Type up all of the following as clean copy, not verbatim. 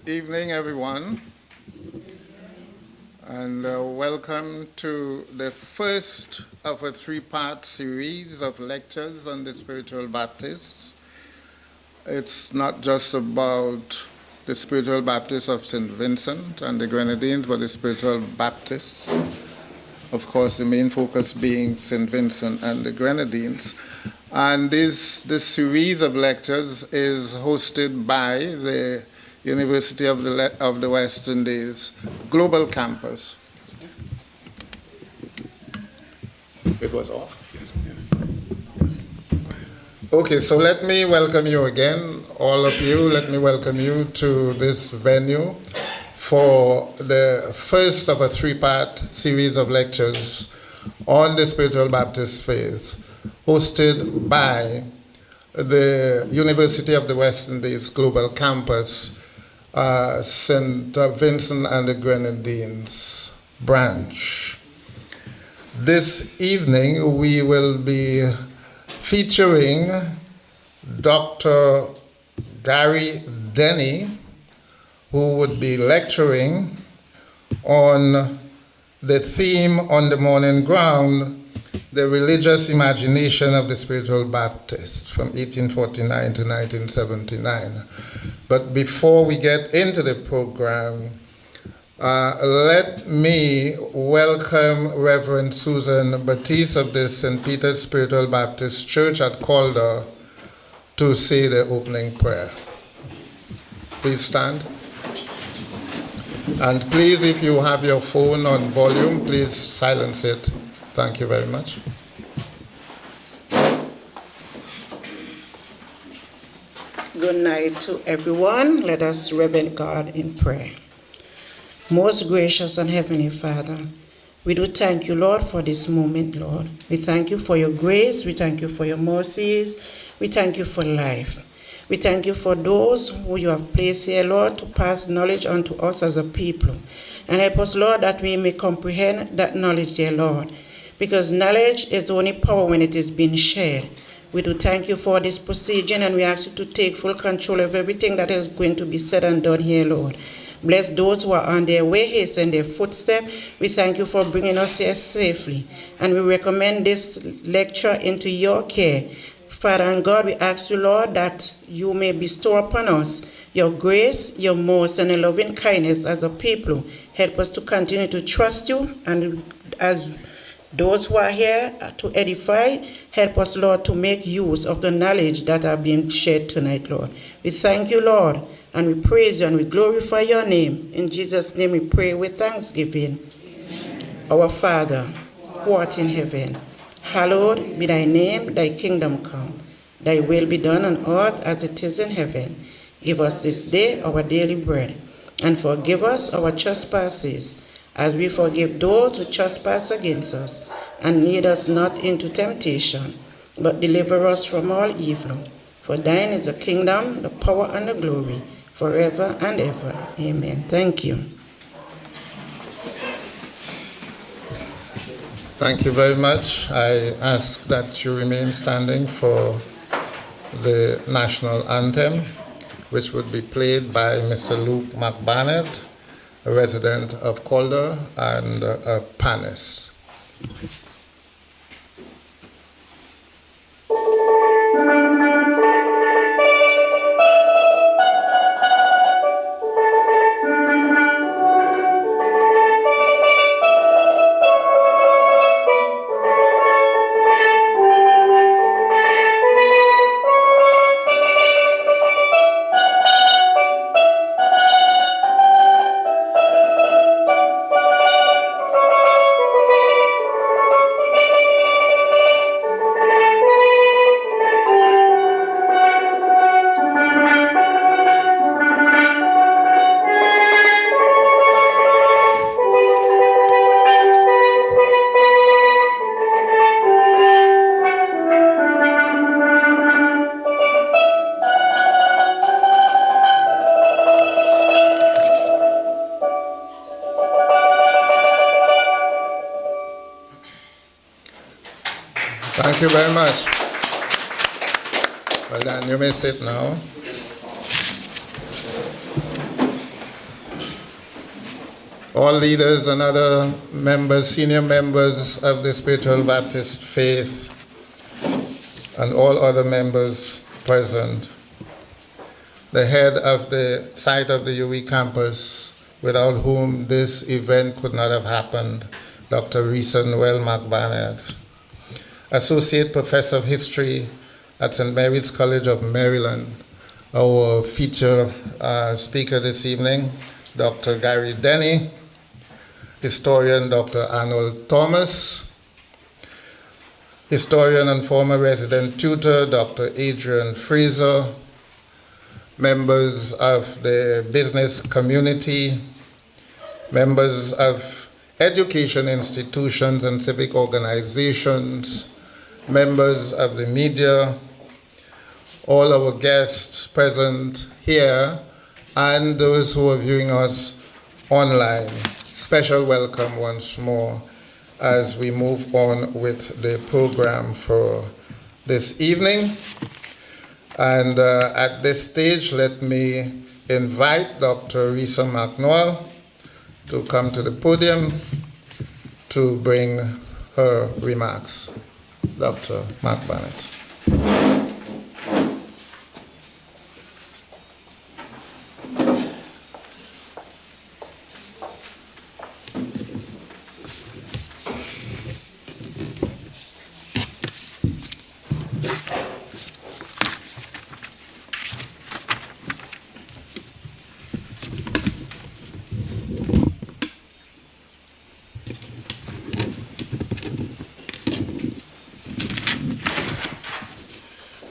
evening, everyone, and welcome to the first of a three-part series of lectures on the spiritual Baptists. It's not just about the spiritual Baptists of St. Vincent and the Grenadines, but the spiritual Baptists. Of course, the main focus being St. Vincent and the Grenadines. And this series of lectures is hosted by the University of the West Indies Global Campus. It was off? Okay, so let me welcome you again, all of you. Let me welcome you to this venue for the first of a three-part series of lectures on the spiritual Baptist faith, hosted by the University of the West Indies Global Campus, St. Vincent and the Grenadines branch. This evening we will be featuring Dr. Gary Denny, who would be lecturing on the theme on the morning ground, the religious imagination of the spiritual Baptist from 1849 to 1979. But before we get into the program, let me welcome Reverend Susan Batiste of the St. Peter's Spiritual Baptist Church at Calder to say the opening prayer. Please stand. And please, if you have your phone on volume, please silence it. Thank you very much. Good night to everyone. Let us reverence God in prayer. Most gracious and heavenly Father, we do thank you, Lord, for this moment, Lord. We thank you for your grace. We thank you for your mercies. We thank you for life. We thank you for those who you have placed here, Lord, to pass knowledge unto us as a people. And help us, Lord, that we may comprehend that knowledge, dear Lord, because knowledge is only power when it is being shared. We do thank you for this procedure, and we ask you to take full control of everything that is going to be said and done here, Lord. Bless those who are on their way, hasten their footsteps. We thank you for bringing us here safely, and we recommend this lecture into your care. Father and God, we ask you, Lord, that you may bestow upon us your grace, your mercy, and your loving kindness as a people. Help us to continue to trust you, and as those who are here to edify, help us, Lord, to make use of the knowledge that are being shared tonight, Lord. We thank you, Lord, and we praise you and we glorify your name. In Jesus' name we pray with thanksgiving. Amen. Our Father, who art in heaven, hallowed be thy name, thy kingdom come. Thy will be done on earth as it is in heaven. Give us this day our daily bread, and forgive us our trespasses, as we forgive those who trespass against us. And lead us not into temptation, but deliver us from all evil. For thine is the kingdom, the power, and the glory, forever and ever. Amen. Thank you. Thank you very much. I ask that you remain standing for the national anthem, which would be played by Mr. Luke McBarnett, a resident of Calder and a panist. Thank you very much. Well done. You may sit now. all leaders and other members, senior members of the Spiritual Baptist faith, and all other members present, the head of the site of the UE campus, without whom this event could not have happened, Dr. Risa Noel McBarnett, Associate Professor of History at St. Mary's College of Maryland, our feature speaker this evening, Dr. Gary Denny, historian Dr. Arnold Thomas, historian and former resident tutor Dr. Adrian Fraser, members of the business community, members of education institutions and civic organizations, members of the media, all our guests present here, and those who are viewing us online. Special welcome once more as we move on with the program for this evening. And at this stage, let me invite Dr. Risa McNoel to come to the podium to bring her remarks. Dr. McBarnett.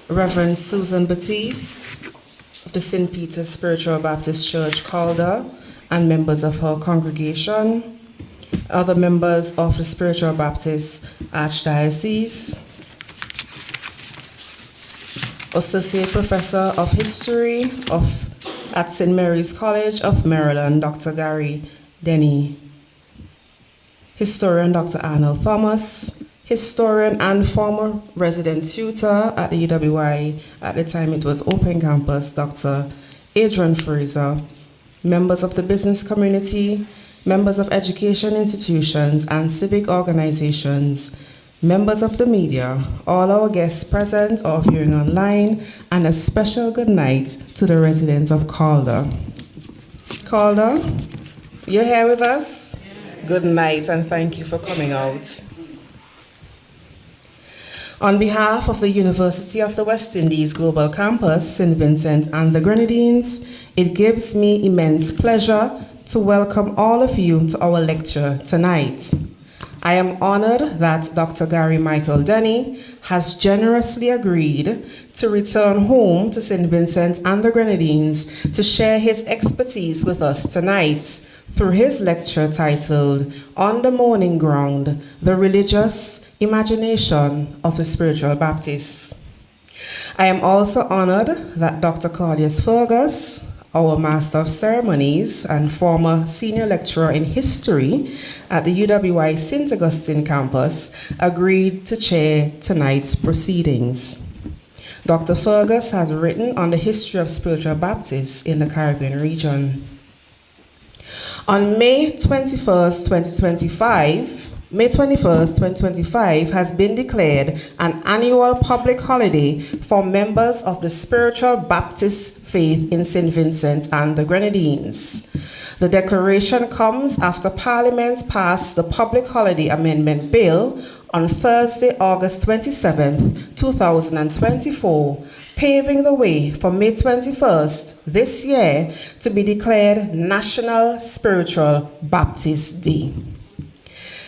Reverend Susan Batiste of the St. Peter's Spiritual Baptist Church, Calder, and members of her congregation, other members of the Spiritual Baptist Archdiocese, Associate Professor of History at St. Mary's College of Maryland, Dr. Gary Denny, historian Dr. Arnold Thomas, historian and former resident tutor at the UWI, at the time it was open campus, Dr. Adrian Fraser, members of the business community, members of education institutions and civic organizations, members of the media, all our guests present or viewing online, and a special good night to the residents of Calder. Calder, you're here with us? Good night and thank you for coming out. On behalf of the University of the West Indies Global Campus, St. Vincent and the Grenadines, it gives me immense pleasure to welcome all of you to our lecture tonight. I am honored that Dr. Gary Michael Denny has generously agreed to return home to St. Vincent and the Grenadines to share his expertise with us tonight through his lecture titled On the Mourning Ground, the Religious Imagination of the Spiritual Baptists. I am also honored that Dr. Claudius Fergus, our Master of Ceremonies and former Senior Lecturer in History at the UWI St. Augustine campus, agreed to chair tonight's proceedings. Dr. Fergus has written on the history of spiritual Baptists in the Caribbean region. On May 21st, 2025 has been declared an annual public holiday for members of the Spiritual Baptist faith in St. Vincent and the Grenadines. The declaration comes after Parliament passed the Public Holiday Amendment Bill on Thursday, August 27, 2024, paving the way for May 21st this year to be declared National Spiritual Baptist Day.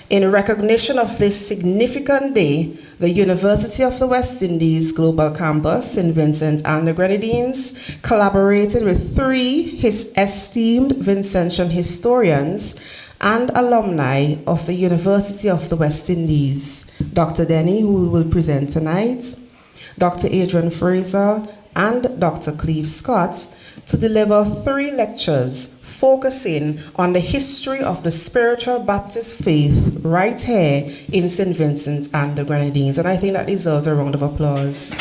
In recognition of this significant day, the University of the West Indies Global Campus, St. Vincent and the Grenadines, collaborated with three esteemed Vincentian historians and alumni of the University of the West Indies, Dr. Denny, who we will present tonight, Dr. Adrian Fraser, and Dr. Cleve Scott, to deliver three lectures focusing on the history of the spiritual Baptist faith right here in St. Vincent and the Grenadines. And I think that deserves a round of applause.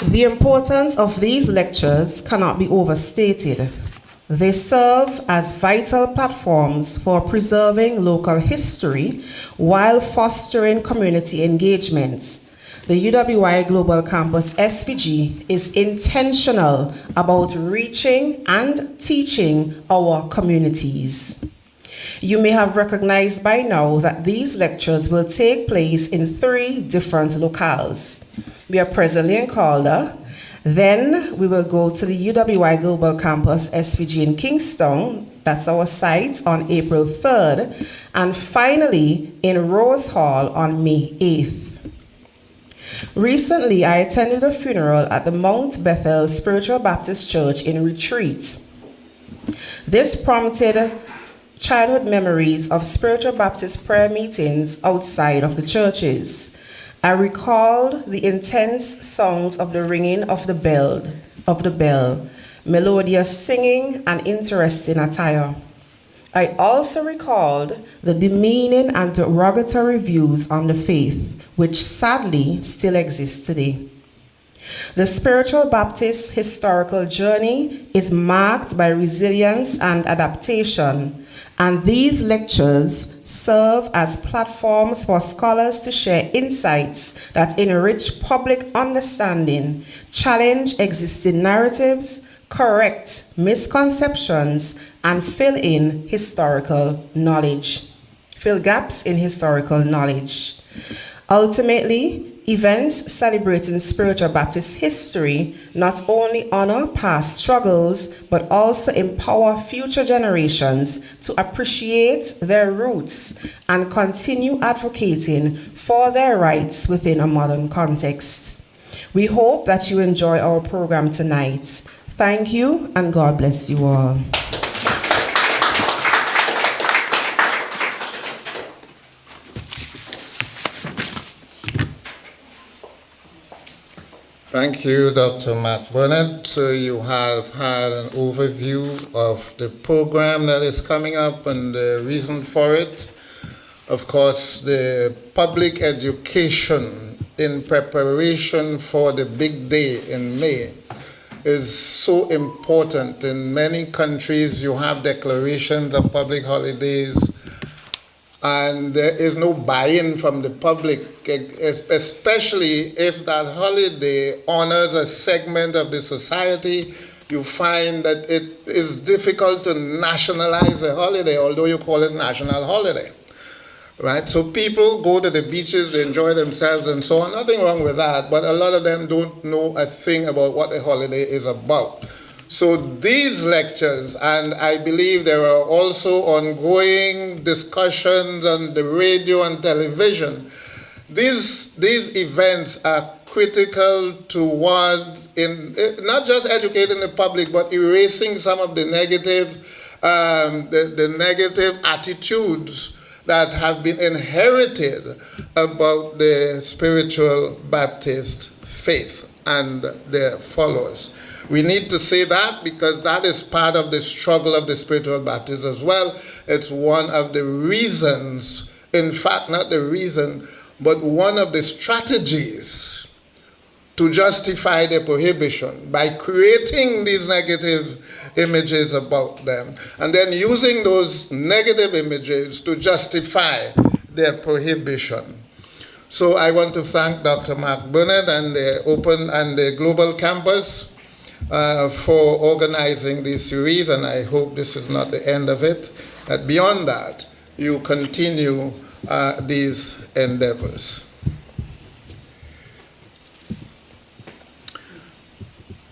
The importance of these lectures cannot be overstated. They serve as vital platforms for preserving local history while fostering community engagement. The UWI Global Campus SVG is intentional about reaching and teaching our communities. You may have recognized by now that these lectures will take place in 3 different locales. We are presently in Calder. Then we will go to the UWI Global Campus SVG in Kingston. That's our site on April 3rd. And finally in Rose Hall on May 8th. Recently, I attended a funeral at the Mount Bethel Spiritual Baptist Church in Retreat. This prompted childhood memories of Spiritual Baptist prayer meetings outside of the churches. I recalled the intense songs of the ringing of the bell, melodious singing, and interesting attire. I also recalled the demeaning and derogatory views on the faith, which sadly still exist today. The Spiritual Baptist historical journey is marked by resilience and adaptation, and these lectures serve as platforms for scholars to share insights that enrich public understanding, challenge existing narratives, correct misconceptions, and fill gaps in historical knowledge. Ultimately, events celebrating Spiritual Baptist history not only honor past struggles, but also empower future generations to appreciate their roots and continue advocating for their rights within a modern context. We hope that you enjoy our program tonight. Thank you, and God bless you all. Thank you, Dr. Matt Burnett. So you have had an overview of the program that is coming up and the reason for it. Of course, the public education in preparation for the big day in May is so important. In many countries, you have declarations of public holidays, and there is no buy-in from the public, especially if that holiday honors a segment of the society. You find that it is difficult to nationalize a holiday, although you call it national holiday, right? So people go to the beaches, they enjoy themselves and so on. Nothing wrong with that, but a lot of them don't know a thing about what a holiday is about. So these lectures, and I believe there are also ongoing discussions on the radio and television, these events are critical towards not just educating the public, but erasing some of the negative attitudes that have been inherited about the Spiritual Baptist faith and their followers. We need to say that because that is part of the struggle of the Spiritual Baptists as well. It's one of the reasons, in fact, not the reason, but one of the strategies to justify their prohibition by creating these negative images about them and then using those negative images to justify their prohibition. So I want to thank Dr. Mark Burnett and the Global Campus for organizing this series, and I hope this is not the end of it, that beyond that, you continue these endeavors.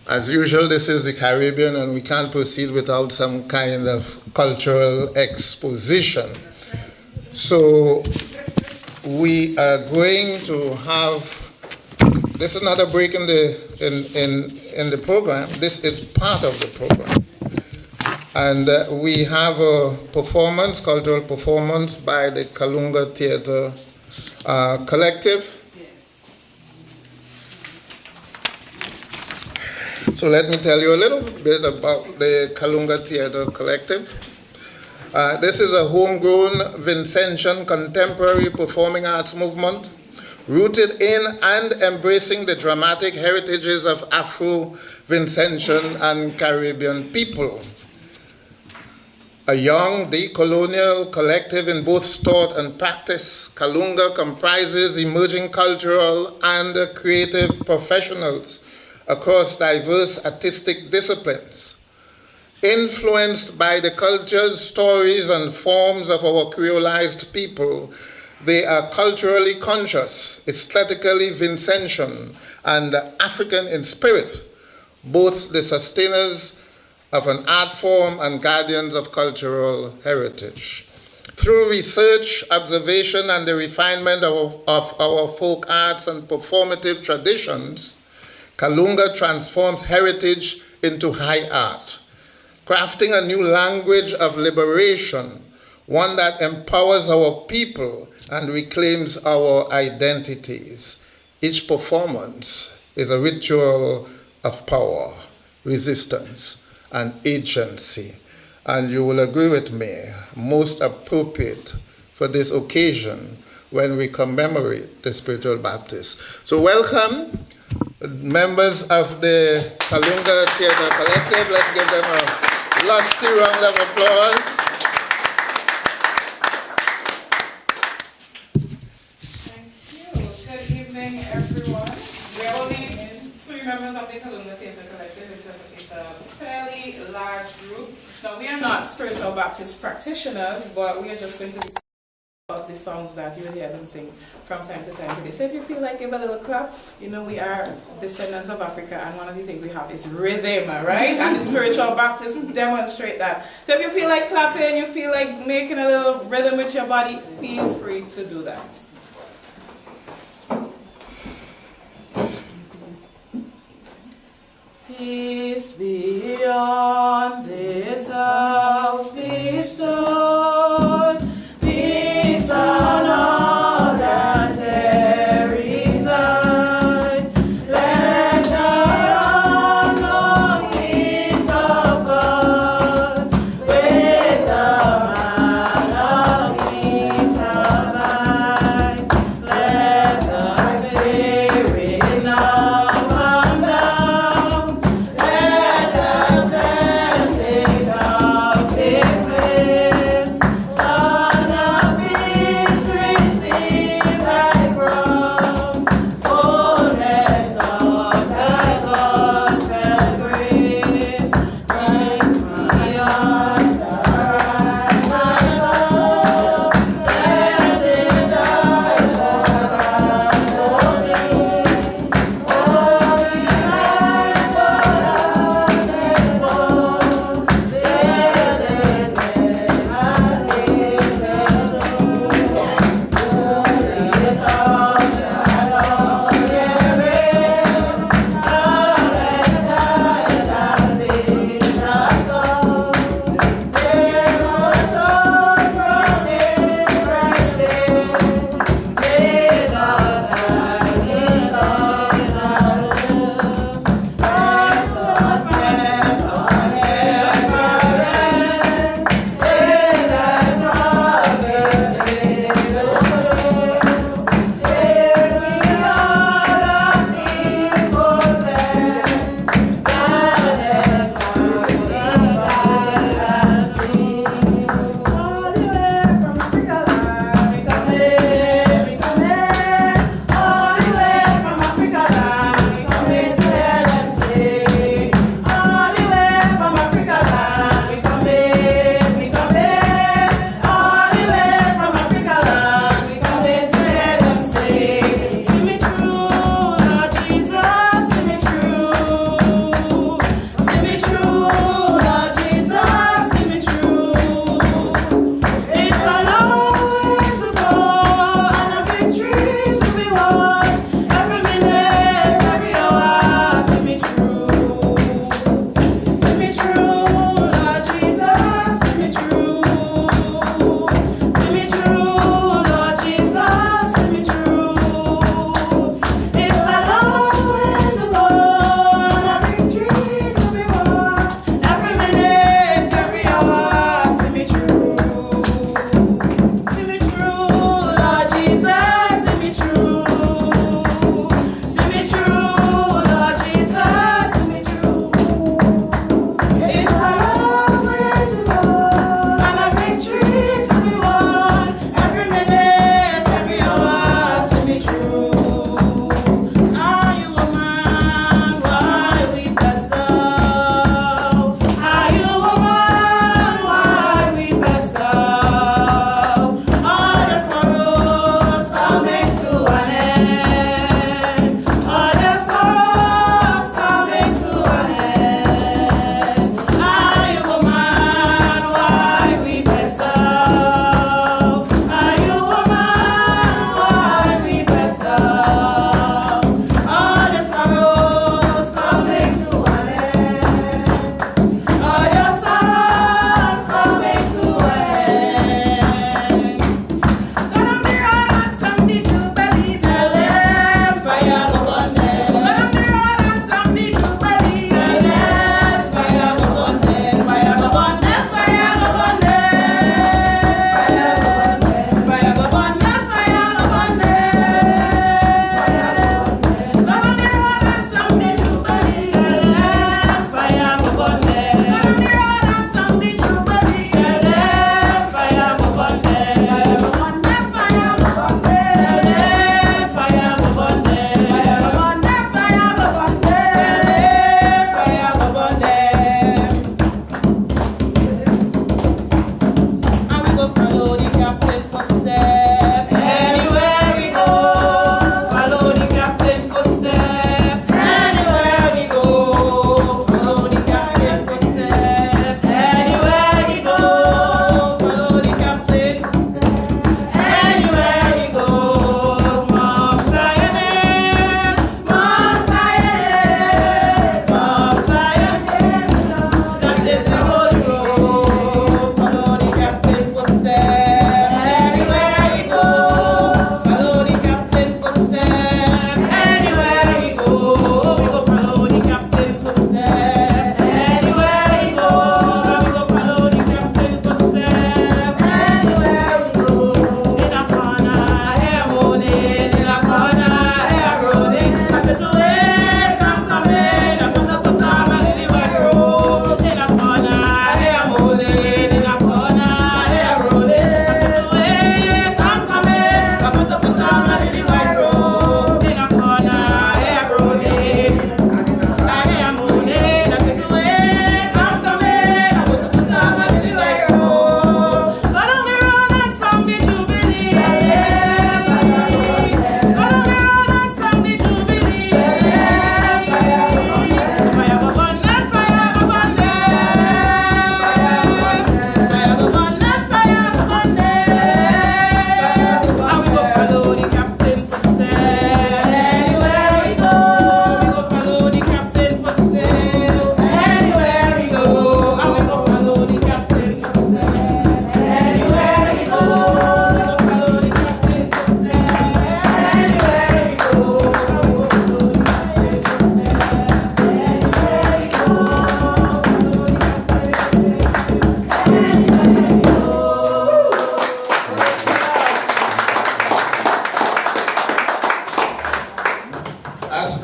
As usual, this is the Caribbean, and we can't proceed without some kind of cultural exposition. So we are going to have, this is not a break in the program. This is part of the program. And we have a performance, cultural performance by the Kalunga Theatre Collective. So let me tell you a little bit about the Kalunga Theatre Collective. This is a homegrown Vincentian contemporary performing arts movement rooted in and embracing the dramatic heritages of Afro-Vincentian and Caribbean people. A young decolonial collective in both thought and practice, Kalunga comprises emerging cultural and creative professionals across diverse artistic disciplines. Influenced by the cultures, stories, and forms of our creolized people, they are culturally conscious, aesthetically Vincentian, and African in spirit, both the sustainers of an art form and guardians of cultural heritage. Through research, observation, and the refinement of our folk arts and performative traditions, Kalunga transforms heritage into high art, crafting a new language of liberation, one that empowers our people and reclaims our identities. Each performance is a ritual of power, resistance, and agency. And you will agree with me, most appropriate for this occasion when we commemorate the spiritual Baptists. So welcome, members of the Kalunga Theatre Collective. Let's give them a lusty round of applause. Thank you. Good evening, everyone. We're only three members of the Kalunga Theatre Collective. It's a fairly large group. Now, we are not spiritual Baptist practitioners, but we are just going to be of the songs that you will hear them sing from time to time today. So if you feel like give a little clap, you know we are descendants of Africa, and one of the things we have is rhythm, right? And the spiritual Baptists demonstrate that. So if you feel like clapping, you feel like making a little rhythm with your body, feel free to do that. Peace be on this house bestowed, peace on all that there reside. Let the unknown peace of God with the man of peace abide. Let the Spirit now come down. Let the blessings now take place.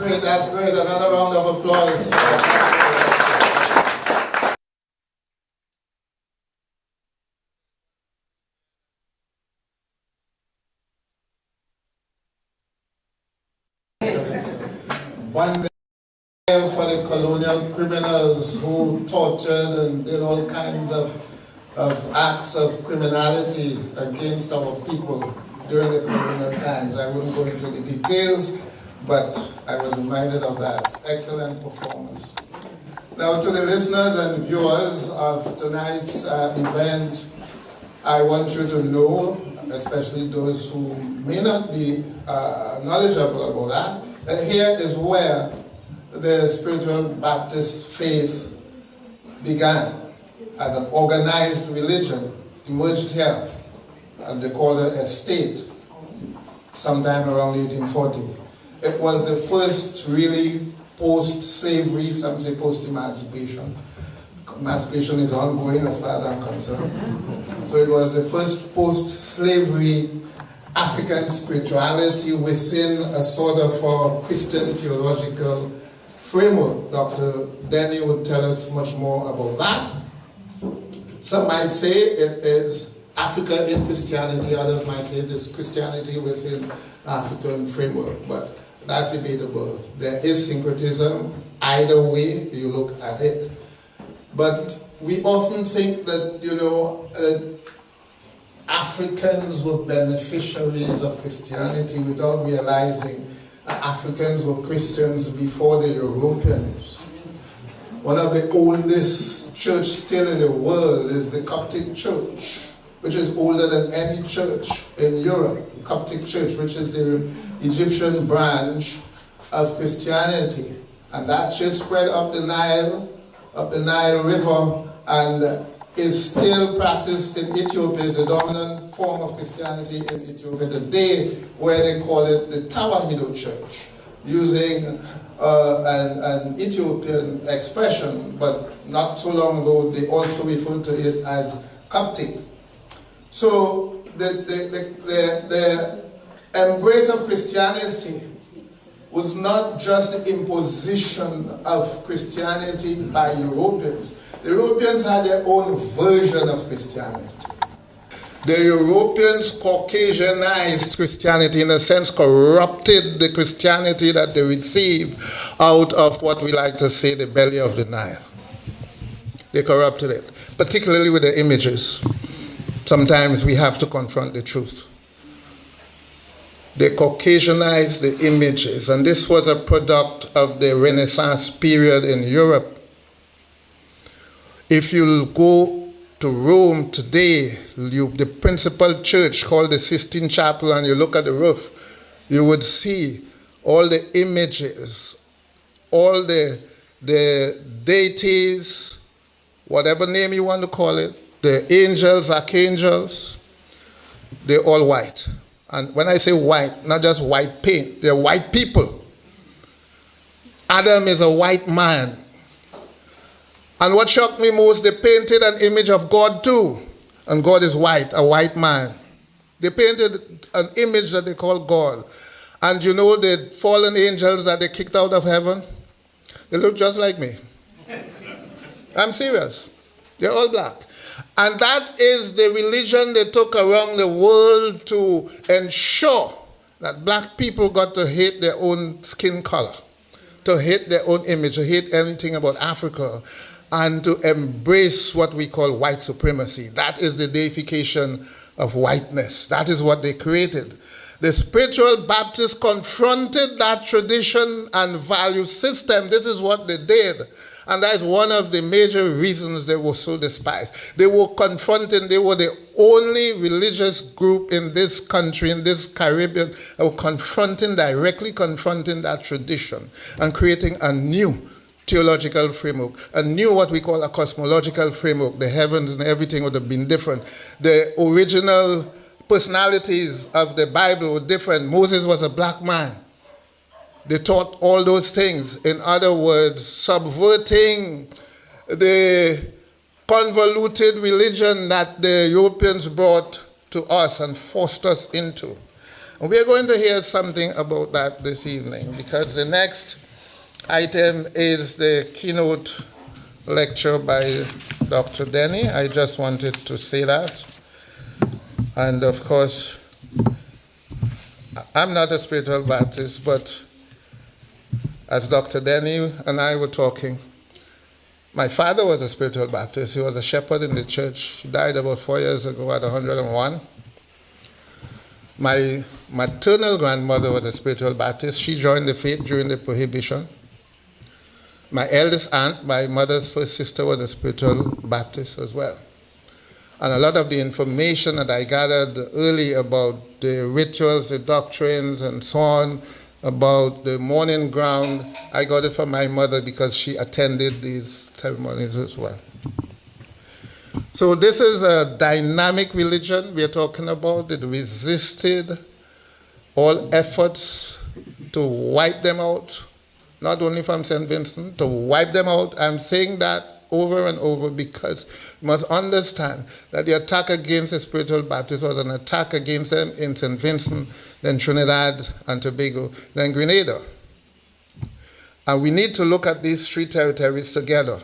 great, that's great. Another round of applause. One day for the colonial criminals who tortured and did all kinds of acts of criminality against our people during the colonial times. I wouldn't go into the details, but I was reminded of that. Excellent performance. Now, to the listeners and viewers of tonight's event, I want you to know, especially those who may not be knowledgeable about that here is where the spiritual Baptist faith began as an organized religion, emerged here, and they called it a state, sometime around 1840. It was the first really post-slavery, some say post-emancipation. Emancipation is ongoing as far as I'm concerned. So it was the first post-slavery African spirituality within a sort of Christian theological framework. Dr. Denny would tell us much more about that. Some might say it is Africa in Christianity, others might say it is Christianity within African framework, but that's debatable. There is syncretism, either way you look at it. But we often think that, Africans were beneficiaries of Christianity without realizing that Africans were Christians before the Europeans. One of the oldest churches still in the world is the Coptic Church, which is older than any church in Europe. The Coptic Church, which is the Egyptian branch of Christianity. And that church spread up the Nile River, and is still practiced in Ethiopia. It's the dominant form of Christianity in Ethiopia today, where they call it the Tawahedo Church, using an Ethiopian expression, but not so long ago they also referred to it as Coptic. So the embrace of Christianity was not just the imposition of Christianity by Europeans. The Europeans had their own version of Christianity. The Europeans Caucasianized Christianity, in a sense corrupted the Christianity that they received out of what we like to say the belly of the Nile. They corrupted it, particularly with the images. Sometimes we have to confront the truth. They Caucasianized the images, and this was a product of the Renaissance period in Europe. If you go to Rome today, the principal church called the Sistine Chapel, and you look at the roof, you would see all the images, all the deities, whatever name you want to call it, the angels, archangels, they're all white. And when I say white, not just white paint, they're white people. Adam is a white man. And what shocked me most, they painted an image of God too. And God is white, a white man. They painted an image that they call God. And you know the fallen angels that they kicked out of heaven? They look just like me. I'm serious. They're all black. And that is the religion they took around the world to ensure that black people got to hate their own skin color, to hate their own image, to hate anything about Africa, and to embrace what we call white supremacy. That is the deification of whiteness. That is what they created. The spiritual Baptists confronted that tradition and value system. This is what they did. And that is one of the major reasons they were so despised. They were confronting, they were the only religious group in this country, in this Caribbean, that were directly confronting that tradition and creating a new theological framework, a new what we call a cosmological framework. The heavens and everything would have been different. The original personalities of the Bible were different. Moses was a black man. They taught all those things. In other words, subverting the convoluted religion that the Europeans brought to us and forced us into. We are going to hear something about that this evening because the next item is the keynote lecture by Dr. Denny. I just wanted to say that. And of course, I'm not a spiritual Baptist, but as Dr. Denny and I were talking, my father was a spiritual Baptist. He was a shepherd in the church. He died about 4 years ago at 101. My maternal grandmother was a spiritual Baptist. She joined the faith during the Prohibition. My eldest aunt, my mother's first sister, was a spiritual Baptist as well. And a lot of the information that I gathered early about the rituals, the doctrines, and so on, about the mourning ground, I got it from my mother because she attended these ceremonies as well. So this is a dynamic religion we are talking about. It resisted all efforts to wipe them out, not only from St. Vincent, to wipe them out. I'm saying that over and over because you must understand that the attack against the spiritual Baptists was an attack against them in St. Vincent, then Trinidad and Tobago, then Grenada. And we need to look at these three territories together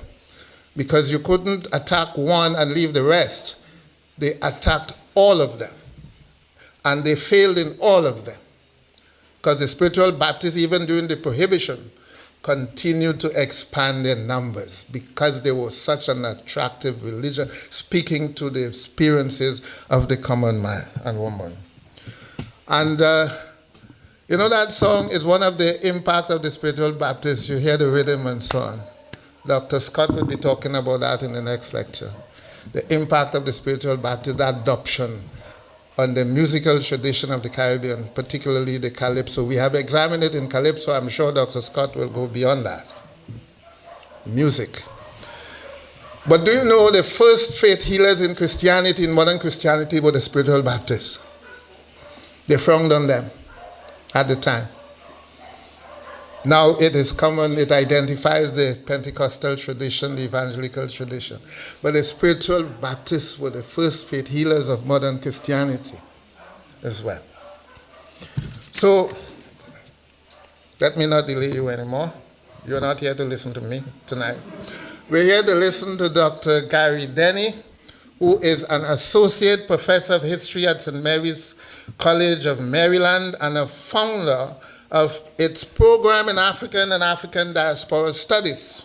because you couldn't attack one and leave the rest. They attacked all of them. And they failed in all of them. Because the spiritual Baptists, even during the Prohibition, continued to expand their numbers because they were such an attractive religion, speaking to the experiences of the common man and woman. And you know, that song is one of the impact of the spiritual Baptists. You hear the rhythm and so on. Dr. Scott will be talking about that in the next lecture. The impact of the spiritual Baptist, the adoption on the musical tradition of the Caribbean, particularly the Calypso. We have examined it in Calypso. I'm sure Dr. Scott will go beyond that. Music. But do you know the first faith healers in Christianity, in modern Christianity, were the spiritual Baptists? They frowned on them at the time. Now it is common, it identifies the Pentecostal tradition, the evangelical tradition. But the spiritual Baptists were the first faith healers of modern Christianity as well. So, let me not delay you anymore. You're not here to listen to me tonight. We're here to listen to Dr. Gary Denny, who is an associate professor of history at St. Mary's College of Maryland and a founder of its program in African and African diaspora studies.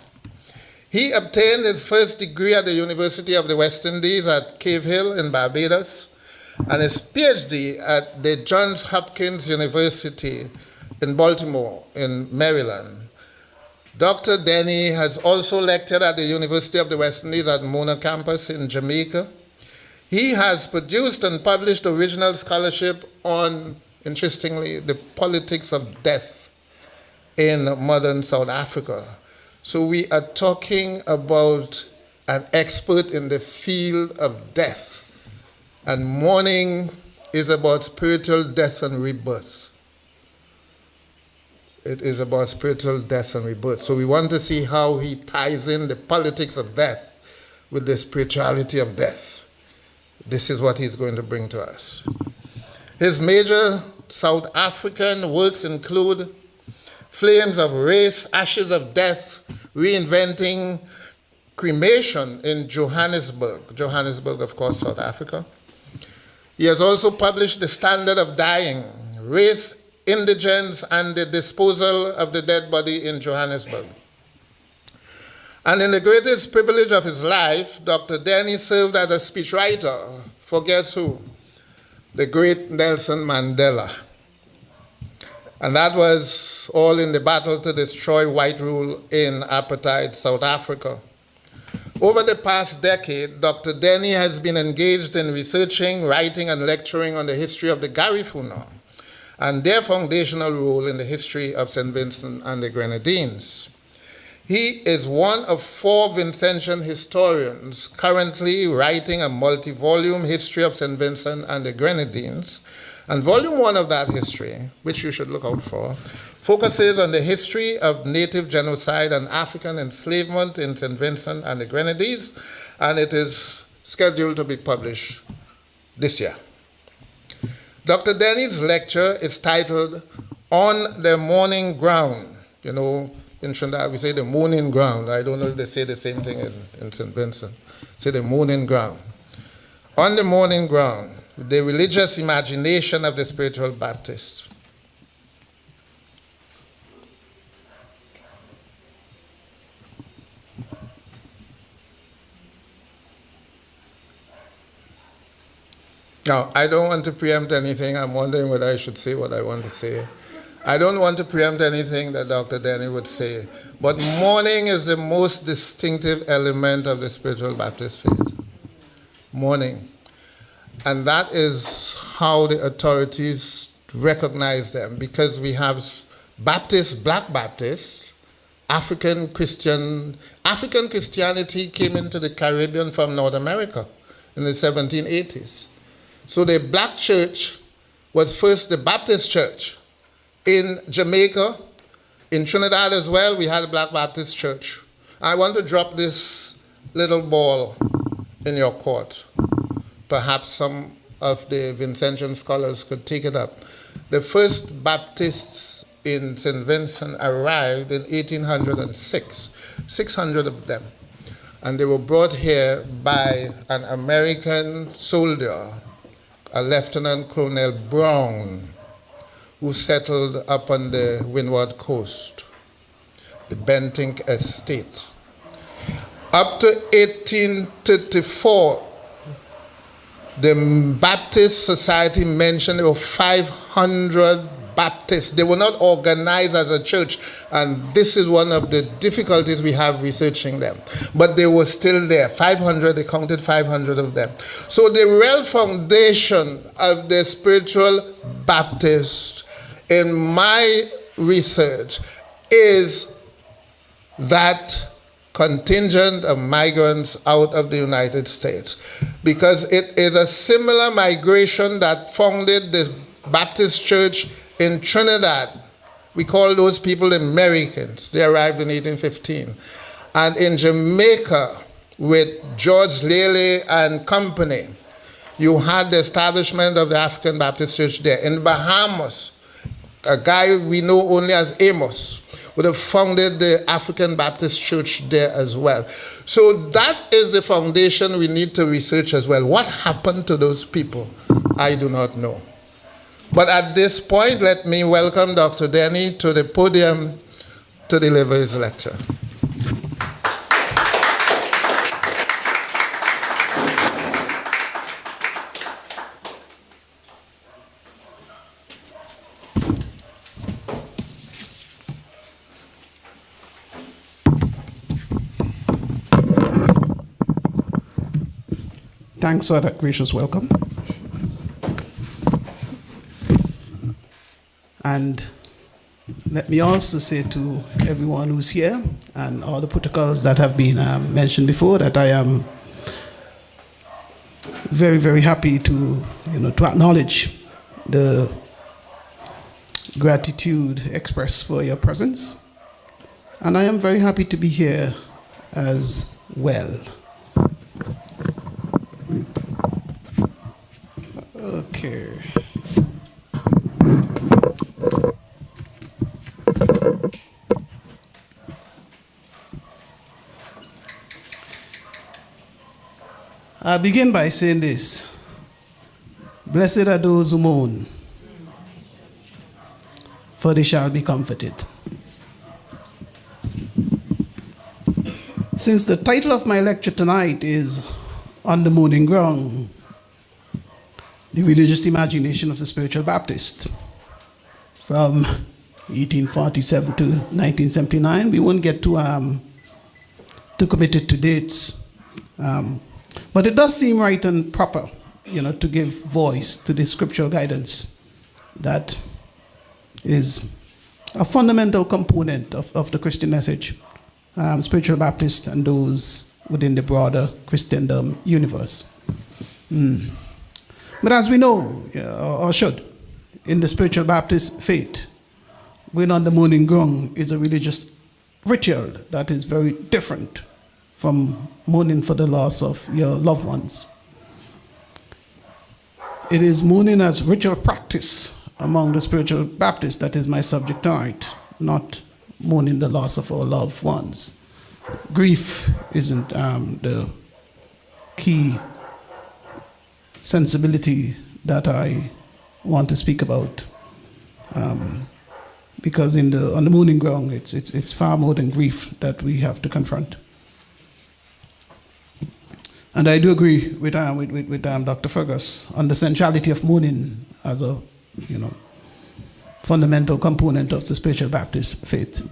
He obtained his first degree at the University of the West Indies at Cave Hill in Barbados and his PhD at the Johns Hopkins University in Baltimore in Maryland. Dr. Denny has also lectured at the University of the West Indies at Mona campus in Jamaica. He has produced and published original scholarship on, interestingly, the politics of death in modern South Africa. So we are talking about an expert in the field of death. And mourning is about spiritual death and rebirth. It is about spiritual death and rebirth. So we want to see how he ties in the politics of death with the spirituality of death. This is what he's going to bring to us. His major South African works include Flames of Race, Ashes of Death, Reinventing Cremation in Johannesburg. Johannesburg, of course, South Africa. He has also published The Standard of Dying, Race, Indigence, and the Disposal of the Dead Body in Johannesburg. And in the greatest privilege of his life, Dr. Denny served as a speechwriter for guess who? The great Nelson Mandela. And that was all in the battle to destroy white rule in apartheid South Africa. Over the past decade, Dr. Denny has been engaged in researching, writing, and lecturing on the history of the Garifuna and their foundational role in the history of St. Vincent and the Grenadines. He is one of 4 Vincentian historians currently writing a multi-volume history of St. Vincent and the Grenadines. And volume 1 of that history, which you should look out for, focuses on the history of native genocide and African enslavement in St. Vincent and the Grenadines, and it is scheduled to be published this year. Dr. Denny's lecture is titled On the Morning Ground. You know, in Trinidad we say the morning ground. I don't know if they say the same thing in St. Vincent. Say the morning ground. On the morning ground, the religious imagination of the spiritual Baptist. Now, I don't want to preempt anything. I'm wondering whether I should say what I want to say. I don't want to preempt anything that Dr. Denny would say. But mourning is the most distinctive element of the spiritual Baptist faith. Mourning. And that is how the authorities recognize them, because we have Baptists, black Baptists, African Christianity came into the Caribbean from North America in the 1780s. So the black church was first the Baptist church. In Jamaica, in Trinidad as well, we had a black Baptist church. I want to drop this little ball in your court. Perhaps some of the Vincentian scholars could take it up. The first Baptists in St. Vincent arrived in 1806, 600 of them. And they were brought here by an American soldier, a Lieutenant Colonel Brown, who settled up on the Windward Coast, the Bentinck Estate. Up to 1834, the Baptist Society mentioned there were 500 Baptists. They were not organized as a church, and this is one of the difficulties we have researching them. But they were still there, 500, they counted 500 of them. So the real foundation of the spiritual Baptist, in my research, is that contingent of migrants out of the United States, because it is a similar migration that founded the Baptist Church in Trinidad. We call those people Americans. They arrived in 1815. And in Jamaica, with George Lely and company, you had the establishment of the African Baptist Church there. In Bahamas, a guy we know only as Amos would have founded the African Baptist Church there as well. So that is the foundation we need to research as well. What happened to those people? I do not know. But at this point, let me welcome Dr. Denny to the podium to deliver his lecture. Thanks for that gracious welcome. And let me also say to everyone who's here and all the protocols that have been mentioned before that I am very, very happy to acknowledge the gratitude expressed for your presence. And I am very happy to be here as well. Okay. I begin by saying this: blessed are those who mourn, for they shall be comforted. Since the title of my lecture tonight is On the Mourning Ground, the religious imagination of the spiritual Baptist, from 1847 to 1979, we won't get too committed to dates. But it does seem right and proper, to give voice to this scriptural guidance that is a fundamental component of the Christian message, spiritual Baptist and those within the broader Christendom universe. But as we know, or should, in the spiritual Baptist faith, going on the mourning ground is a religious ritual that is very different from mourning for the loss of your loved ones. it is mourning as ritual practice among the spiritual Baptists that is my subject tonight, not mourning the loss of our loved ones. Grief isn't the key sensibility that I want to speak about, because on the mourning ground, it's far more than grief that we have to confront. And I do agree with Dr. Fergus on the centrality of mourning as a fundamental component of the spiritual Baptist faith.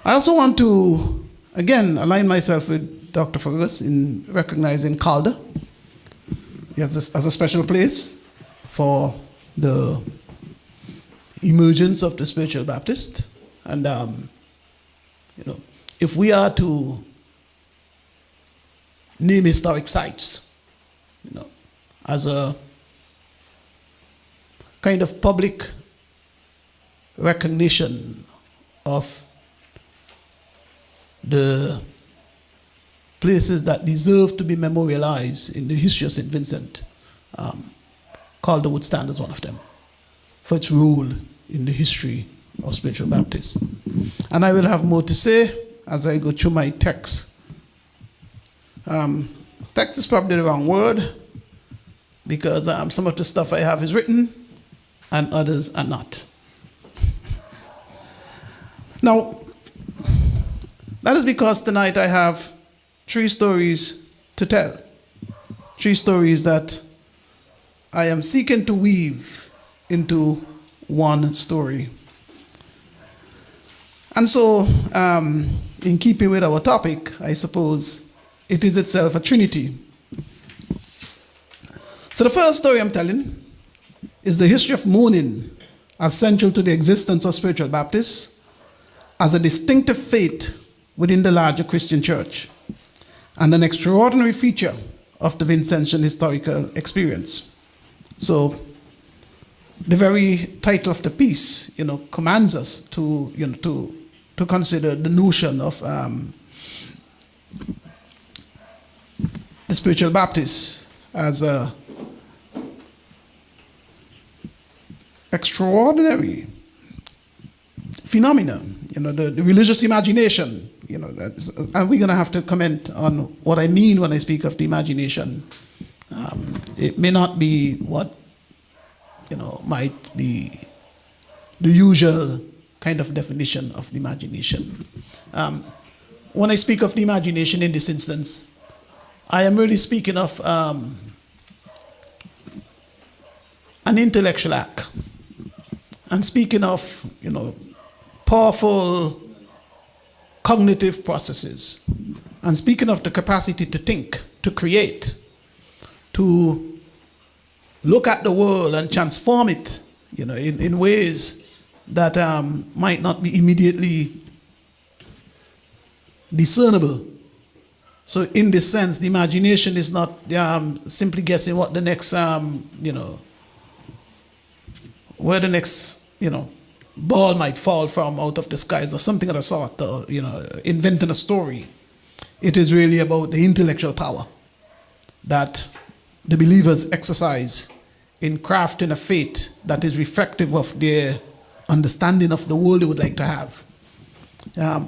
I also want to again align myself with Dr. Fergus in recognizing Calder as a special place for the emergence of the spiritual Baptist. And if we are to name historic sites, as a kind of public recognition of the places that deserve to be memorialized in the history of St. Vincent, Calder would stand as one of them for its role in the history of spiritual Baptists. And I will have more to say as I go through my text. Text is probably the wrong word, because some of the stuff I have is written and others are not. Now, that is because tonight I have 3 stories to tell. 3 stories that I am seeking to weave into one story. And so, in keeping with our topic, I suppose it is itself a trinity. So the first story I'm telling is the history of mourning as central to the existence of spiritual Baptists as a distinctive faith within the larger Christian church and an extraordinary feature of the Vincentian historical experience. So the very title of the piece, commands us to consider the notion of the spiritual Baptist as a extraordinary phenomena, the religious imagination, and we're going to have to comment on what I mean when I speak of the imagination. It may not be what, might be the usual kind of definition of the imagination. When I speak of the imagination in this instance, I am really speaking of an intellectual act. And speaking of, powerful cognitive processes. And speaking of the capacity to think, to create, to look at the world and transform it, in ways that might not be immediately discernible. So in this sense, the imagination is not simply guessing what the next, where the next, ball might fall from out of the skies or something of the sort, or, inventing a story. It is really about the intellectual power that the believers exercise in crafting a faith that is reflective of their understanding of the world they would like to have,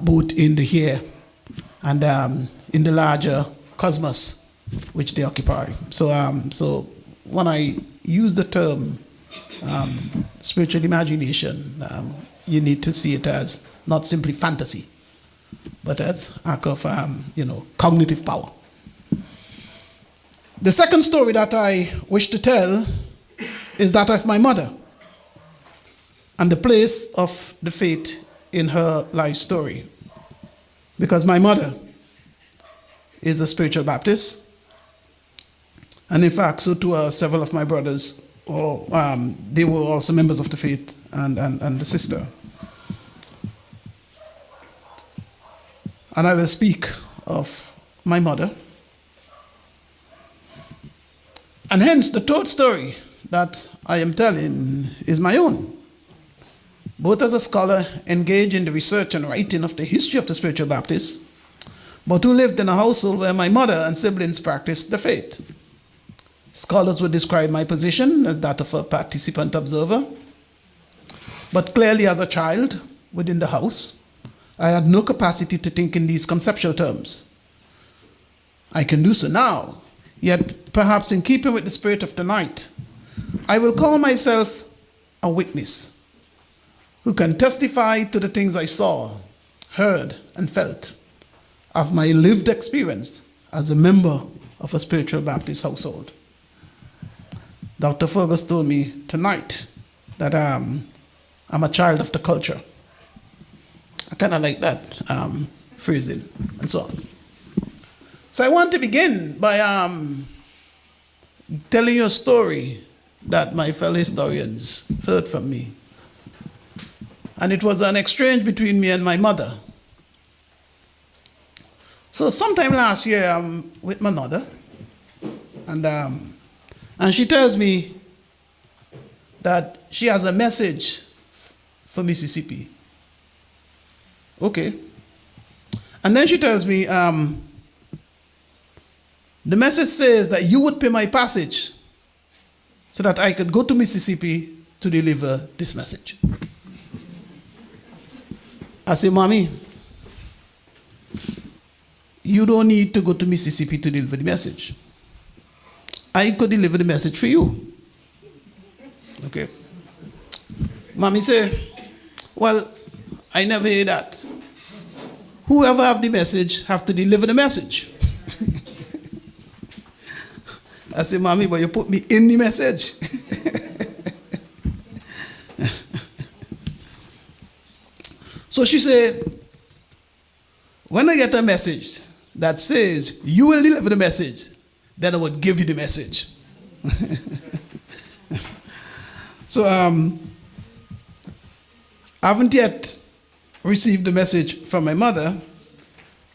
both in the here and in the larger cosmos which they occupy. So when I use the term spiritual imagination, you need to see it as not simply fantasy, but as act of cognitive power. The second story that I wish to tell is that of my mother and the place of the faith in her life story. Because my mother is a spiritual Baptist, and in fact, so too are several of my brothers. They were also members of the faith, and the sister. And I will speak of my mother. And hence, the third story that I am telling is my own. Both as a scholar engaged in the research and writing of the history of the spiritual Baptists, but who lived in a household where my mother and siblings practiced the faith. Scholars would describe my position as that of a participant observer. But clearly, as a child within the house, I had no capacity to think in these conceptual terms. I can do so now, yet perhaps in keeping with the spirit of tonight, I will call myself a witness who can testify to the things I saw, heard, and felt of my lived experience as a member of a spiritual Baptist household. Dr. Fergus told me tonight that I'm a child of the culture. I kind of like that phrasing and so on. So I want to begin by telling you a story that my fellow historians heard from me. And it was an exchange between me and my mother. So sometime last year, I'm with my mother, and she tells me that she has a message for Mississippi. Okay. And then she tells me, the message says that you would pay my passage so that I could go to Mississippi to deliver this message. I say, Mommy, you don't need to go to Mississippi to deliver the message. I could deliver the message for you. Okay. Mommy say, well, I never hear that. Whoever have the message have to deliver the message. I say, Mommy, but you put me in the message. So she said, when I get a message that says you will deliver the message, then I would give you the message. So I haven't yet received the message from my mother,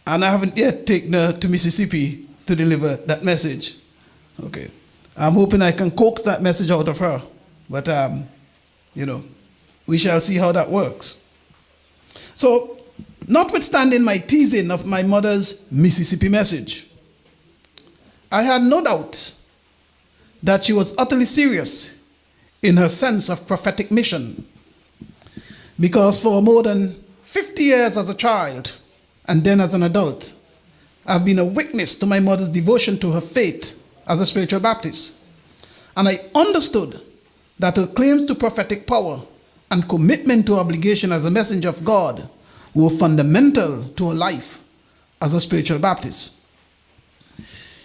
and I haven't yet taken her to Mississippi to deliver that message. Okay. I'm hoping I can coax that message out of her, but we shall see how that works. So, notwithstanding my teasing of my mother's Mississippi message, I had no doubt that she was utterly serious in her sense of prophetic mission, because for more than 50 years as a child and then as an adult, I've been a witness to my mother's devotion to her faith as a spiritual Baptist. And I understood that her claims to prophetic power and commitment to obligation as a messenger of God were fundamental to her life as a spiritual Baptist.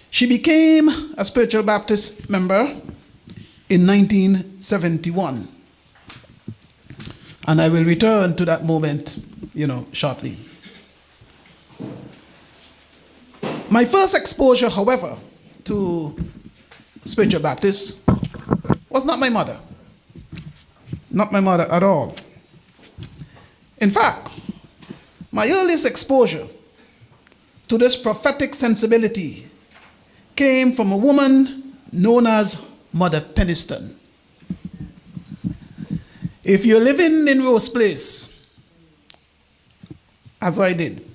She became a spiritual Baptist member in 1971. And I will return to that moment, shortly. My first exposure, however, to spiritual Baptists was not my mother. Not my mother at all. In fact, my earliest exposure to this prophetic sensibility came from a woman known as Mother Peniston. If you're living in Rose Place, as I did,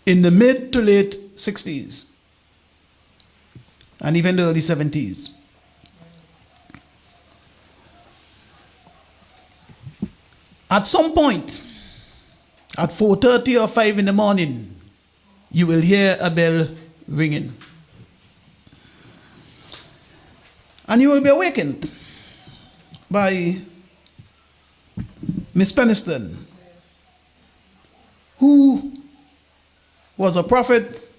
in the mid to late 60s, and even the early 70s, at some point, at 4:30 or 5 in the morning, you will hear a bell ringing. And you will be awakened by Miss Peniston, who was a prophet,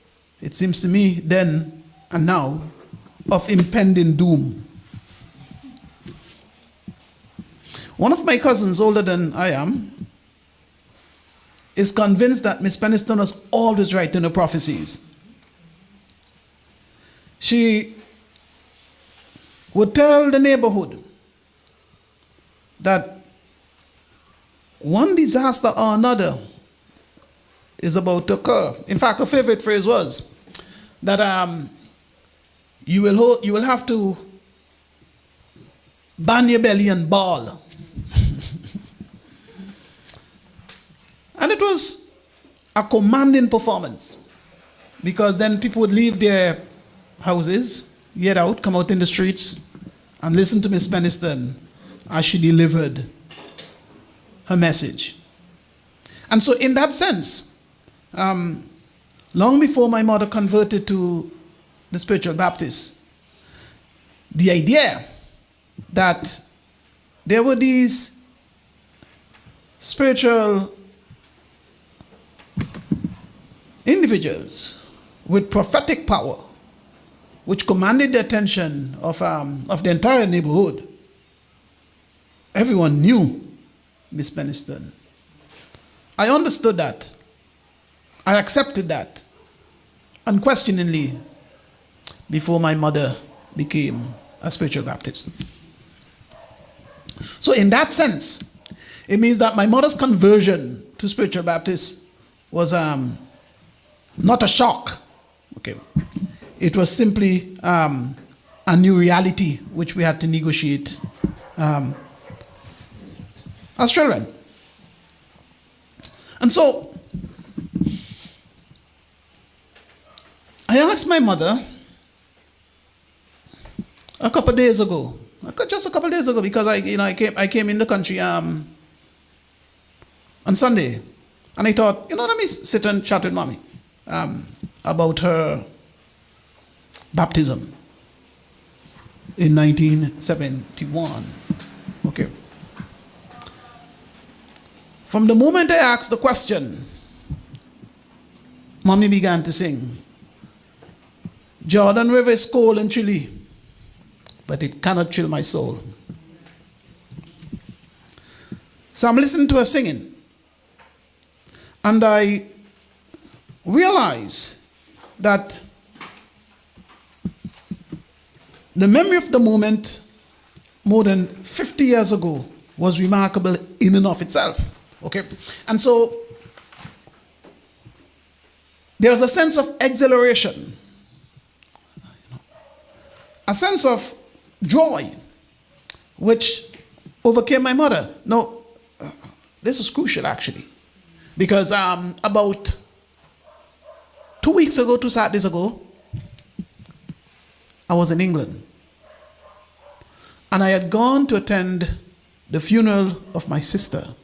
it seems to me, then and now, of impending doom. One of my cousins, older than I am, is convinced that Miss Peniston was always right in her prophecies. She would tell the neighborhood that one disaster or another is about to occur. In fact, her favorite phrase was that you will have to bang your belly and bawl. And it was a commanding performance, because then people would leave their houses get out, come out in the streets, and listen to Miss Peniston as she delivered her message. And so in that sense, long before my mother converted to the Spiritual Baptist, the idea that there were these spiritual individuals with prophetic power, which commanded the attention of the entire neighborhood. Everyone knew Miss Peniston. I understood that. I accepted that unquestioningly before my mother became a spiritual Baptist. So in that sense, it means that my mother's conversion to spiritual Baptist was not a shock. Okay, it was simply a new reality which we had to negotiate as children. And so I asked my mother a couple of days ago, because I came in the country on Sunday, and I thought, let me sit and chat with mommy about her baptism in 1971. Okay. From the moment I asked the question, mommy began to sing. Jordan River is cold and chilly, but it cannot chill my soul. So I'm listening to her singing, and I realize that the memory of the moment more than 50 years ago was remarkable in and of itself. Okay? And so there's a sense of exhilaration, a sense of joy, which overcame my mother. Now, this is crucial actually, because about 2 weeks ago, 2 Saturdays ago, I was in England. And I had gone to attend the funeral of my sister,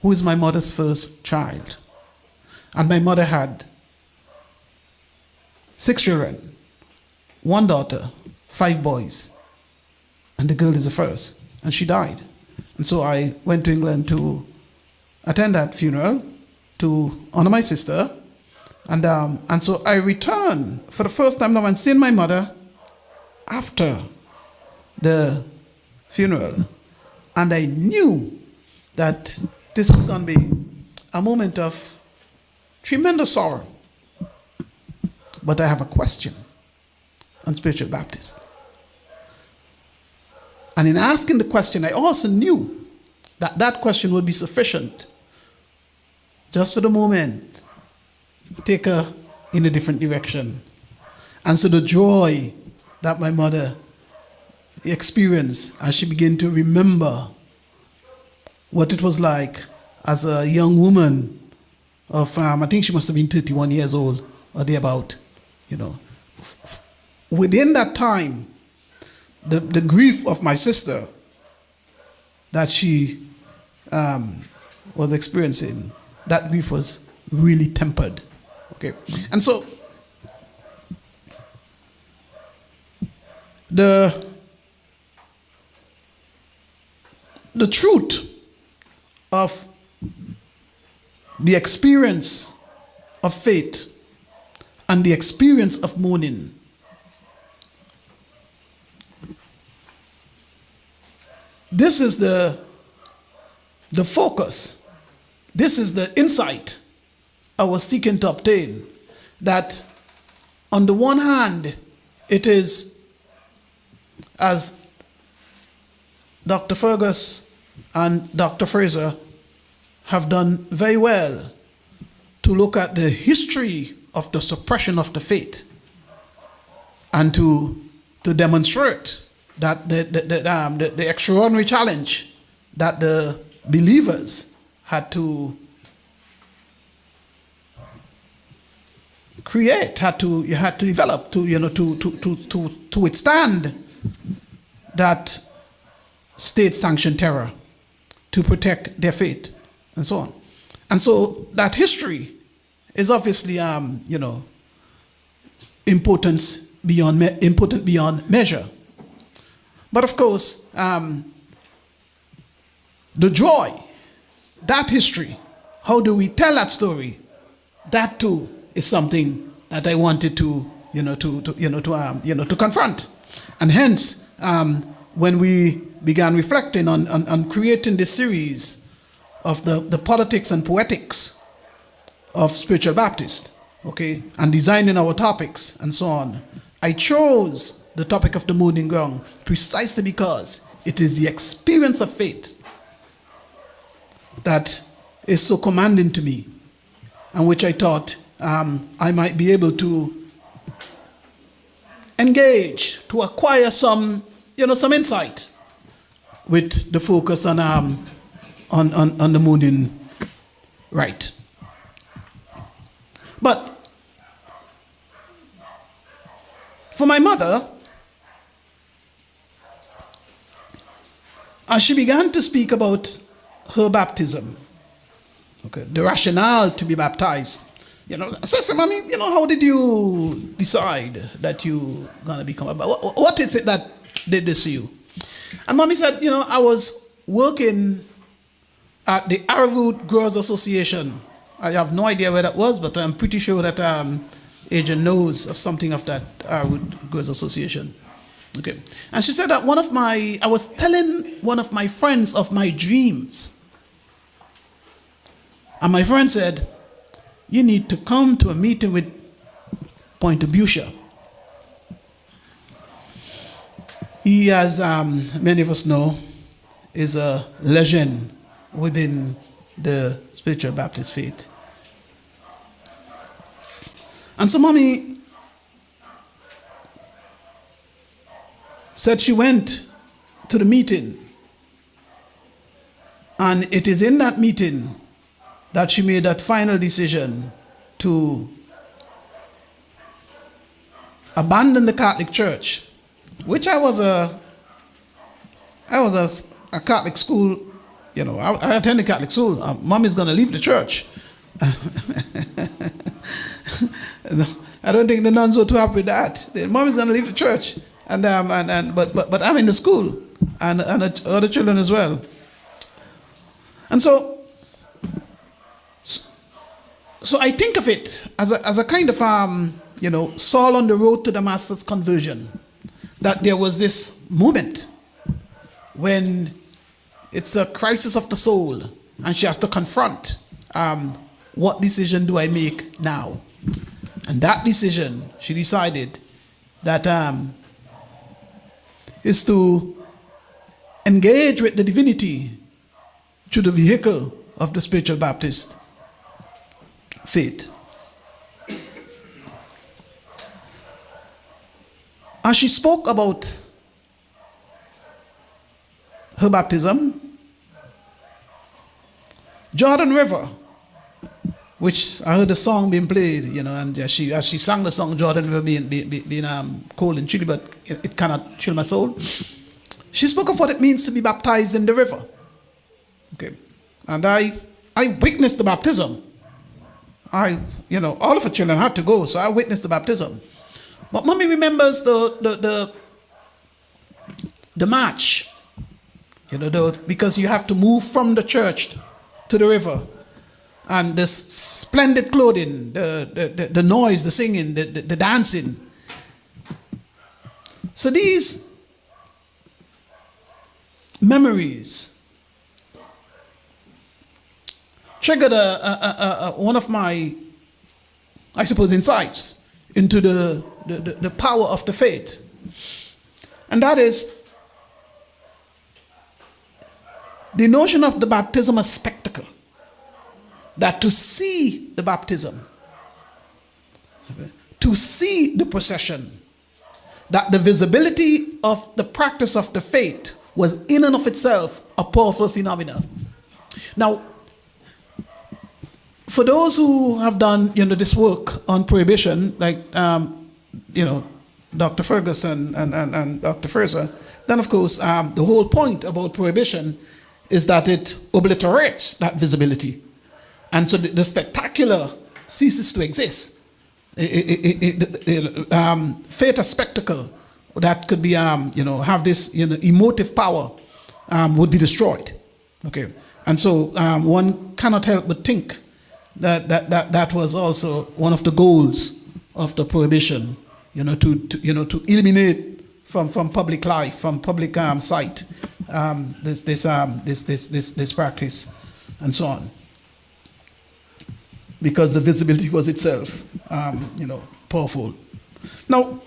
who is my mother's first child. And my mother had 6 children, 1 daughter, 5 boys, and the girl is the first, and she died. And so I went to England to attend that funeral to honor my sister. And so I returned for the first time now and seeing my mother after the funeral. And I knew that this was going to be a moment of tremendous sorrow. But I have a question on spiritual Baptist. And in asking the question, I also knew that that question would be sufficient just for the moment take her in a different direction. And so the joy that my mother experienced as she began to remember what it was like as a young woman of, I think she must have been 31 years old or thereabout, Within that time, the grief of my sister that she was experiencing, that grief was really tempered. Okay, and so the truth of the experience of faith and the experience of mourning this is the focus, this is the insight I was seeking to obtain, that on the one hand, it is, as Dr. Fergus and Dr. Fraser have done very well, to look at the history of the suppression of the faith and to demonstrate that the extraordinary challenge that the believers had to create, you had to develop to withstand that state-sanctioned terror, to protect their faith, and so on. And so that history is obviously, important beyond measure. But of course, the joy, that history, how do we tell that story? That too is something that I wanted to confront. And hence, when we began reflecting on creating this series of the politics and poetics of spiritual Baptist, okay, and designing our topics and so on, I chose the topic of the molding ground precisely because it is the experience of faith that is so commanding to me, and which I thought I might be able to engage, to acquire some insight with the focus on the molding right. But for my mother, as she began to speak about her baptism, okay, the rationale to be baptized, I said, Mommy, how did you decide that you're going to become a baptist? What is it that did this to you? And Mommy said, I was working at the Arrowroot Growers Association. I have no idea where that was, but I'm pretty sure that Agent knows of something of that Arrowroot Growers Association. Okay. And she said that I was telling one of my friends of my dreams. And my friend said, you need to come to a meeting with Point Abusha. He, as many of us know, is a legend within the spiritual Baptist faith. And so Mommy said she went to the meeting, and it is in that meeting that she made that final decision to abandon the Catholic Church, which I was a Catholic school, I attended Catholic school. Mom is going to leave the church. I don't think the nuns were too happy with that. Mom is going to leave the church, but I'm in the school, and other children as well. And so I think of it as a kind of Saul on the road to Damascus conversion. That there was this moment when it's a crisis of the soul, and she has to confront what decision do I make now? And that decision, she decided that is to engage with the divinity through the vehicle of the spiritual Baptist faith. As she spoke about her baptism, Jordan River, which I heard the song being played, and as she sang the song, Jordan River being cold and chilly, but it cannot chill my soul. She spoke of what it means to be baptized in the river. Okay, and I witnessed the baptism. All of her children had to go, so I witnessed the baptism. But Mommy remembers the march, because you have to move from the church to the river, and this splendid clothing, the noise, the singing, the dancing. So these memories triggered one of my, I suppose, insights into the power of the faith. And that is the notion of the baptism as spectacle. That to see the baptism, to see the procession, that the visibility of the practice of the faith was in and of itself a powerful phenomenon. Now, for those who have done, this work on prohibition, like, Dr. Ferguson and Dr. Ferser, then of course, the whole point about prohibition is that it obliterates that visibility. And so the spectacular ceases to exist. Theater spectacle that could be, have this, emotive power would be destroyed. Okay. And so one cannot help but think that was also one of the goals of the prohibition, to eliminate from public life, from public sight, this practice, and so on, because the visibility was itself, powerful. Now,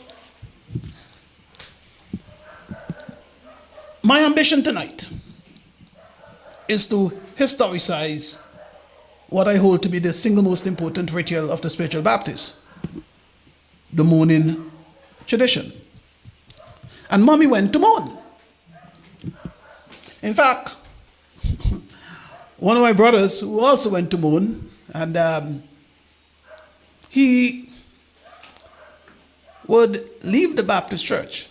my ambition tonight is to historicize what I hold to be the single most important ritual of the spiritual Baptist, the mourning tradition. And Mommy went to mourn. In fact, one of my brothers who also went to mourn, and he would leave the Baptist church,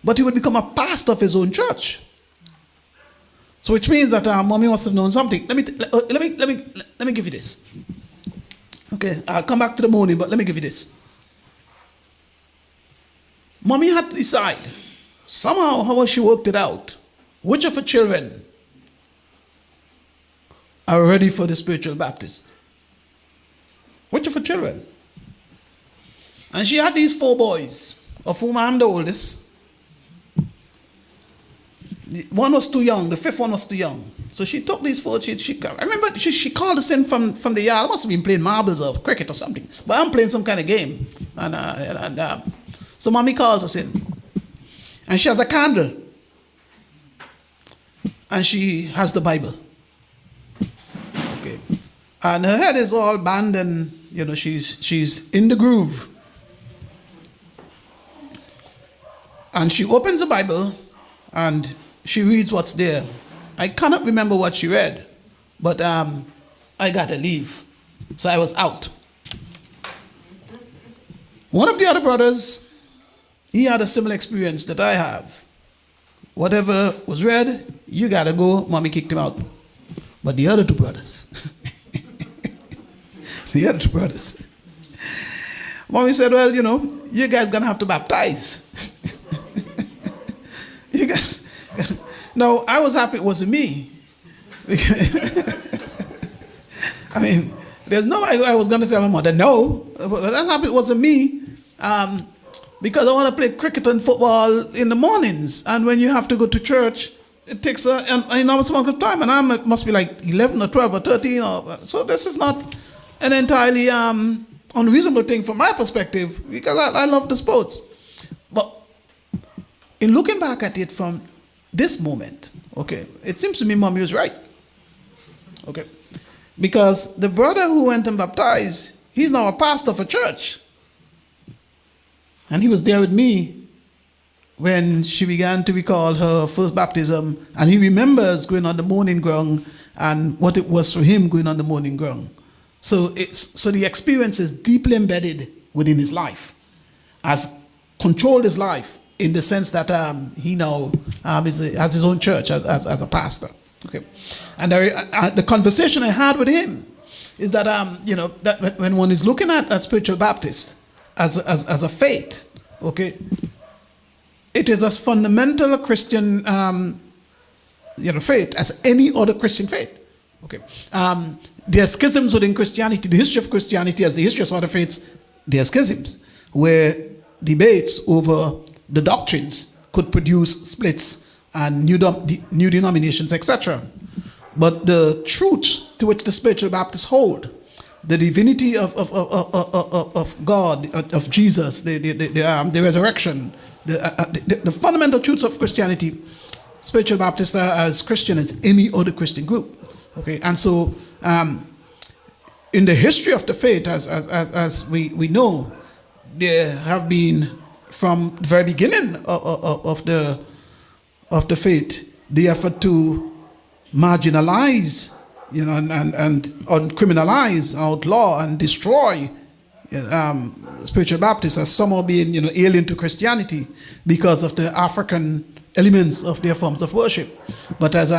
but he would become a pastor of his own church. So which means that Mommy must have known something. Let me give you this. Okay, I'll come back to the morning, but let me give you this. Mommy had to decide, somehow, how she worked it out, which of her children are ready for the spiritual Baptist. Which of her children? And she had these 4 boys, of whom I'm the oldest. One was too young, the 5th one was too young. So she took these 4, I remember she called us in from the yard. I must have been playing marbles or cricket or something. But I'm playing some kind of game. So Mommy calls us in. And she has a candle. And she has the Bible. Okay. And her head is all band and, she's in the groove. And she opens the Bible and she reads what's there. I cannot remember what she read, but I got to leave. So I was out. One of the other brothers, he had a similar experience that I have. Whatever was read, you got to go. Mommy kicked him out. But the other 2 brothers, Mommy said, well, you guys going to have to baptize. You guys. No, I was happy it wasn't me. I mean, there's no way I was going to tell my mother no. I was happy it wasn't me. Because I want to play cricket and football in the mornings. And when you have to go to church, it takes an enormous amount of time. And I must be like 11 or 12 or 13. So this is not an entirely unreasonable thing from my perspective, because I love the sports. But in looking back at it from this moment, okay, it seems to me Mommy was right. Okay. Because the brother who went and baptized, he's now a pastor of a church. And he was there with me when she began to recall her first baptism. And he remembers going on the mourning ground and what it was for him going on the mourning ground. So the experience is deeply embedded within his life, has controlled his life in the sense that he now has his own church as a pastor. Okay. And the conversation I had with him is that, that when one is looking at a spiritual Baptist as a faith, okay, it is as fundamental a Christian, faith as any other Christian faith. Okay. There are schisms within Christianity. The history of Christianity, as the history of other faiths, there are schisms where debates over the doctrines could produce splits and new denominations, etc. But the truth to which the spiritual Baptists hold, the divinity of God, of Jesus, the resurrection, the fundamental truths of Christianity, spiritual Baptists are as Christian as any other Christian group. Okay, and so in the history of the faith, as we know, there have been from the very beginning of the faith the effort to marginalize and criminalize, outlaw, and destroy spiritual Baptists as somehow being, alien to Christianity because of the African elements of their forms of worship. But as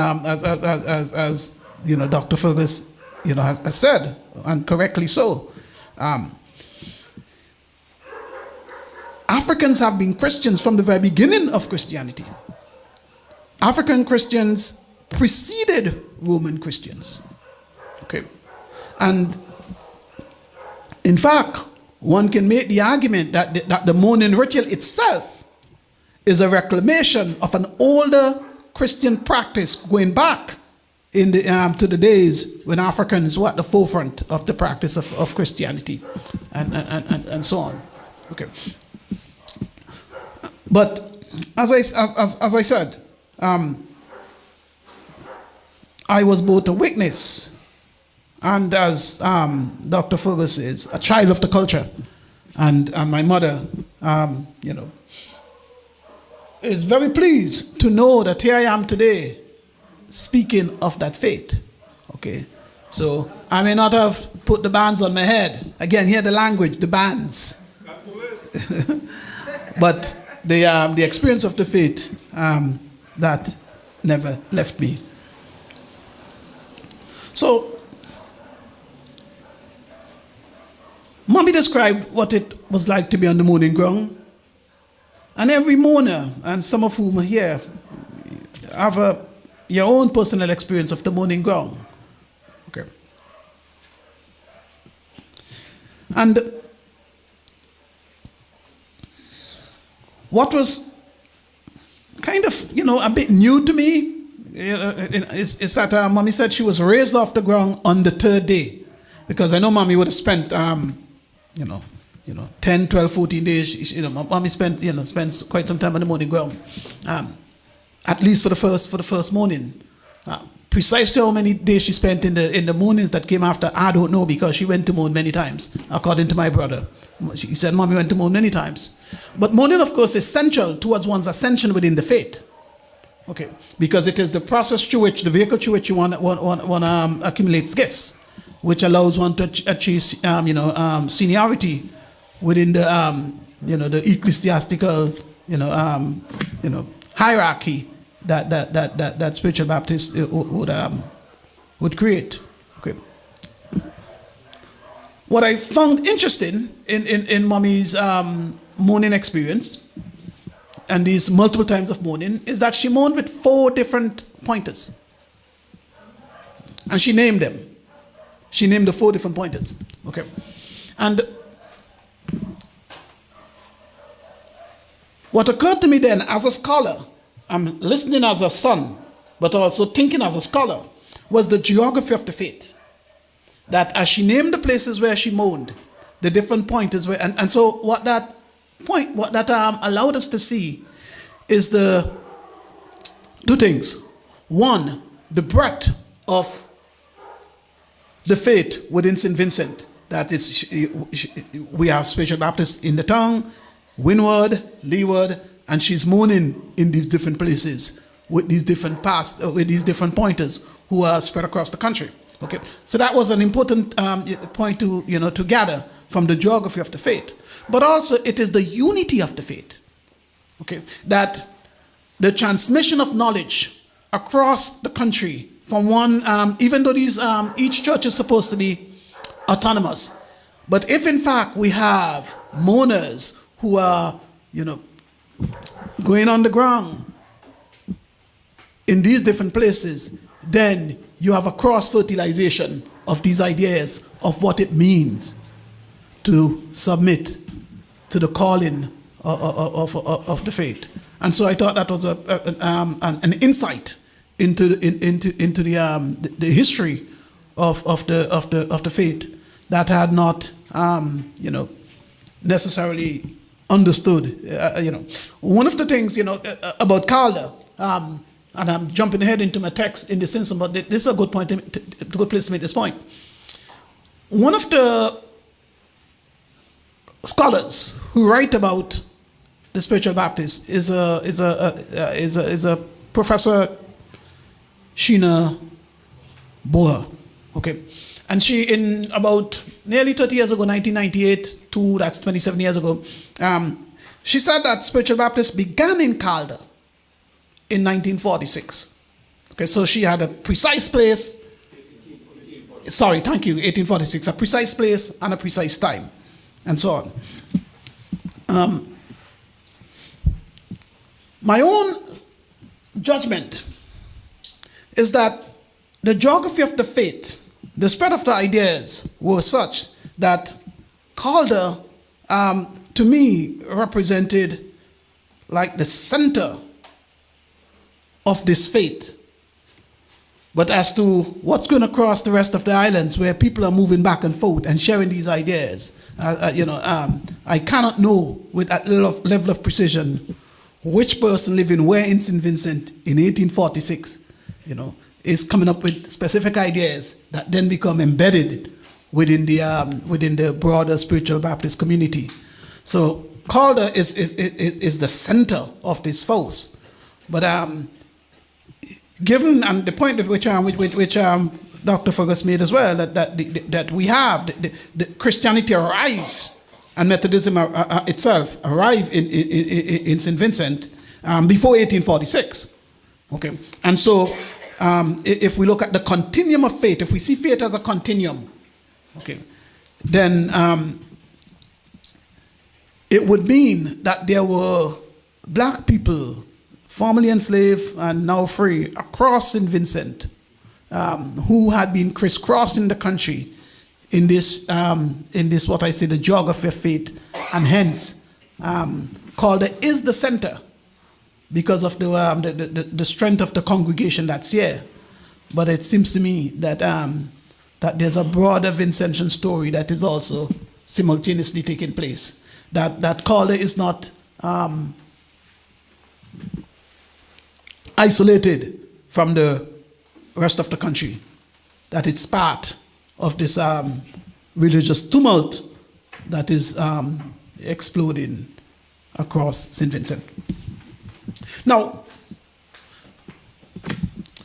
Dr. Fergus, has said, and correctly so, Africans have been Christians from the very beginning of Christianity. African Christians preceded Roman Christians. Okay. And in fact, one can make the argument that the mourning ritual itself is a reclamation of an older Christian practice going back to the days when Africans were at the forefront of the practice of Christianity and so on. Okay. But as I said, I was both a witness and, as Dr. Fergus is, a child of the culture. And my mother, is very pleased to know that here I am today speaking of that faith. Okay. So I may not have put the bands on my head. Again, hear the language, the bands. But the experience of the faith that never left me. So, Mommy described what it was like to be on the mourning ground. And every mourner, and some of whom are here, have your own personal experience of the mourning ground. Okay. And what was kind of, a bit new to me is that Mommy said she was raised off the ground on the third day. Because I know Mommy would have spent, 10, 12, 14 days. Mommy spent quite some time on the mourning ground. At least for the first morning. Precisely how many days she spent in the mornings that came after, I don't know, because she went to mourn many times, according to my brother. He said Mommy went to mourn many times. But mourning, of course, is essential towards one's ascension within the faith. Okay, because it is the process through which, the vehicle through which one accumulates gifts, which allows one to achieve, seniority within the ecclesiastical, hierarchy that spiritual Baptists would create. Okay. What I found interesting in Mommy's mourning experience, and these multiple times of mourning, is that she mourned with 4 different pointers. And she named them. She named the 4 different pointers. Okay. And what occurred to me then as a scholar, I'm listening as a son, but also thinking as a scholar, was the geography of the faith. That as she named the places where she mourned, the different pointers were, and so what that allowed us to see is the 2 things. One, the breadth of the faith within St. Vincent. That is, we have spiritual Baptists in the tongue, windward, leeward, and she's mourning in these different places with these different with these different pointers who are spread across the country. Okay, so that was an important point to gather from the geography of the faith. But also, it is the unity of the faith. Okay, that the transmission of knowledge across the country from one, even though each church is supposed to be autonomous, but if in fact we have mourners who are, going on the ground in these different places, then you have a cross-fertilization of these ideas of what it means to submit to the calling of the faith. And so I thought that was an insight into the history of the faith that I had not necessarily understood. One of the things about Calder, and I'm jumping ahead into my text in this instance, but this is a good point, a good place to make this point. One of the scholars who write about the spiritual Baptist is a Professor Sheena Boer. Okay. And she, in about nearly 30 years ago, 1998 to, that's 27 years ago, she said that spiritual Baptists began in Calder in 1946. Okay, so she had a precise place. Sorry, thank you, 1846, a precise place and a precise time, and so on. My own judgment is that the geography of the faith, the spread of the ideas were such that Calder, to me, represented like the center of this faith. But as to what's going across the rest of the islands where people are moving back and forth and sharing these ideas, I cannot know with that level of precision which person living where in St. Vincent in 1846, is coming up with specific ideas that then become embedded within the broader spiritual Baptist community. So Calder is the center of this force. But given, and the point which Dr. Fergus made as well, that we have the Christianity arise and Methodism itself arrive in St. Vincent before 1846. Okay, and so if we look at the continuum of faith, if we see faith as a continuum, okay, then it would mean that there were black people, formerly enslaved and now free, across St. Vincent, who had been crisscrossing the country in this what I say, the geography of faith, and hence Calder is the center because of the strength of the congregation that's here. But it seems to me that that there's a broader Vincentian story that is also simultaneously taking place. That Calder is not isolated from the rest of the country, that it's part of this religious tumult that is exploding across St. Vincent. Now,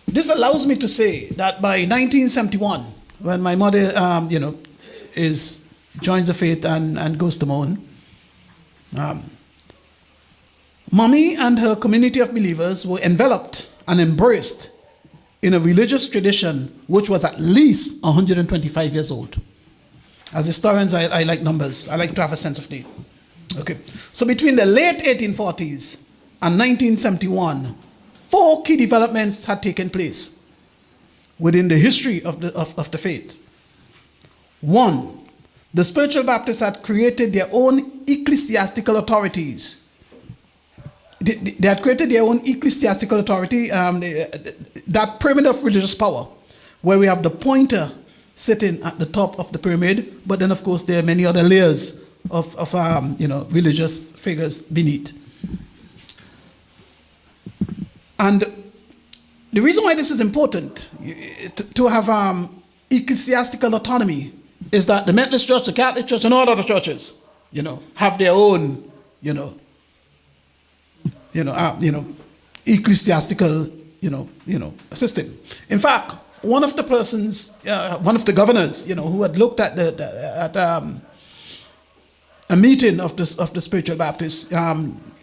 this allows me to say that by 1971, when my mother, joins the faith and goes to Moan, Mommy and her community of believers were enveloped and embraced in a religious tradition which was at least 125 years old. As historians, I like numbers. I like to have a sense of date. Okay. So between the late 1840s and 1971, 4 key developments had taken place within the history of the faith. 1, the spiritual Baptists had created their own ecclesiastical authorities. They had created their own ecclesiastical authority, that pyramid of religious power, where we have the pointer sitting at the top of the pyramid, but then of course there are many other layers of religious figures beneath. And the reason why this is important to have ecclesiastical autonomy is that the Methodist Church, the Catholic Church, and all other churches, have their own, ecclesiastical, system. In fact, one of the persons, one of the governors, who had looked at a meeting of the spiritual Baptists,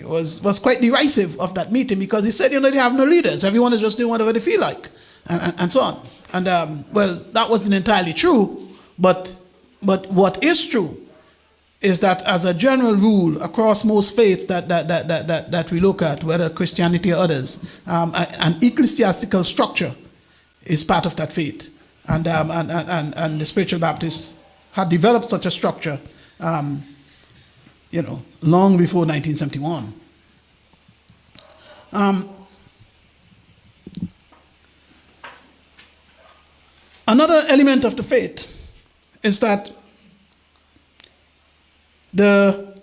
was quite derisive of that meeting because he said, they have no leaders. Everyone is just doing whatever they feel like, and so on. And well, that wasn't entirely true, but what is true is that as a general rule across most faiths that we look at, whether Christianity or others, an ecclesiastical structure is part of that faith, and the spiritual Baptists had developed such a structure, long before 1971. Another element of the faith is that the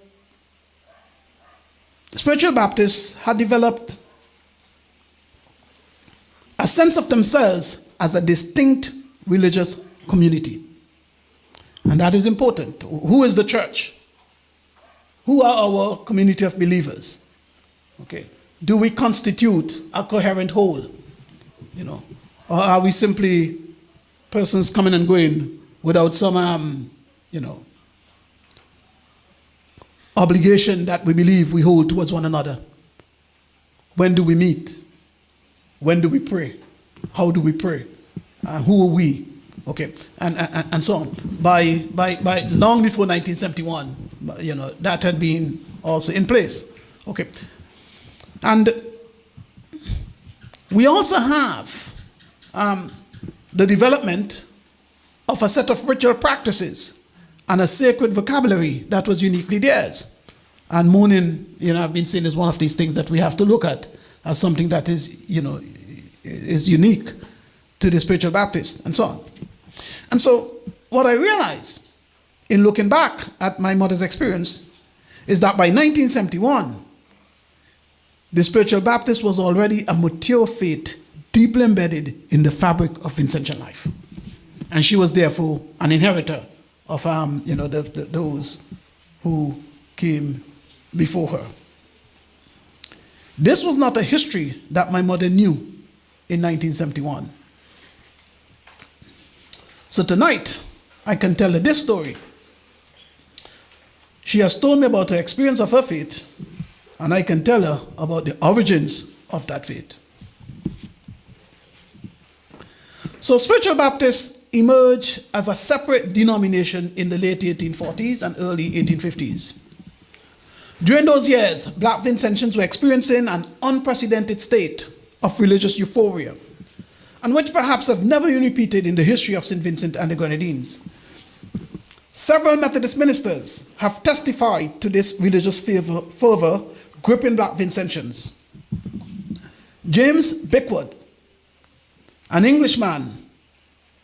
spiritual Baptists had developed a sense of themselves as a distinct religious community. And that is important. Who is the church? Who are our community of believers? Okay. Do we constitute a coherent whole? Or are we simply persons coming and going without some, obligation that we believe we hold towards one another. When do we meet? When do we pray? How do we pray? Who are we? Okay, and so on. By long before 1971, that had been also in place. Okay, and we also have the development of a set of ritual practices and a sacred vocabulary that was uniquely theirs. And mourning, I've been saying, is one of these things that we have to look at as something that is, is unique to the spiritual Baptist, and so on. And so what I realized in looking back at my mother's experience is that by 1971, the spiritual Baptist was already a mature faith deeply embedded in the fabric of Vincentian life. And she was therefore an inheritor of those who came before her. This was not a history that my mother knew in 1971. So tonight, I can tell her this story. She has told me about her experience of her faith, and I can tell her about the origins of that faith. So spiritual Baptists emerged as a separate denomination in the late 1840s and early 1850s. During those years, Black Vincentians were experiencing an unprecedented state of religious euphoria, and which perhaps have never been repeated in the history of St. Vincent and the Grenadines. Several Methodist ministers have testified to this religious fervor gripping Black Vincentians. James Bickwood, an Englishman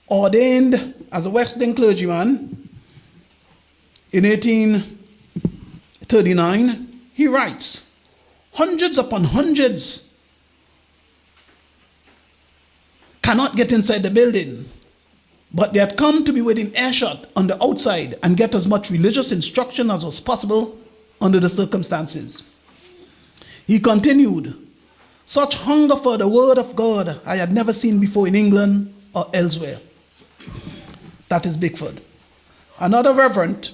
ordained as a West End clergyman in 1839, he writes, "Hundreds upon hundreds cannot get inside the building, but they had come to be within earshot on the outside and get as much religious instruction as was possible under the circumstances." He continued, "Such hunger for the word of God I had never seen before in England or elsewhere." That is Bickford. Another Reverend,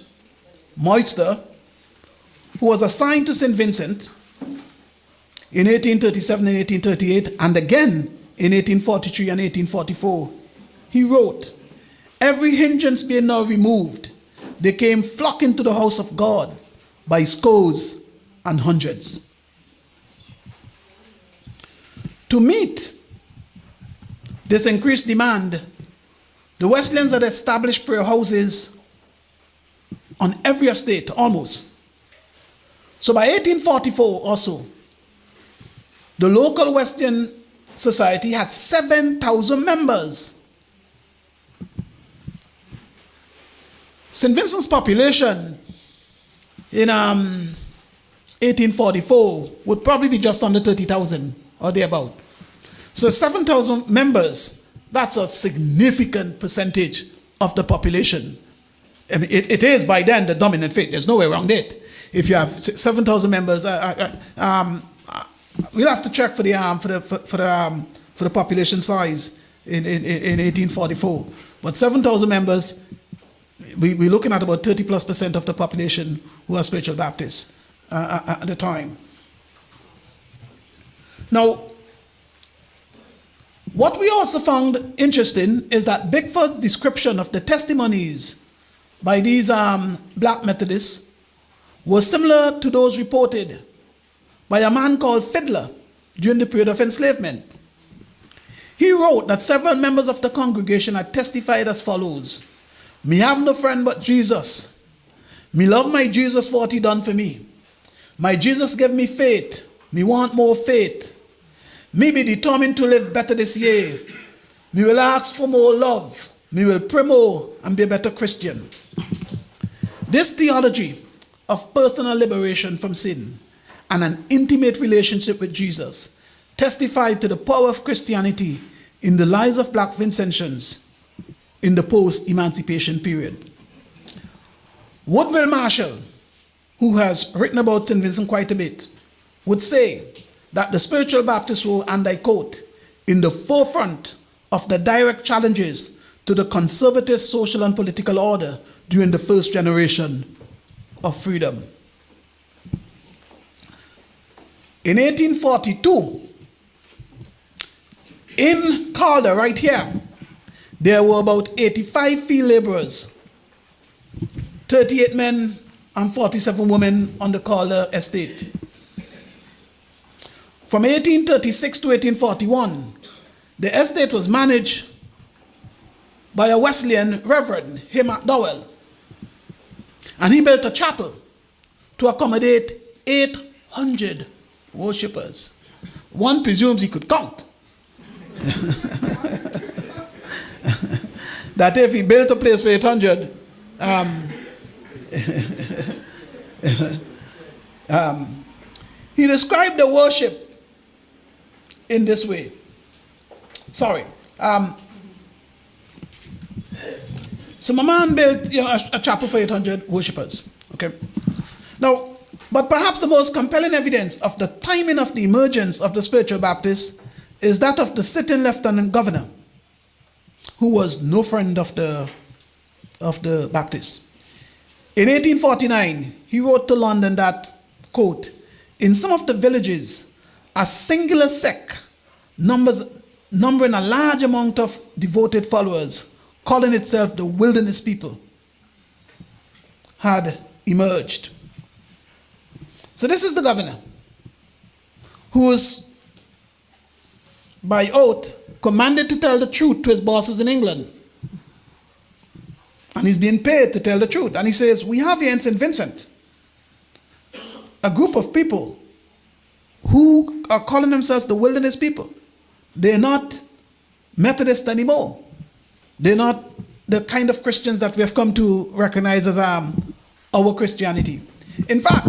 Moister, who was assigned to St. Vincent in 1837 and 1838, and again in 1843 and 1844, he wrote, "Every hindrance being now removed, they came flocking to the house of God by scores and hundreds." To meet this increased demand, the Wesleyans had established prayer houses on every estate, almost. So by 1844 also, the local Wesleyan society had 7,000 members. St. Vincent's population in 1844 would probably be just under 30,000 or thereabout. So 7,000 members, that's a significant percentage of the population. I mean, it is by then the dominant faith. There's no way around it. If you have 7,000 members, we'll have to check for the population size in 1844. But 7,000 members, we're looking at about 30+% of the population who are spiritual Baptists at the time. Now, what we also found interesting is that Bickford's description of the testimonies by these Black Methodists was similar to those reported by a man called Fiddler during the period of enslavement. He wrote that several members of the congregation had testified as follows: "Me have no friend but Jesus. Me love my Jesus for what he done for me. My Jesus gave me faith. Me want more faith. Me be determined to live better this year. Me will ask for more love. Me will pray more and be a better Christian." This theology of personal liberation from sin and an intimate relationship with Jesus testified to the power of Christianity in the lives of Black Vincentians in the post-emancipation period. Woodville Marshall, who has written about St. Vincent quite a bit, would say that the spiritual Baptists were, and I quote, "in the forefront of the direct challenges to the conservative social and political order during the first generation of freedom. In 1842, in Calder, right here, there were about 85 field laborers, 38 men and 47 women on the Calder estate. From 1836 to 1841, the estate was managed by a Wesleyan Reverend, Him McDowell, and he built a chapel to accommodate 800 worshippers. One presumes he could count. That if he built a place for 800, he described the worship in this way. Sorry. So my man built a chapel for 800 worshippers. Okay. Now, but perhaps the most compelling evidence of the timing of the emergence of the spiritual Baptists is that of the sitting lieutenant governor, who was no friend of the Baptists. In 1849, he wrote to London that, quote, in some of the villages, a singular sect, numbering a large amount of devoted followers, calling itself the wilderness people, had emerged. So this is the governor, who was, by oath, commanded to tell the truth to his bosses in England. And he's being paid to tell the truth. And he says, we have here in St. Vincent a group of people who are calling themselves the wilderness people. They're not Methodist anymore. They're not the kind of Christians that we have come to recognize as our Christianity. In fact,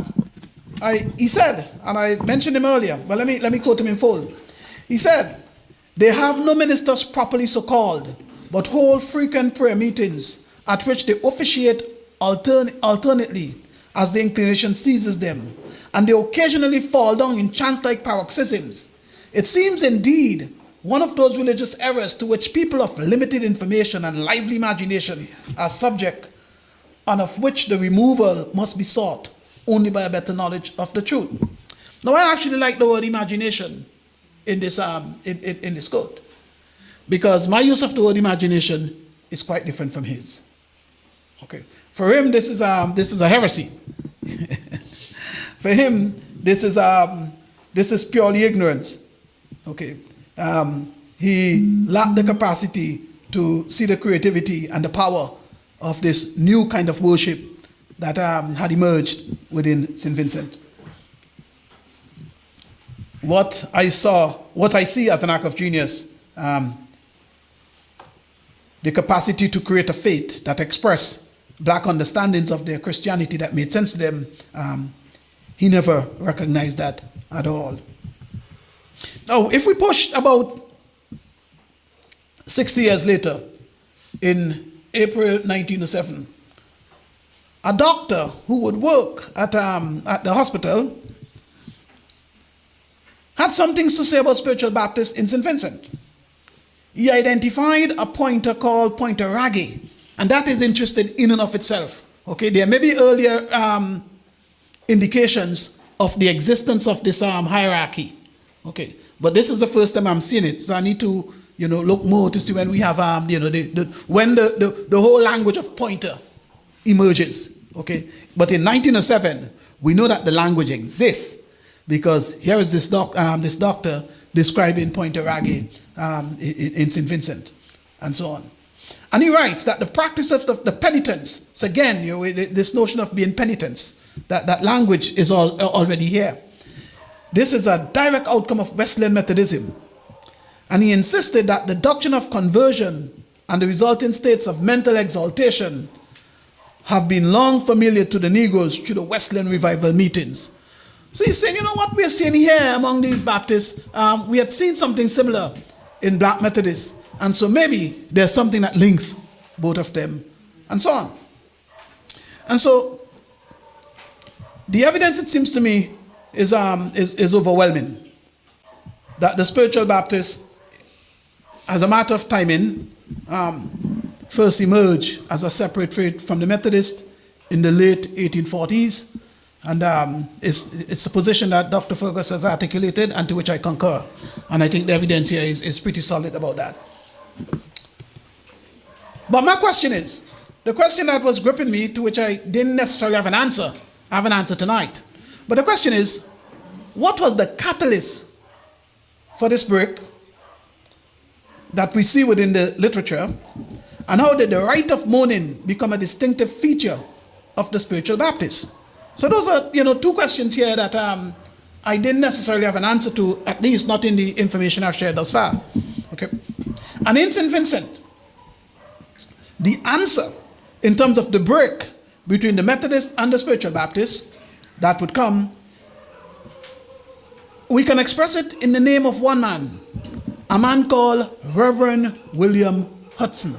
he said, and I mentioned him earlier, but let me quote him in full. He said, they have no ministers properly so called, but hold frequent prayer meetings at which they officiate alternately as the inclination seizes them, and they occasionally fall down in chance-like paroxysms. It seems indeed one of those religious errors to which people of limited information and lively imagination are subject, and of which the removal must be sought only by a better knowledge of the truth. Now, I actually like the word imagination in this in this quote, because my use of the word imagination is quite different from his. Okay, for him this is a heresy. For him, this is purely ignorance. Okay, he lacked the capacity to see the creativity and the power of this new kind of worship that had emerged within St. Vincent. What I see as an act of genius, the capacity to create a faith that expressed black understandings of their Christianity that made sense to them, he never recognized that at all. Now, if we push about 60 years later, in April 1907, a doctor who would work at the hospital had some things to say about spiritual Baptists in St. Vincent. He identified a pointer called Pointer Raggy, and that is interesting in and of itself. Okay, there may be earlier indications of the existence of this hierarchy. Okay, but this is the first time I'm seeing it, so I need to look more to see when we have when the whole language of pointer emerges. Okay, but in 1907 we know that the language exists, because here is this doctor describing Pointer Raggy in St. Vincent, and so on. And he writes that the practice of the penitence, so again, this notion of being penitents, that language is already here. This is a direct outcome of Wesleyan Methodism. And he insisted that the doctrine of conversion and the resulting states of mental exaltation have been long familiar to the Negroes through the Wesleyan revival meetings. So he's saying, you know what we're seeing here among these Baptists, we had seen something similar in Black Methodists, and so maybe there's something that links both of them, and so on. And so the evidence, it seems to me, is overwhelming, that the spiritual Baptists, as a matter of timing, first emerged as a separate faith from the Methodist in the late 1840s. And it's a position that Dr. Fergus has articulated and to which I concur. And I think the evidence here is pretty solid about that. But my question is, the question that was gripping me, to which I didn't necessarily have an answer, I have an answer tonight. But the question is, what was the catalyst for this break that we see within the literature, and how did the rite of mourning become a distinctive feature of the spiritual Baptists? So those are, two questions here that I didn't necessarily have an answer to, at least not in the information I've shared thus far. Okay. And in St. Vincent, the answer in terms of the break between the Methodist and the spiritual Baptist that would come, we can express it in the name of one man, a man called Reverend William Hudson,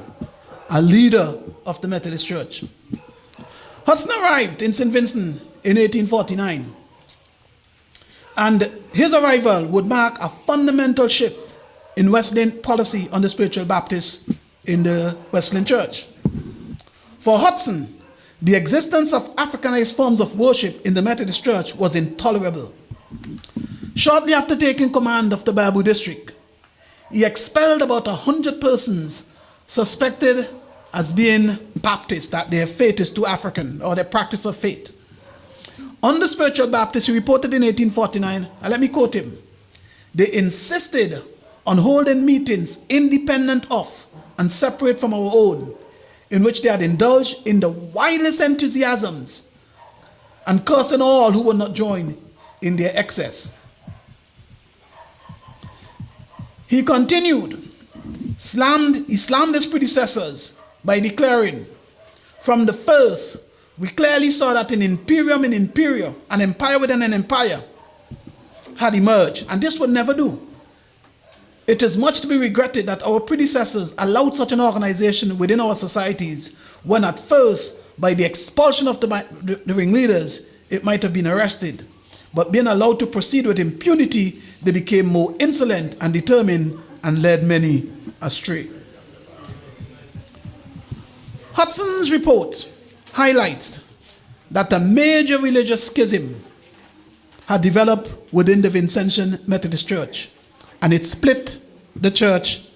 a leader of the Methodist Church. Hudson arrived in St. Vincent in 1849, and his arrival would mark a fundamental shift in Wesleyan policy on the spiritual Baptists in the Wesleyan Church. For Hudson, the existence of Africanized forms of worship in the Methodist Church was intolerable. Shortly after taking command of the Barbu district, he expelled about 100 persons suspected as being Baptists, that their faith is too African, or their practice of faith. On the spiritual Baptists, he reported in 1849, and let me quote him, they insisted on holding meetings independent of and separate from our own, in which they had indulged in the wildest enthusiasms and cursing all who would not join in their excess. He continued, he slammed his predecessors by declaring, from the first, we clearly saw that an imperium in imperio, an empire within an empire, had emerged, and this would never do. It is much to be regretted that our predecessors allowed such an organization within our societies, when at first, by the expulsion of the ringleaders, it might have been arrested. But being allowed to proceed with impunity, they became more insolent and determined and led many astray. Hudson's report highlights that a major religious schism had developed within the Vincentian Methodist Church, and it split the church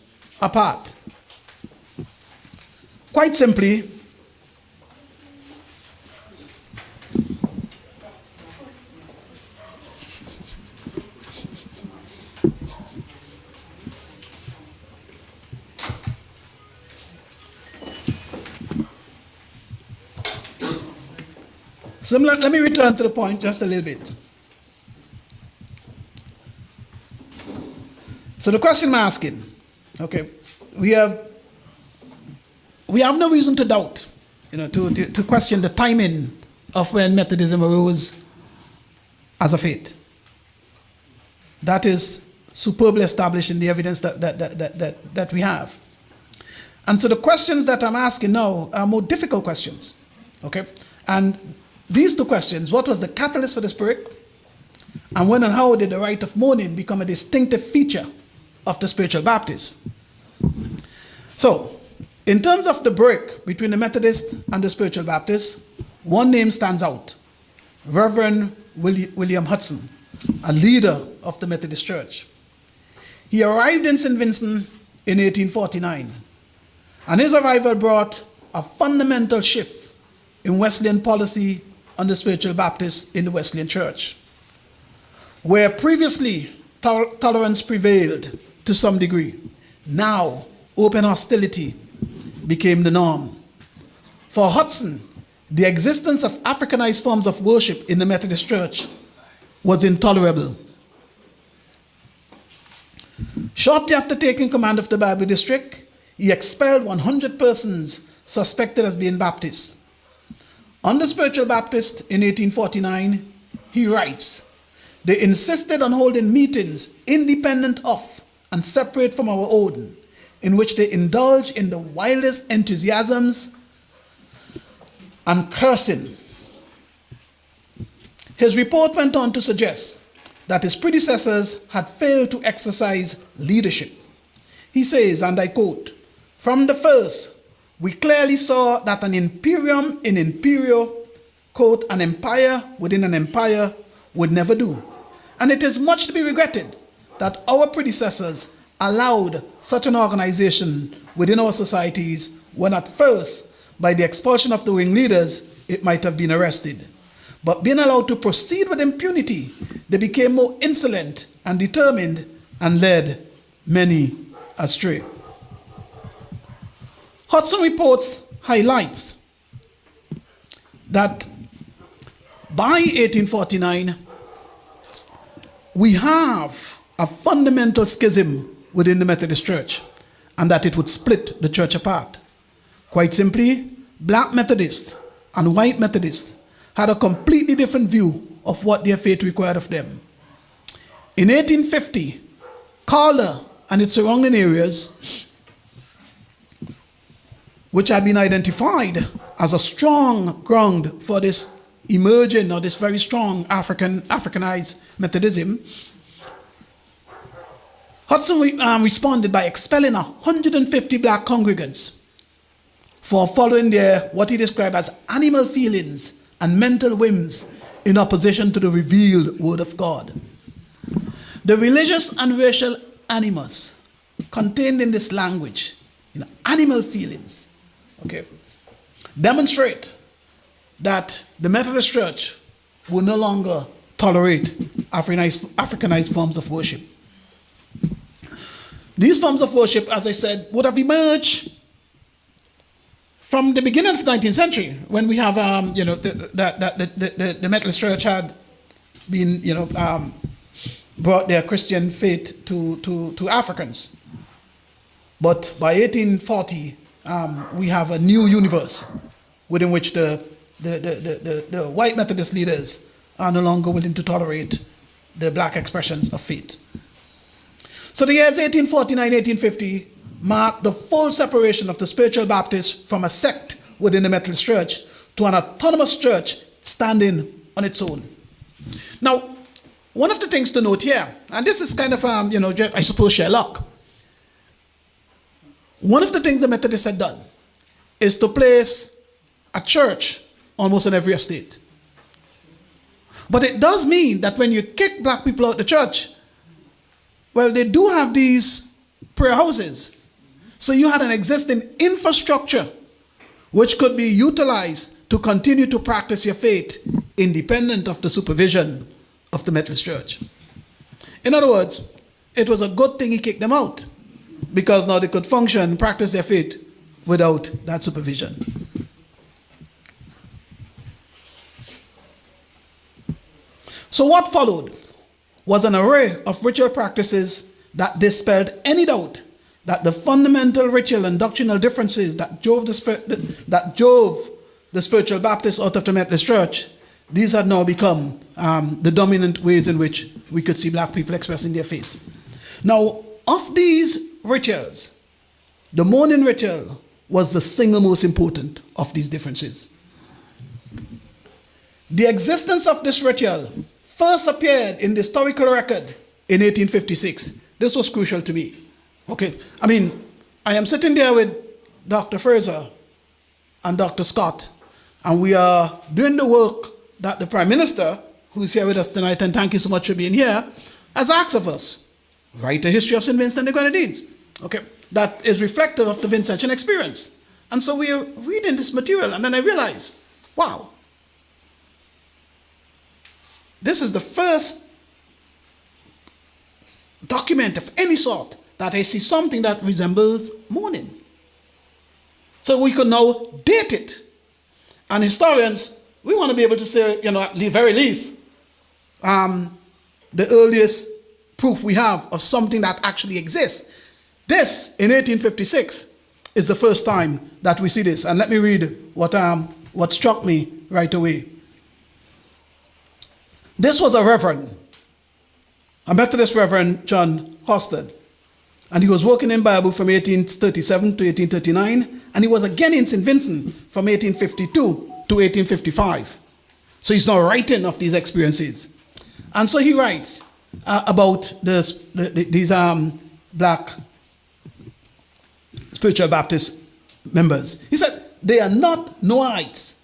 apart. Quite simply, let me return to the point just a little bit. So the question I'm asking, okay, we have no reason to doubt, to question the timing of when Methodism arose as a faith. That is superbly established in the evidence that we have. And so the questions that I'm asking now are more difficult questions, okay? And these two questions, what was the catalyst for this break? And when and how did the rite of mourning become a distinctive feature of the spiritual Baptists? So, in terms of the break between the Methodists and the spiritual Baptists, one name stands out, Reverend William Hudson, a leader of the Methodist Church. He arrived in St. Vincent in 1849, and his arrival brought a fundamental shift in Wesleyan policy on the spiritual Baptists in the Wesleyan Church. Where previously tolerance prevailed to some degree, now open hostility became the norm. For Hudson, the existence of Africanized forms of worship in the Methodist Church was intolerable. Shortly after taking command of the Barbu district, he expelled 100 persons suspected as being Baptists. On the spiritual Baptist in 1849, he writes, they insisted on holding meetings independent of and separate from our own, in which they indulged in the wildest enthusiasms and cursing. His report went on to suggest that his predecessors had failed to exercise leadership. He says, and I quote, from the first, we clearly saw that an imperium in imperio, quote, an empire within an empire would never do. And it is much to be regretted that our predecessors allowed such an organization within our societies when at first, by the expulsion of the ringleaders, it might have been arrested. But being allowed to proceed with impunity, they became more insolent and determined and led many astray. Hudson reports highlights that by 1849, we have a fundamental schism within the Methodist Church, and that it would split the church apart. Quite simply, black Methodists and white Methodists had a completely different view of what their faith required of them. In 1850, Calder and its surrounding areas, which had been identified as a strong ground for this emerging or this very strong Africanized Methodism, Hudson responded by expelling 150 black congregants for following their, what he described as animal feelings and mental whims in opposition to the revealed word of God. The religious and racial animus contained in this language, animal feelings, okay, demonstrate that the Methodist Church will no longer tolerate Africanized forms of worship. These forms of worship, as I said, would have emerged from the beginning of the 19th century, when we have, the Methodist Church had been, brought their Christian faith to Africans. But by 1840, we have a new universe within which the white Methodist leaders are no longer willing to tolerate the black expressions of faith. So the years 1849, 1850 marked the full separation of the spiritual Baptist from a sect within the Methodist Church to an autonomous church standing on its own. Now, one of the things to note here, and this is kind of, I suppose Sherlock. One of the things the Methodists had done is to place a church almost in every estate. But it does mean that when you kick black people out of the church, well, they do have these prayer houses. So you had an existing infrastructure which could be utilized to continue to practice your faith independent of the supervision of the Methodist Church. In other words, it was a good thing he kicked them out, because now they could function, practice their faith without that supervision. So what followed was an array of ritual practices that dispelled any doubt that the fundamental ritual and doctrinal differences that drove the spiritual Baptists out of the Methodist Church, these had now become the dominant ways in which we could see black people expressing their faith. Now, of these rituals, the morning ritual was the single most important of these differences. The existence of this ritual first appeared in the historical record in 1856. This was crucial to me. Okay, I am sitting there with Dr. Fraser and Dr. Scott, and we are doing the work that the Prime Minister, who is here with us tonight, and thank you so much for being here, has asked of us. Write a history of St. Vincent and the Grenadines. Okay, that is reflective of the Vincentian experience. And so we are reading this material, and then I realized, wow, this is the first document of any sort that I see something that resembles mourning. So we could now date it. And historians, we want to be able to say, at the very least, the earliest proof we have of something that actually exists. This, in 1856, is the first time that we see this. And let me read what struck me right away. This was a reverend, a Methodist Reverend John Hosted, and he was working in Bible from 1837 to 1839, and he was again in St. Vincent from 1852 to 1855. So he's now writing of these experiences. And so he writes about these black spiritual Baptist members. He said, they are not Noahites.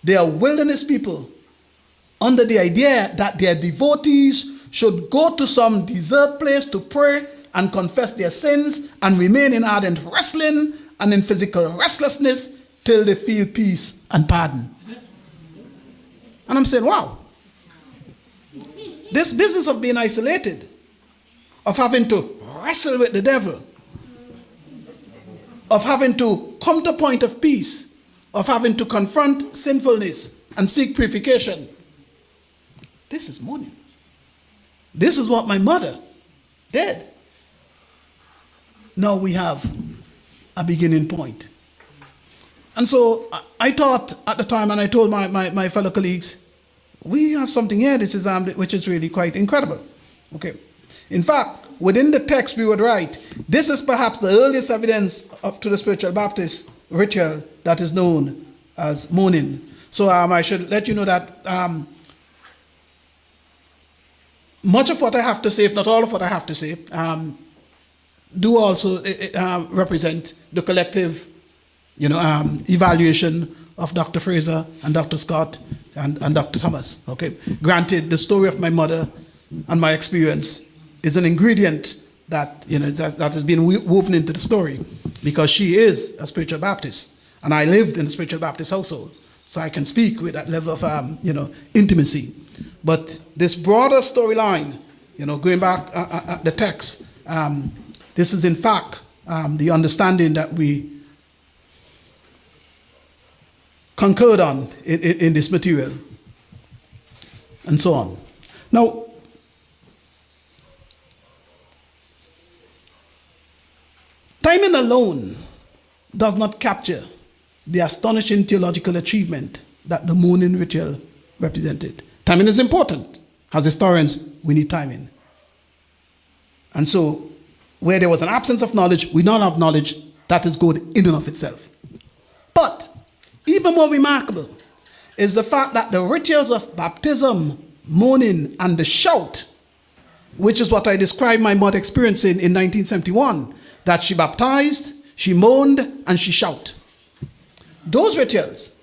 They are wilderness people under the idea that their devotees should go to some desert place to pray and confess their sins and remain in ardent wrestling and in physical restlessness till they feel peace and pardon. And I'm saying, wow, this business of being isolated, of having to wrestle with the devil, of having to come to a point of peace, of having to confront sinfulness and seek purification, this is mourning. This is what my mother did. Now we have a beginning point. And so I thought at the time, and I told my fellow colleagues, we have something here, this is which is really quite incredible. Okay. In fact, within the text we would write, this is perhaps the earliest evidence to the spiritual Baptist ritual that is known as mourning. So I should let you know that much of what I have to say, if not all of what I have to say, do also represent the collective, evaluation of Dr. Fraser and Dr. Scott and Dr. Thomas. Okay, granted, the story of my mother and my experience is an ingredient that that has been woven into the story, because she is a spiritual Baptist, and I lived in a spiritual Baptist household, so I can speak with that level of intimacy. But this broader storyline, going back at the text, this is in fact the understanding that we concurred on in this material, and so on. Now, timing alone does not capture the astonishing theological achievement that the mourning ritual represented. Timing is important. As historians, we need timing. And so, where there was an absence of knowledge, we now have knowledge that is good in and of itself. But even more remarkable is the fact that the rituals of baptism, mourning, and the shout, which is what I described my mother experiencing in 1971, that she baptized, she moaned, and she shouted. Those rituals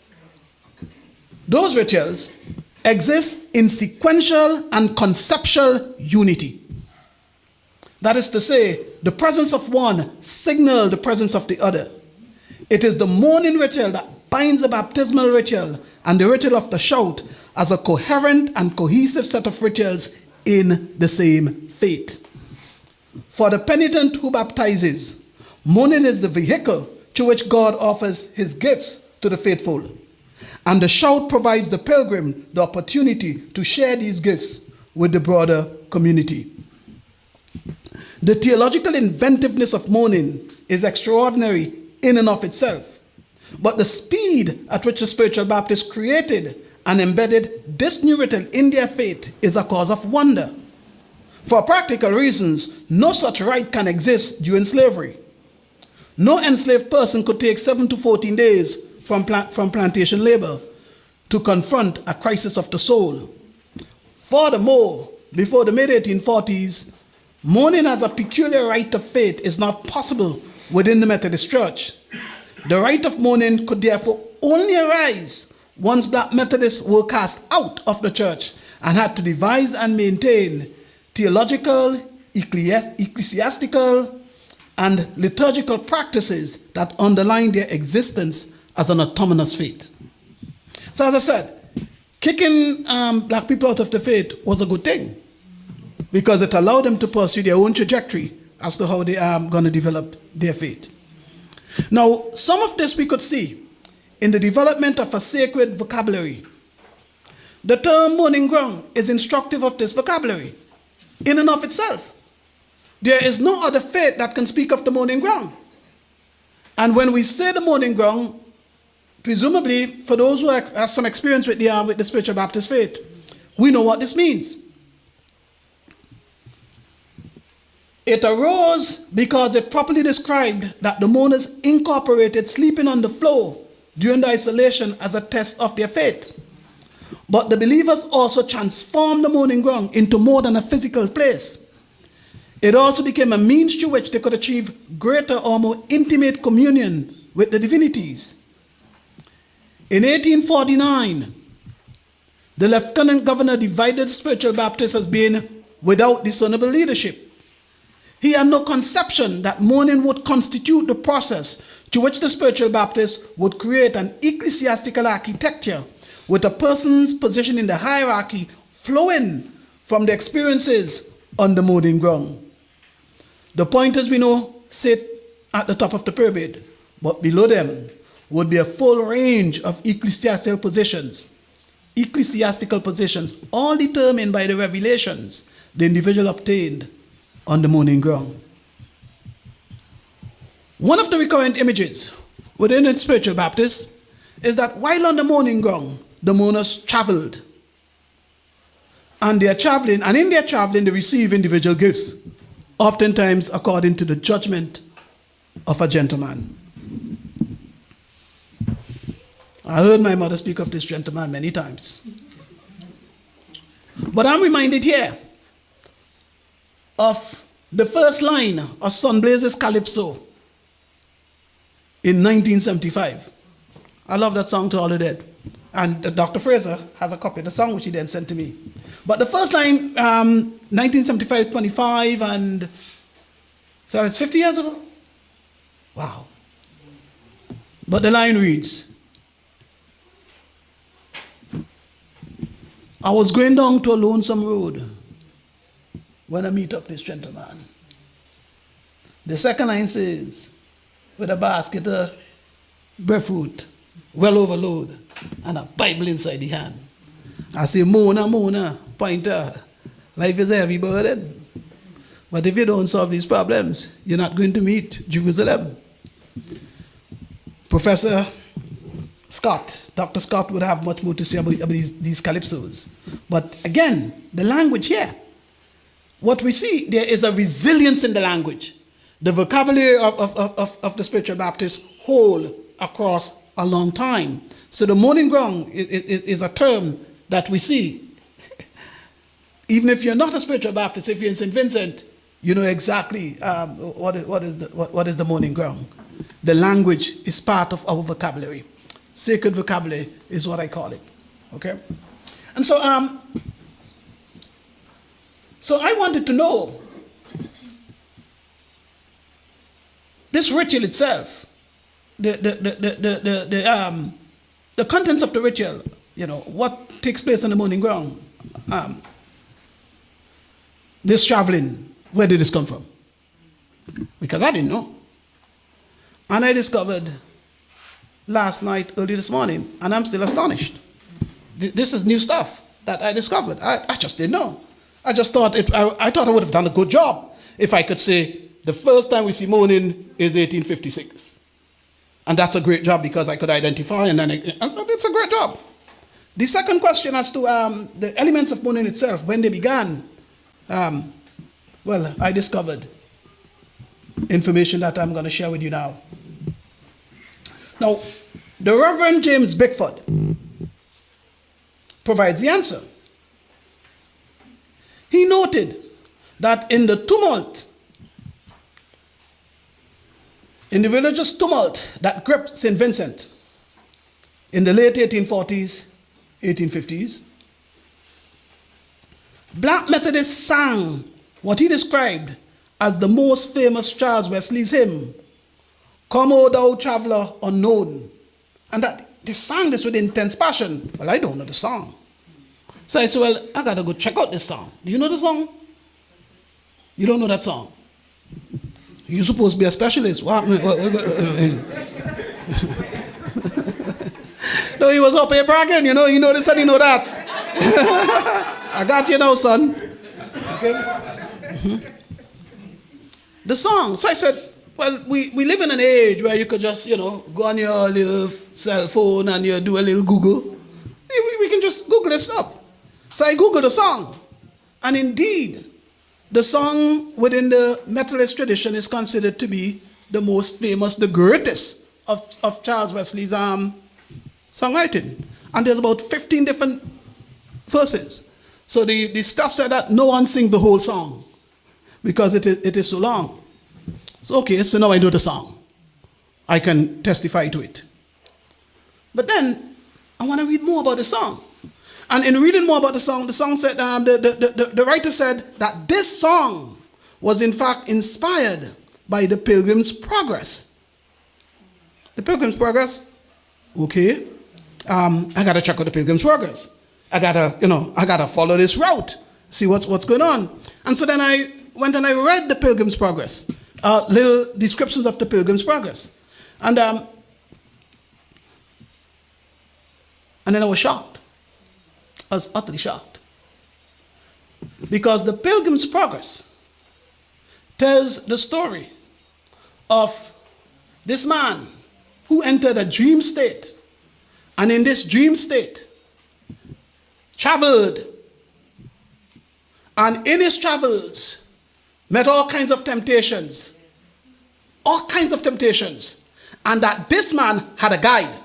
exist in sequential and conceptual unity. That is to say, the presence of one signals the presence of the other. It is the mourning ritual that binds the baptismal ritual and the ritual of the shout as a coherent and cohesive set of rituals in the same faith. For the penitent who baptizes, mourning is the vehicle through which God offers his gifts to the faithful. And the shout provides the pilgrim the opportunity to share these gifts with the broader community. The theological inventiveness of mourning is extraordinary in and of itself. But the speed at which the spiritual Baptists created and embedded this new ritual in their faith is a cause of wonder. For practical reasons, no such rite can exist during slavery. No enslaved person could take 7 to 14 days from plantation labor to confront a crisis of the soul. Furthermore, before the mid-1840s, mourning as a peculiar rite of faith is not possible within the Methodist Church. The rite of mourning could therefore only arise once black Methodists were cast out of the church and had to devise and maintain theological, ecclesiastical, and liturgical practices that underline their existence as an autonomous faith. So as I said, kicking black people out of the faith was a good thing, because it allowed them to pursue their own trajectory as to how they are going to develop their faith. Now, some of this we could see in the development of a sacred vocabulary. The term mourning ground is instructive of this vocabulary in and of itself. There is no other faith that can speak of the mourning ground. And when we say the mourning ground, presumably for those who have some experience with the spiritual Baptist faith, we know what this means. It arose because it properly described that the mourners incorporated sleeping on the floor during the isolation as a test of their faith. But the believers also transformed the mourning ground into more than a physical place. It also became a means through which they could achieve greater or more intimate communion with the divinities. In 1849, the Lieutenant Governor divided the spiritual Baptists as being without discernible leadership. He had no conception that mourning would constitute the process to which the spiritual Baptist would create an ecclesiastical architecture with a person's position in the hierarchy flowing from the experiences on the mourning ground. The pointers we know sit at the top of the pyramid, but below them would be a full range of ecclesiastical positions, all determined by the revelations the individual obtained on the mourning ground. One of the recurrent images within the spiritual Baptist is that while on the mourning ground, the mourners traveled. And in their traveling, they receive individual gifts, oftentimes according to the judgment of a gentleman. I heard my mother speak of this gentleman many times. But I'm reminded here of the first line of Sunblaze's Calypso in 1975. I love that song to all the dead. And Dr. Fraser has a copy of the song, which he then sent to me. But the first line, 1975, 25, and so it's 50 years ago? Wow. But the line reads, I was going down to a lonesome road when I meet up this gentleman. The second line says, with a basket of breadfruit, well overload, and a Bible inside the hand. I say, Mona, pointer, life is a heavy burden. But if you don't solve these problems, you're not going to meet Jerusalem. Professor Scott, Dr. Scott would have much more to say about these calypsos. But again, the language here, what we see, there is a resilience in the language. The vocabulary of the spiritual Baptists hold across a long time. So the mourning ground is a term that we see. Even if you're not a spiritual Baptist, if you're in St. Vincent, you know exactly what is the mourning ground. The language is part of our vocabulary. Sacred vocabulary is what I call it. Okay? And so I wanted to know this ritual itself, the contents of the ritual, you know, what takes place on the mourning ground, this traveling, where did this come from? Because I didn't know. And I discovered last night, early this morning, and I'm still astonished. This is new stuff that I discovered. I just didn't know. I just thought I thought I would have done a good job if I could say the first time we see mourning is 1856. And that's a great job because I could identify, and then it's a great job. The second question as to the elements of mourning itself, when they began, well, I discovered information that I'm going to share with you now. Now, the Reverend James Bickford provides the answer. He noted that in the tumult, in the religious tumult that gripped St. Vincent in the late 1840s, 1850s, Black Methodists sang what he described as the most famous Charles Wesley's hymn, Come, O Thou Traveler Unknown. And that they sang this with intense passion. Well, I don't know the song. So I said, well, I got to go check out this song. Do you know the song? You don't know that song? You're supposed to be a specialist. No, he was up here bragging, you know this and you know that. I got you now, son. Okay? Mm-hmm. The song. So I said, well, we live in an age where you could just, go on your little cell phone and you do a little Google. We can just Google this stuff. So I Googled the song. And indeed, the song within the Methodist tradition is considered to be the most famous, the greatest of Charles Wesley's songwriting. And there's about 15 different verses. So the staff said that no one sings the whole song because it is so long. So okay, so now I know the song. I can testify to it. But then I want to read more about the song. And in reading more about the song said, the writer said that this song was in fact inspired by the Pilgrim's Progress. The Pilgrim's Progress? Okay. I got to check out the Pilgrim's Progress. I got to follow this route, see what's going on. And so then I went and I read the Pilgrim's Progress, little descriptions of the Pilgrim's Progress. And then I was shocked. I was utterly shocked. Because the Pilgrim's Progress tells the story of this man who entered a dream state, and in this dream state traveled, and in his travels met all kinds of temptations, and that this man had a guide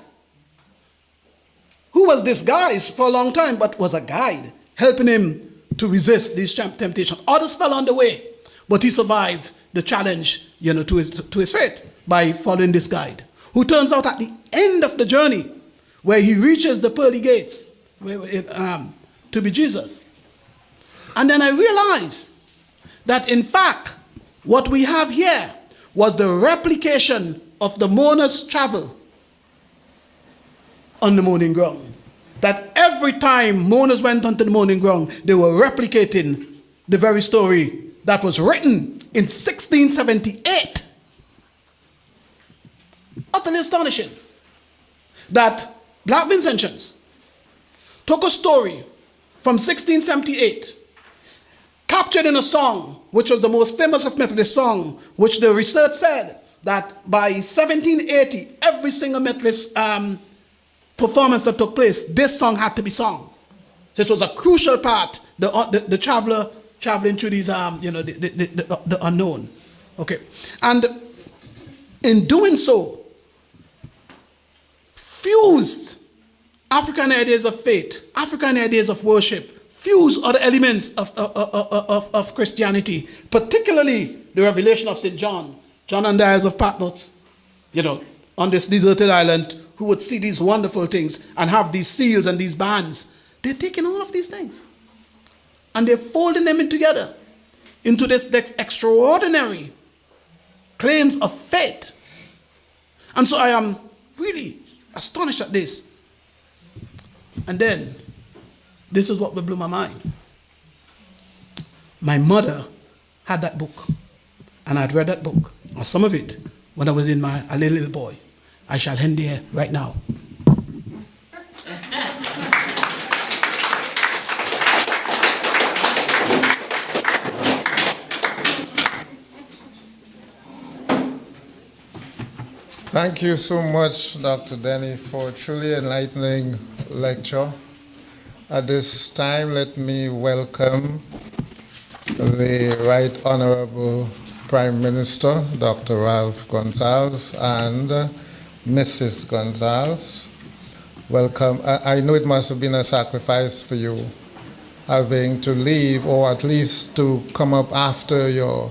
who was disguised for a long time, but was a guide, helping him to resist these temptations. Others fell on the way, but he survived the challenge, to his fate by following this guide, who turns out at the end of the journey, where he reaches the pearly gates, to be Jesus. And then I realized that, in fact, what we have here was the replication of the mourners' travel on the mourning ground. That every time mourners went onto the mourning ground, they were replicating the very story that was written in 1678. Utterly astonishing that Black Vincentians took a story from 1678, captured in a song, which was the most famous of Methodist song, which the research said that by 1780, every single Methodist performance that took place, this song had to be sung. So it was a crucial part, the traveler traveling through these, the unknown. Okay. And in doing so, fused African ideas of faith, African ideas of worship, fused other elements of Christianity, particularly the revelation of St. John on the Isles of Patmos, on this deserted island, who would see these wonderful things and have these seals and these bands. They're taking all of these things and they're folding them in together into this extraordinary claims of faith. And so I am really astonished at this. And then, this is what will blow my mind. My mother had that book, and I'd read that book, or some of it, when I was a little boy. I shall end there right now. Thank you so much, Dr. Denny, for a truly enlightening lecture. At this time, let me welcome the Right Honorable Prime Minister, Dr. Ralph Gonsalves, and Mrs. Gonsalves. Welcome. I know it must have been a sacrifice for you having to leave, or at least to come up after your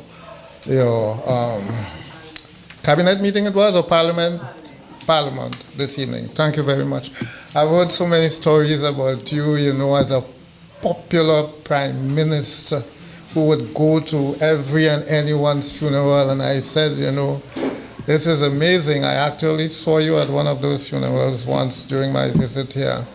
cabinet meeting it was, or parliament this evening. Thank you very much. I've heard so many stories about you, as a popular prime minister who would go to every and anyone's funeral, and I said, this is amazing. I actually saw you at one of those funerals once during my visit here.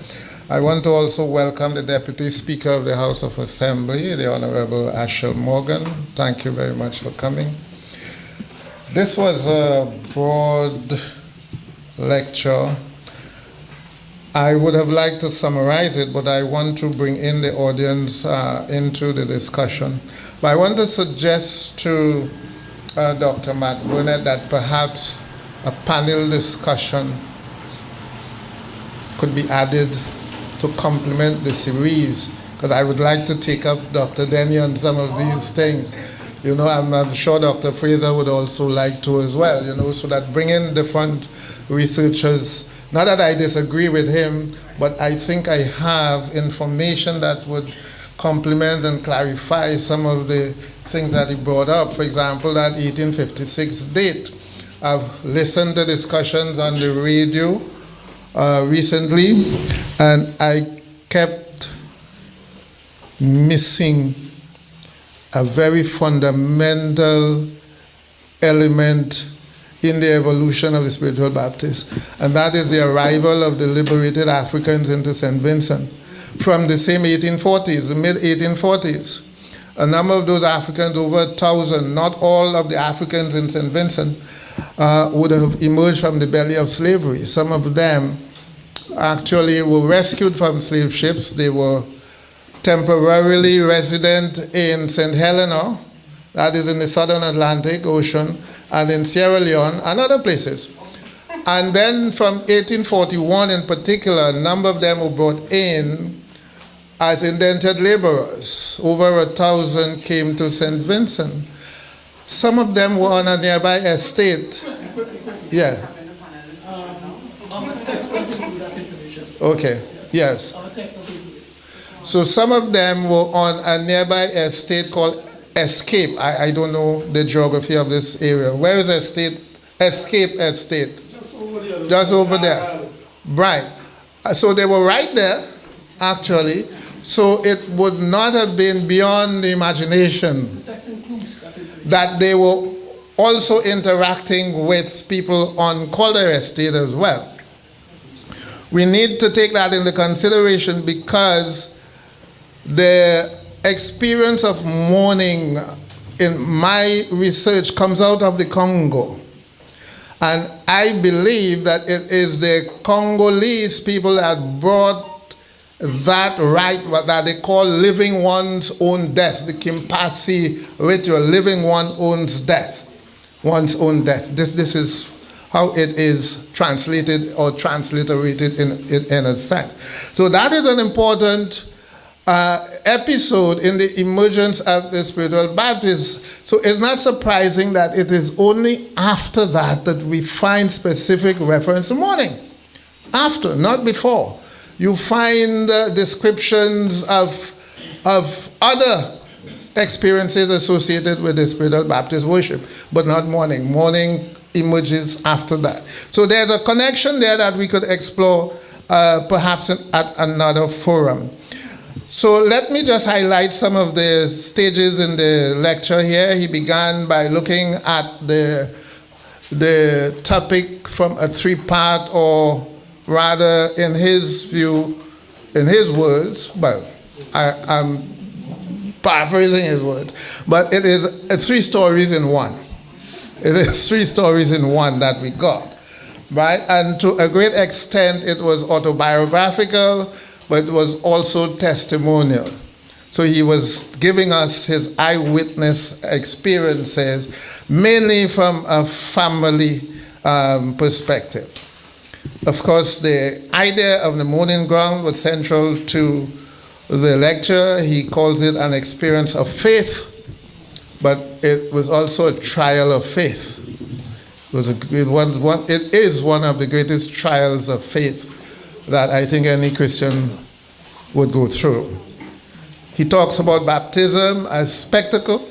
I want to also welcome the Deputy Speaker of the House of Assembly, the Honorable Ashel Morgan. Thank you very much for coming. This was a broad lecture. I would have liked to summarize it, but I want to bring in the audience into the discussion. But I want to suggest to Dr. Matt Burnett that perhaps a panel discussion could be added to complement the series, because I would like to take up Dr. Denny on some of these things. I'm sure Dr. Fraser would also like to as well, so that bringing different researchers, not that I disagree with him, but I think I have information that would complement and clarify some of the things that he brought up. For example, that 1856 date. I've listened to discussions on the radio recently, and I kept missing a very fundamental element in the evolution of the spiritual Baptists, and that is the arrival of the liberated Africans into St. Vincent from the same 1840s, the mid-1840s. A number of those Africans, over 1,000, not all of the Africans in St. Vincent would have emerged from the belly of slavery. Some of them actually were rescued from slave ships. They were temporarily resident in St. Helena, that is in the southern Atlantic Ocean, and in Sierra Leone and other places. And then from 1841 in particular, a number of them were brought in as indentured laborers. Over 1,000 came to St. Vincent. Some of them were on a nearby estate. Yeah. Okay, yes. So some of them were on a nearby estate called Escape. I don't know the geography of this area. Where is Escape Estate? Just over there. Right. So they were right there, actually. So it would not have been beyond the imagination that they were also interacting with people on Calder Estate as well. We need to take that into consideration because the experience of mourning in my research comes out of the Congo. And I believe that it is the Congolese people that brought that right, what that they call living one's own death, the Kimpasi ritual, living one's own death. This is how it is translated or transliterated in a sense. So that is an important episode in the emergence of the spiritual Baptists. So it's not surprising that it is only after that that we find specific reference to mourning. After, not before. You find descriptions of other experiences associated with the spiritual Baptist worship, but not mourning. Mourning emerges after that. So there's a connection there that we could explore perhaps at another forum. So let me just highlight some of the stages in the lecture here. He began by looking at the topic from a three-part, or rather in his view, in his words, well, I'm paraphrasing his words, but it is three stories in one. It is three stories in one that we got, right? And to a great extent, it was autobiographical, but it was also testimonial. So he was giving us his eyewitness experiences, mainly from a family perspective. Of course, the idea of the mourning ground was central to the lecture. He calls it an experience of faith, but it was also a trial of faith. It is one of the greatest trials of faith that I think any Christian would go through. He talks about baptism as spectacle.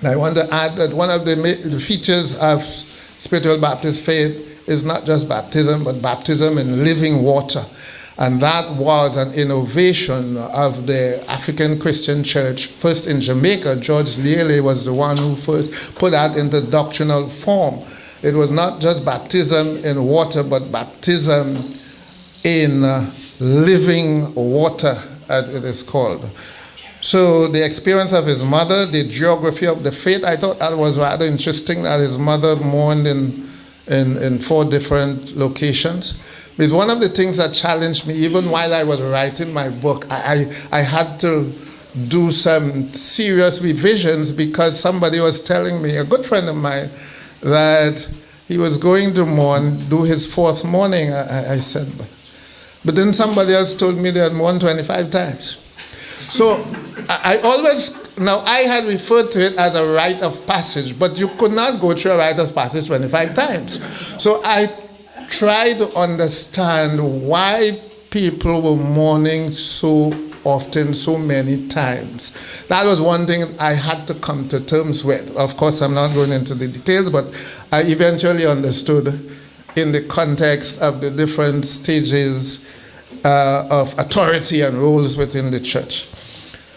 I want to add that one of the features of spiritual Baptist faith is not just baptism, but baptism in living water. And that was an innovation of the African Christian Church. First in Jamaica, George Liele was the one who first put that into doctrinal form. It was not just baptism in water, but baptism in living water, as it is called. So the experience of his mother, the geography of the faith, I thought that was rather interesting that his mother mourned in 4 different locations. Because one of the things that challenged me, even while I was writing my book, I had to do some serious revisions because somebody was telling me, a good friend of mine, that he was going to do his 4th mourning. I said, but then somebody else told me they had mourned 25 times. So I had referred to it as a rite of passage, but you could not go through a rite of passage 25 times. So I tried to understand why people were mourning so often, so many times. That was one thing I had to come to terms with. Of course, I'm not going into the details, but I eventually understood in the context of the different stages of authority and roles within the church.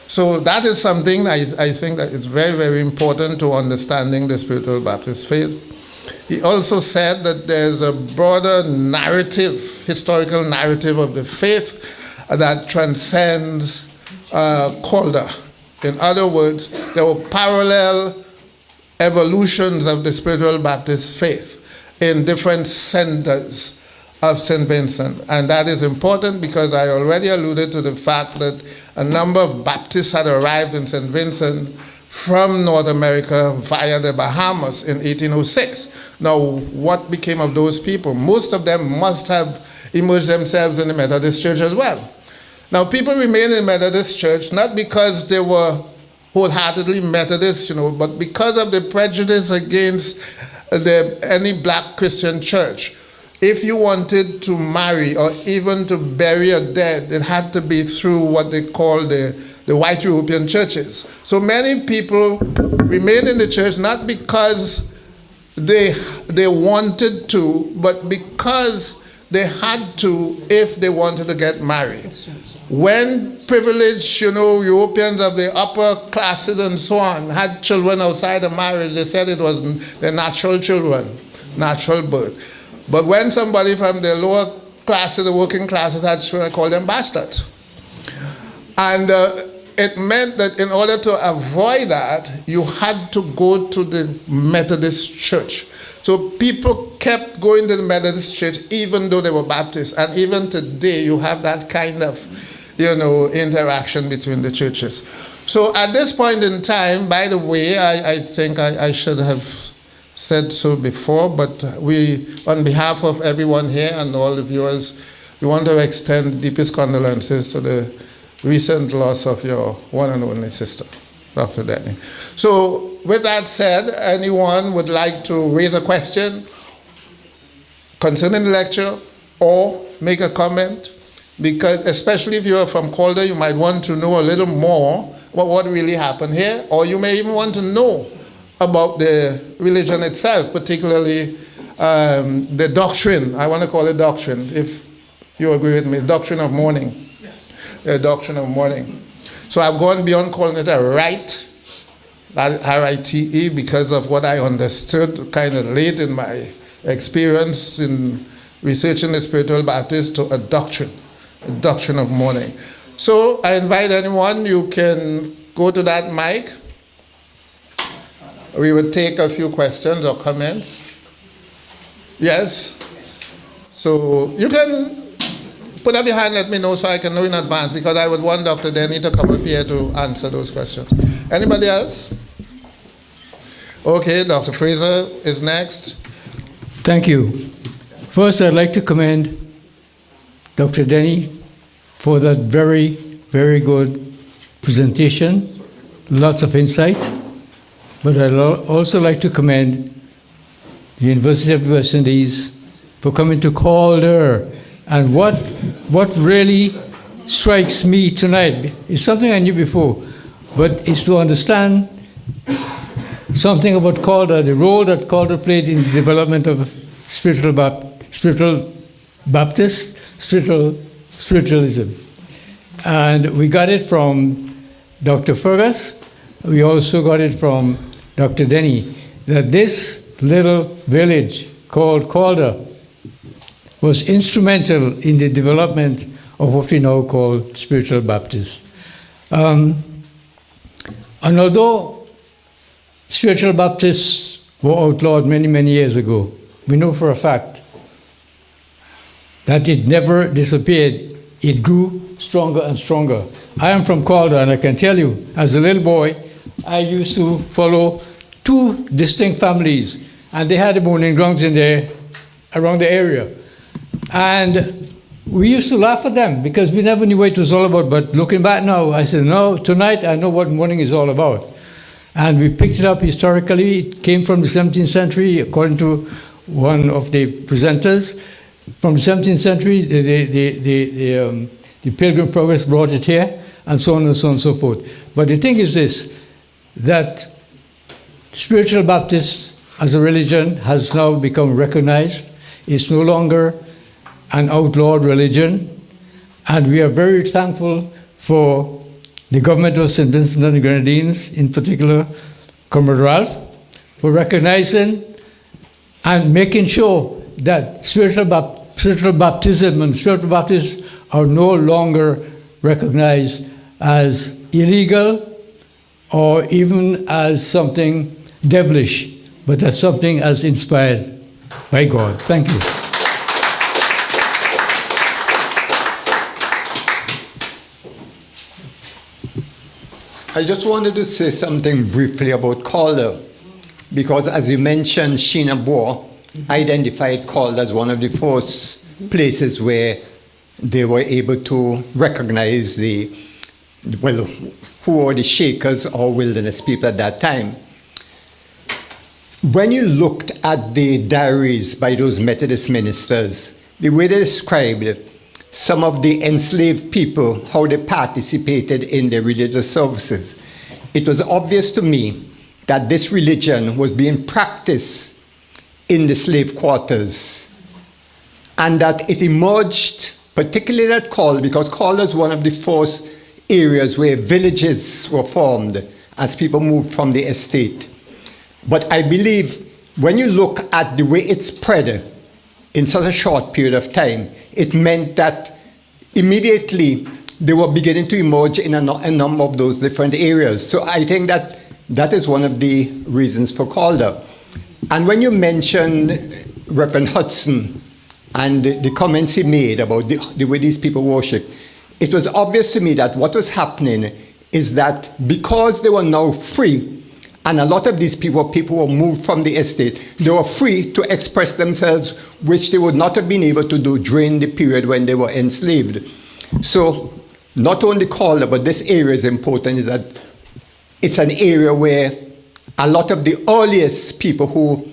So that is something I think that is very, very important to understanding the Spiritual Baptist faith. He also said that there's a broader narrative, historical narrative of the faith that transcends Calder. In other words, there were parallel evolutions of the Spiritual Baptist faith in different centers of St. Vincent. And that is important because I already alluded to the fact that a number of Baptists had arrived in St. Vincent from North America via the Bahamas in 1806. Now, what became of those people? Most of them must have immersed themselves in the Methodist Church as well. Now, people remain in the Methodist Church not because they were wholeheartedly Methodist, but because of the prejudice against any black Christian church. If you wanted to marry or even to bury a dead, it had to be through what they call the white European churches. So many people remain in the church not because they wanted to, but because they had to if they wanted to get married. When privileged, Europeans of the upper classes and so on had children outside of marriage, they said it was their natural children, natural birth. But when somebody from the lower classes, the working classes had children, they called them bastards. And it meant that in order to avoid that, you had to go to the Methodist Church. So people kept going to the Methodist Church even though they were Baptists. And even today, you have that kind of, interaction between the churches. So at this point in time, by the way, I think I should have said so before, but we, on behalf of everyone here and all the viewers, we want to extend deepest condolences to the recent loss of your one and only sister, Dr. Denny. So with that said, anyone would like to raise a question concerning the lecture or make a comment? Because especially if you are from Calder, you might want to know a little more about what really happened here, or you may even want to know about the religion itself, particularly the doctrine. I want to call it doctrine, if you agree with me, doctrine of mourning. Yes. The doctrine of mourning. So I've gone beyond calling it a rite, R-I-T-E, because of what I understood kind of late in my experience in researching the Spiritual Baptist, to a doctrine of mourning. So I invite anyone, you can go to that mic. We would take a few questions or comments. Yes? So you can put up your hand, let me know so I can know in advance, because I would want Dr. Denny to come up here to answer those questions. Anybody else? Okay, Dr. Fraser is next. Thank you. First, I'd like to commend Dr. Denny for that very, very good presentation. Lots of insight. But I'd also like to commend the University of the West Indies for coming to Calder. And what really strikes me tonight is something I knew before, but it's to understand something about Calder, the role that Calder played in the development of spiritualism. And we got it from Dr. Fergus. We also got it from Dr. Denny, that this little village called Calder was instrumental in the development of what we now call spiritual Baptists. And although spiritual Baptists were outlawed many, many years ago, we know for a fact that it never disappeared. It grew stronger and stronger. I am from Calder, and I can tell you, as a little boy, I used to follow two distinct families, and they had the mourning grounds in there around the area. And we used to laugh at them because we never knew what it was all about. But looking back now, I said, no, tonight I know what mourning is all about. And we picked it up historically. It came from the 17th century, according to one of the presenters. From the 17th century, the Pilgrim Progress brought it here. and so on and so on and so forth. But the thing is this, that spiritual Baptist as a religion has now become recognized. It's no longer an outlawed religion, and we are very thankful for the government of St. Vincent and the Grenadines, in particular, Comrade Ralph, for recognizing and making sure that spiritual baptism and spiritual Baptists are no longer recognized as illegal or even as something devilish, but as something as inspired by God. Thank you. I just wanted to say something briefly about Calder, because as you mentioned, Sheena Boer identified Calder as one of the first places where they were able to recognize who were the Shakers or wilderness people at that time. When you looked at the diaries by those Methodist ministers, the way they described some of the enslaved people, how they participated in their religious services, it was obvious to me that this religion was being practiced in the slave quarters, and that it emerged, particularly at Calder, because Calder is one of the first areas where villages were formed as people moved from the estate. But I believe when you look at the way it spread in such a short period of time, it meant that immediately they were beginning to emerge in a number of those different areas. So I think that that is one of the reasons for Calder. And when you mention Reverend Hudson and the comments he made about the way these people worship, it was obvious to me that what was happening is that because they were now free, and a lot of these people were moved from the estate, they were free to express themselves, which they would not have been able to do during the period when they were enslaved. So not only Calder, but this area is important, is that it's an area where a lot of the earliest people who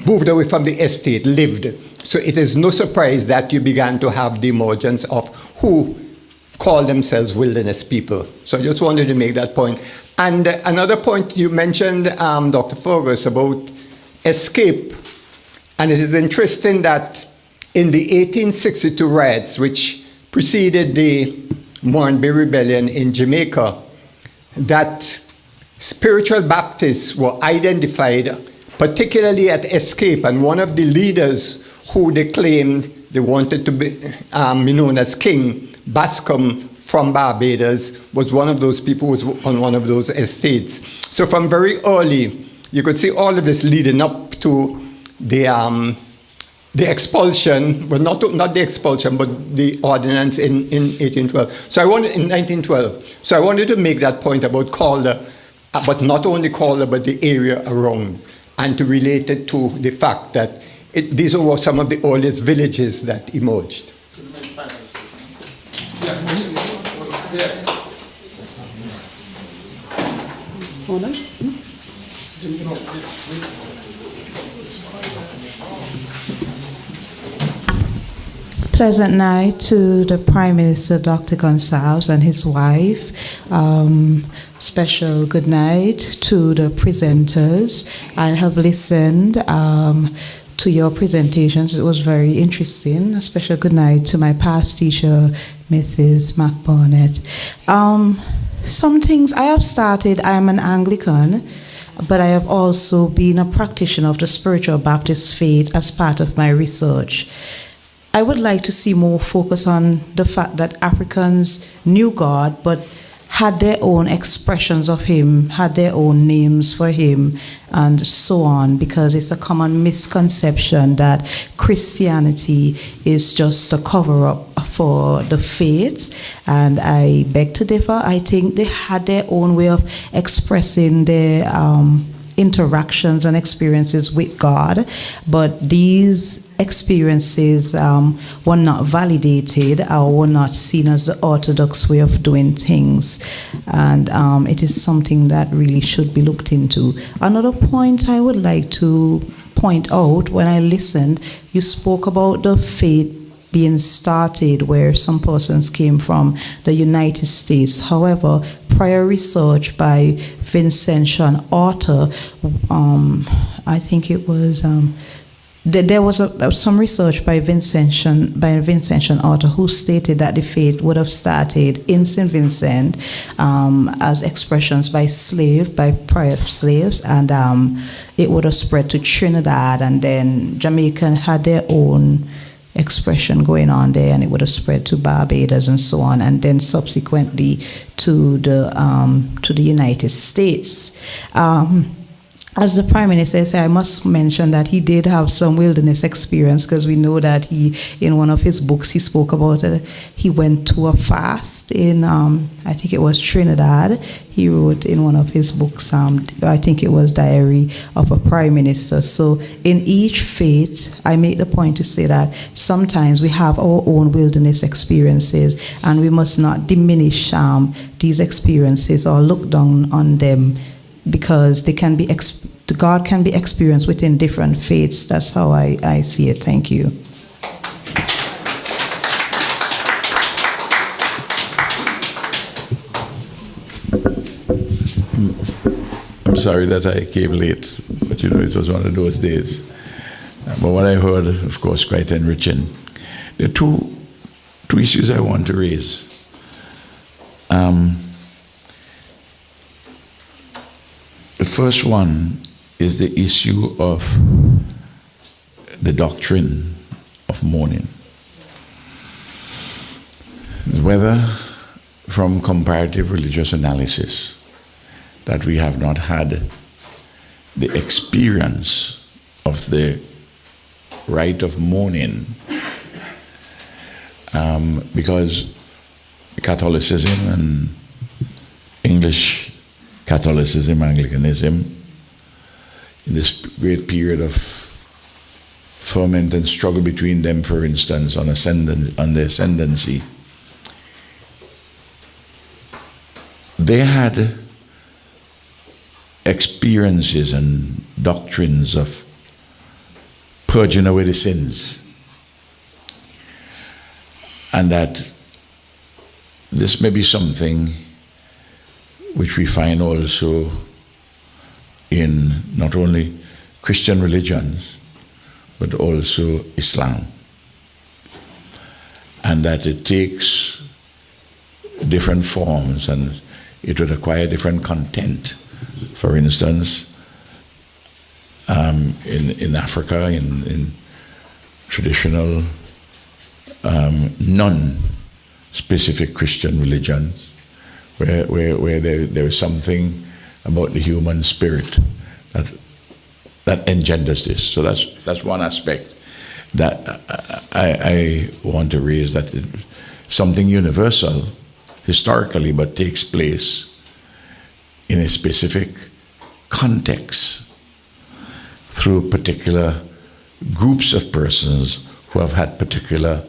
moved away from the estate lived. So it is no surprise that you began to have the emergence of who call themselves wilderness people. So I just wanted to make that point. And another point you mentioned, Dr. Fergus, about escape. And it is interesting that in the 1862 riots, which preceded the Morant Bay Rebellion in Jamaica, that spiritual Baptists were identified, particularly at escape. And one of the leaders who they claimed they wanted to be known as King, Bascom, from Barbados, was one of those people who was on one of those estates. So from very early, you could see all of this leading up to the expulsion, well, not the expulsion, but the ordinance in 1812. So I wanted, in 1912. So I wanted to make that point about Calder, but not only Calder, but the area around, and to relate it to the fact that these were some of the earliest villages that emerged. Yes. Pleasant night to the Prime Minister, Dr. Gonsalves, and his wife. Special good night to the presenters. I have listened to your presentations. It was very interesting. A special good night to my past teacher, Mrs. McBarnett. Some things I have started, I am an Anglican, but I have also been a practitioner of the spiritual Baptist faith as part of my research. I would like to see more focus on the fact that Africans knew God, but had their own expressions of Him, had their own names for Him, and so on, because it's a common misconception that Christianity is just a cover-up for the faith, and I beg to differ. I think they had their own way of expressing their interactions and experiences with God, but these experiences were not validated or were not seen as the orthodox way of doing things, and it is something that really should be looked into. Another point I would like to point out, when I listened, you spoke about the faith being started where some persons came from the United States. However, prior research by Vincentian author, I think it was, there was some research by Vincentian author who stated that the faith would have started in St. Vincent as expressions by prior slaves, and it would have spread to Trinidad, and then Jamaica had their own expression going on there, and it would have spread to Barbados and so on, and then subsequently to the United States. As the Prime Minister said, I must mention that he did have some wilderness experience, because we know that he, in one of his books, he spoke about it. He went to a fast in, I think it was Trinidad. He wrote in one of his books, I think it was Diary of a Prime Minister. So in each faith, I make the point to say that sometimes we have our own wilderness experiences, and we must not diminish these experiences or look down on them, because they can be God can be experienced within different faiths. That's how I see it. Thank you. I'm sorry that I came late, but it was one of those days. But what I heard, of course, quite enriching. There are two issues I want to raise. The first one is the issue of the doctrine of mourning. Whether from comparative religious analysis that we have not had the experience of the rite of mourning, because Catholicism and English Catholicism, Anglicanism, in this great period of ferment and struggle between them, for instance, on the ascendancy, they had experiences and doctrines of purging away the sins, and that this may be something which we find also in not only Christian religions, but also Islam. And that it takes different forms and it would acquire different content. For instance, in Africa, in traditional non-specific Christian religions, where there is something about the human spirit that engenders this. So that's one aspect that I want to raise, that something universal historically, but takes place in a specific context through particular groups of persons who have had particular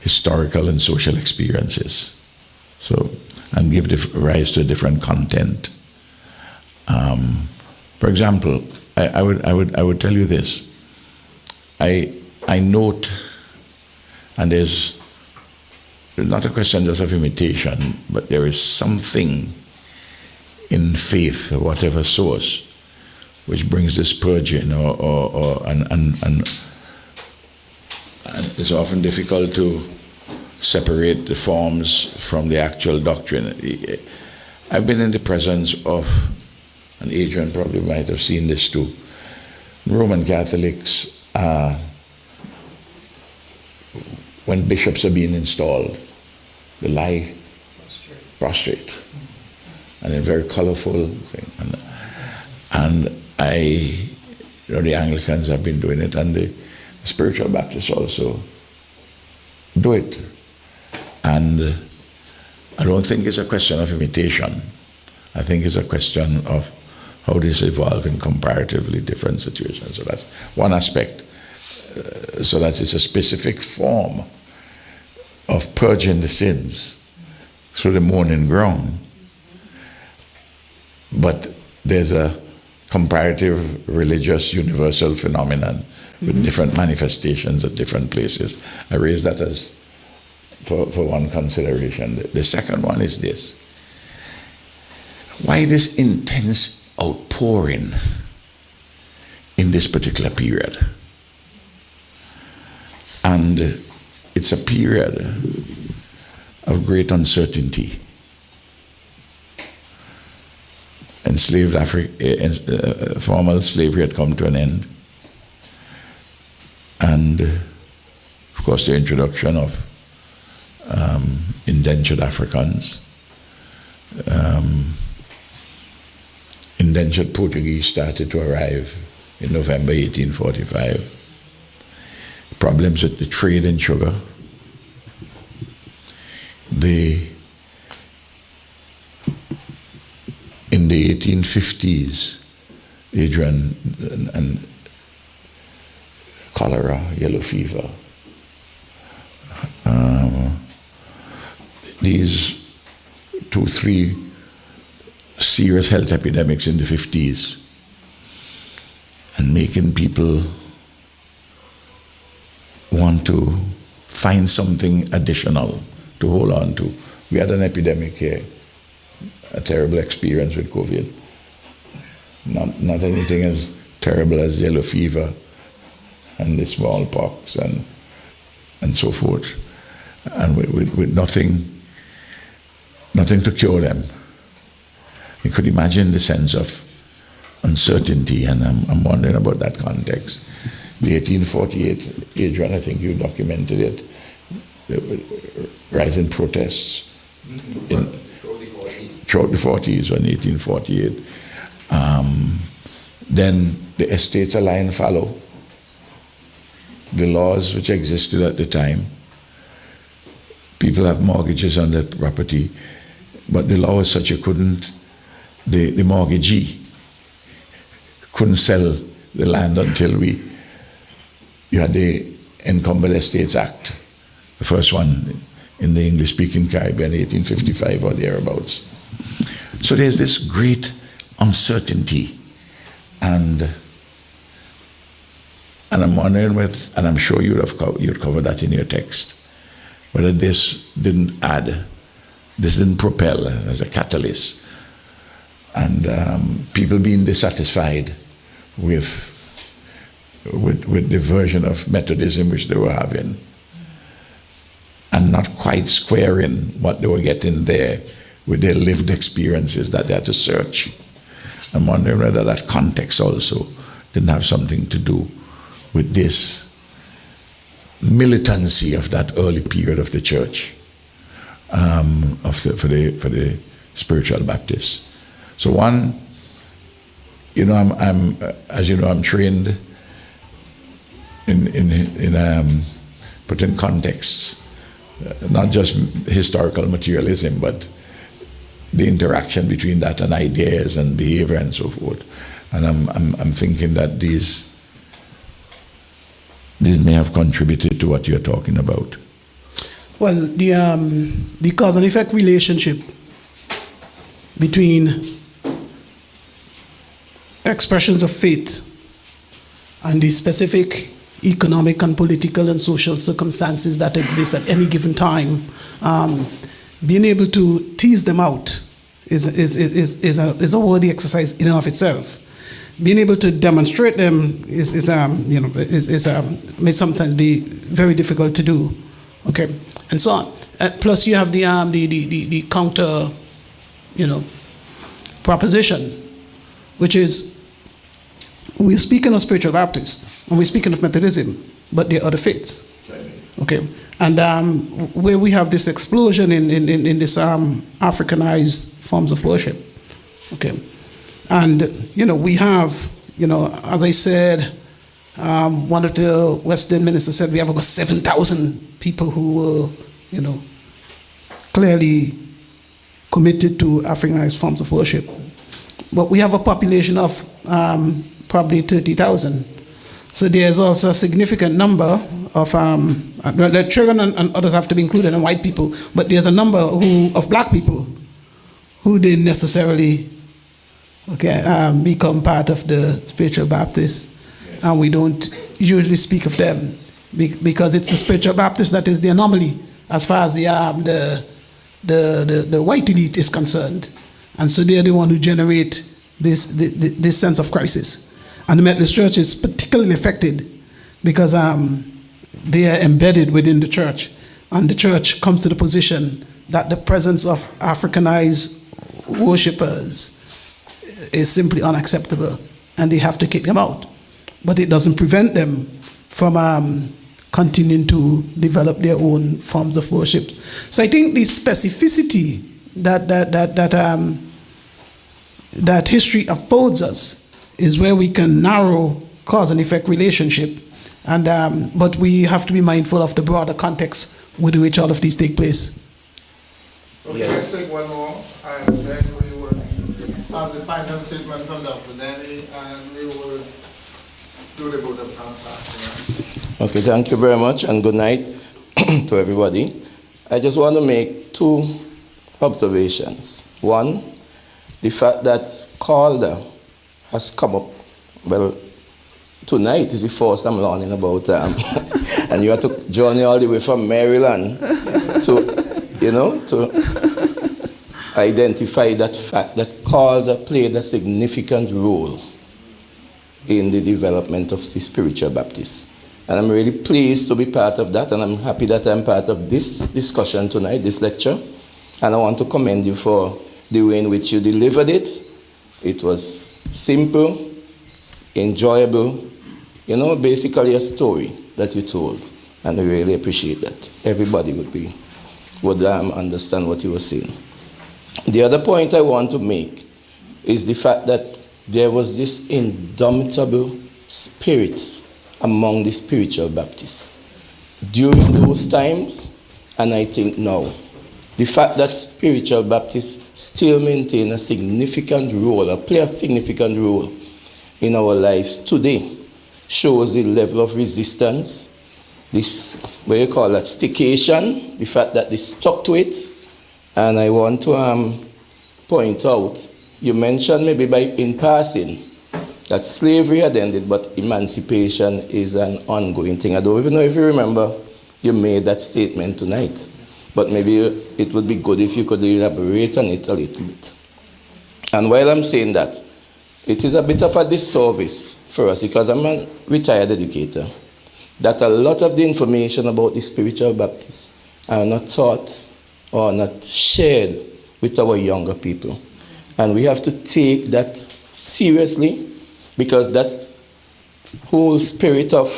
historical and social experiences. So, and give rise to a different content. For example, I would tell you this. I note, and there's not a question just of imitation, but there is something in faith, or whatever source, which brings this purging, and it's often difficult to separate the forms from the actual doctrine. I've been in the presence of, and Adrian probably might have seen this too, Roman Catholics, when bishops are being installed, they lie prostrate. And a very colorful thing. And the Anglicans have been doing it, and the spiritual Baptists also do it. And I don't think it's a question of imitation. I think it's a question of how this evolves in comparatively different situations. So that's one aspect. So that it's a specific form of purging the sins through the mourning ground. But there's a comparative religious universal phenomenon with different manifestations at different places. I raise that as for one consideration. The second one is this. Why this intense outpouring in this particular period? And it's a period of great uncertainty. Enslaved formal slavery had come to an end. And of course the introduction of indentured Africans. Indentured Portuguese started to arrive in November 1845. Problems with the trade in sugar. In the 1850s, Adrian, and cholera, yellow fever. These 2-3 serious health epidemics in the 50s, and making people want to find something additional to hold on to. We had an epidemic here, a terrible experience with COVID. Not anything as terrible as yellow fever and the smallpox and so forth, and with nothing to cure them. You could imagine the sense of uncertainty, and I'm wondering about that context. The 1848, Adrian, I think you documented it, the rising protests throughout the 40s, when 1848. Then the Estates Alliance follow. The laws which existed at the time. People have mortgages on that property, but the law was such you couldn't, the mortgagee couldn't sell the land until you had the Encumbered Estates Act, the first one in the English-speaking Caribbean, 1855 or thereabouts. So there's this great uncertainty, and I'm wondering, and I'm sure you'd cover that in your text, whether this didn't propel as a catalyst, and people being dissatisfied with the version of Methodism which they were having, and not quite squaring what they were getting there with their lived experiences that they had to search. I'm wondering whether that context also didn't have something to do with this militancy of that early period of the church, for the spiritual Baptists. So one, I'm as you know, I'm trained in putting contexts, not just historical materialism, but the interaction between that and ideas and behavior and so forth. And I'm thinking that these may have contributed to what you're talking about. Well, the cause and effect relationship between expressions of faith and the specific economic and political and social circumstances that exist at any given time, being able to tease them out is a worthy exercise in and of itself. Being able to demonstrate them may sometimes be very difficult to do. Okay, and so on. Plus, you have the counter, proposition, which is we're speaking of spiritual Baptists and we're speaking of Methodism, but there are other faiths. Okay, and where we have this explosion in this Africanized forms of worship. Okay. And, we have, as I said, one of the Western ministers said we have about 7,000 people who were, clearly committed to Africanized forms of worship. But we have a population of probably 30,000. So there's also a significant number of, the children and others have to be included, and white people, but there's a number of black people who didn't necessarily become part of the spiritual Baptists. and we don't usually speak of them because it's the spiritual Baptist that is the anomaly as far as the white elite is concerned. And so they're the one who generate this sense of crisis. And the Methodist Church is particularly affected because they are embedded within the church. And the church comes to the position that the presence of Africanized worshippers is simply unacceptable, and they have to kick them out. But it doesn't prevent them from continuing to develop their own forms of worship. So I think the specificity that history affords us is where we can narrow cause and effect relationship, and but we have to be mindful of the broader context within which all of these take place. Okay, Yes. let's take one more, and then we will have the final statement from Dr. Denny, and we will do the vote of thanks after. Okay, thank you very much, and good night to everybody. I just want to make two observations. One, the fact that Calder has come up, well, tonight is the first I'm learning about, and you have to journey all the way from Maryland to identify that fact that Calder played a significant role in the development of the spiritual Baptists. And I'm really pleased to be part of that, and I'm happy that I'm part of this discussion tonight, this lecture. And I want to commend you for the way in which you delivered it. It was simple, enjoyable, basically a story that you told. And I really appreciate that. Everybody would understand what you were saying. The other point I want to make is the fact that there was this indomitable spirit among the spiritual Baptists during those times, and I think now. The fact that spiritual Baptists still maintain a significant role, or play a significant role in our lives today, shows the level of resistance, this, what you call that, stickation, the fact that they stuck to it. And I want to point out, you mentioned maybe in passing that slavery had ended, but emancipation is an ongoing thing. I don't even know if you remember you made that statement tonight, but maybe it would be good if you could elaborate on it a little bit. And while I'm saying that, it is a bit of a disservice for us, because I'm a retired educator, that a lot of the information about the spiritual Baptists are not taught or not shared with our younger people. And we have to take that seriously, because that whole spirit of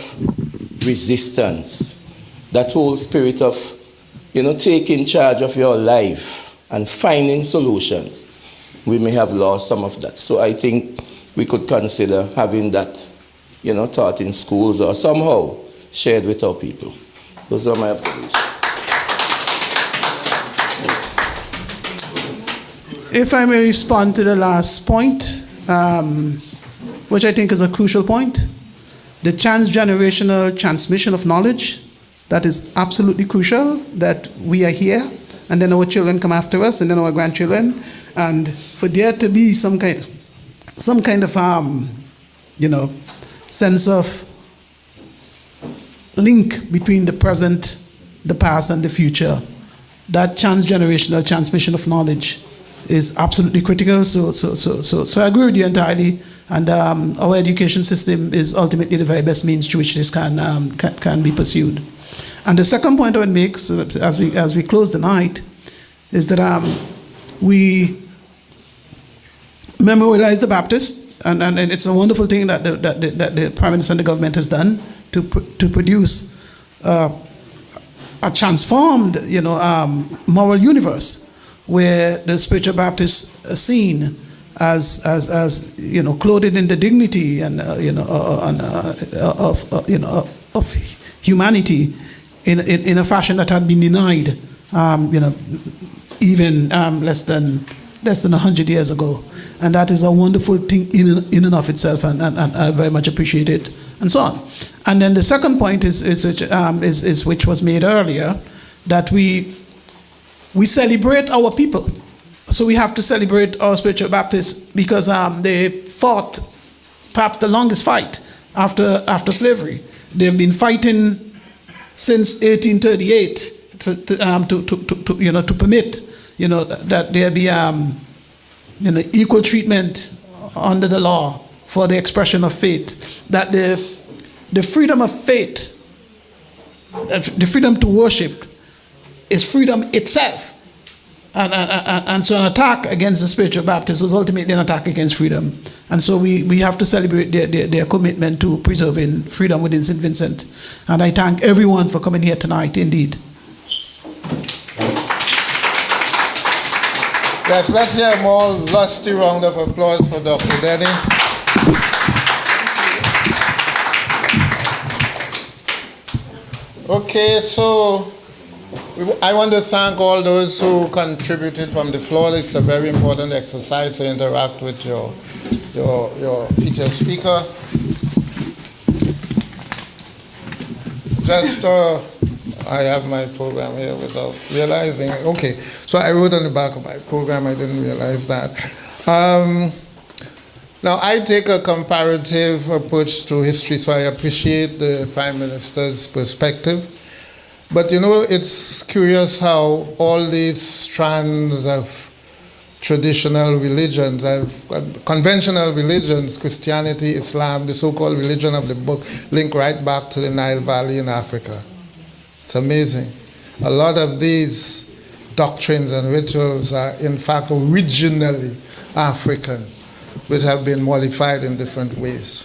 resistance, that whole spirit of, taking charge of your life and finding solutions, we may have lost some of that. So I think we could consider having that, taught in schools or somehow shared with our people. Those are my observations. If I may respond to the last point, which I think is a crucial point, the transgenerational transmission of knowledge, that is absolutely crucial, that we are here, and then our children come after us, and then our grandchildren, and for there to be some kind of sense of link between the present, the past, and the future, that transgenerational transmission of knowledge is absolutely critical. So I agree with you entirely, and our education system is ultimately the very best means through which this can be pursued. And the second point I would make, so that as we close the night, is that we memorialize the Baptist, and it's a wonderful thing that the Prime Minister and the government has done to produce a transformed, moral universe where the spiritual Baptists are seen as clothed in the dignity and of humanity in a fashion that had been denied, even less than 100 years ago. And that is a wonderful thing in and of itself, and I very much appreciate it, and so on. And then the second point is which was made earlier, that we celebrate our people. So we have to celebrate our spiritual Baptists because they fought perhaps the longest fight after slavery. They've been fighting since 1838 to permit, that there be, equal treatment under the law for the expression of faith. That the freedom of faith, the freedom to worship, is freedom itself. And so an attack against the spiritual Baptists was ultimately an attack against freedom. And so we have to celebrate their commitment to preserving freedom within St. Vincent. And I thank everyone for coming here tonight, indeed. Yes, let's hear a more lusty round of applause for Dr. Denny. Okay, so I want to thank all those who contributed from the floor. It's a very important exercise to interact with your featured speaker. Just, I have my program here without realizing. Okay, so I wrote on the back of my program, I didn't realize that. Now, I take a comparative approach to history, so I appreciate the Prime Minister's perspective. But it's curious how all these strands of traditional religions, conventional religions, Christianity, Islam, the so-called religion of the book, link right back to the Nile Valley in Africa. It's amazing. A lot of these doctrines and rituals are in fact originally African, which have been modified in different ways.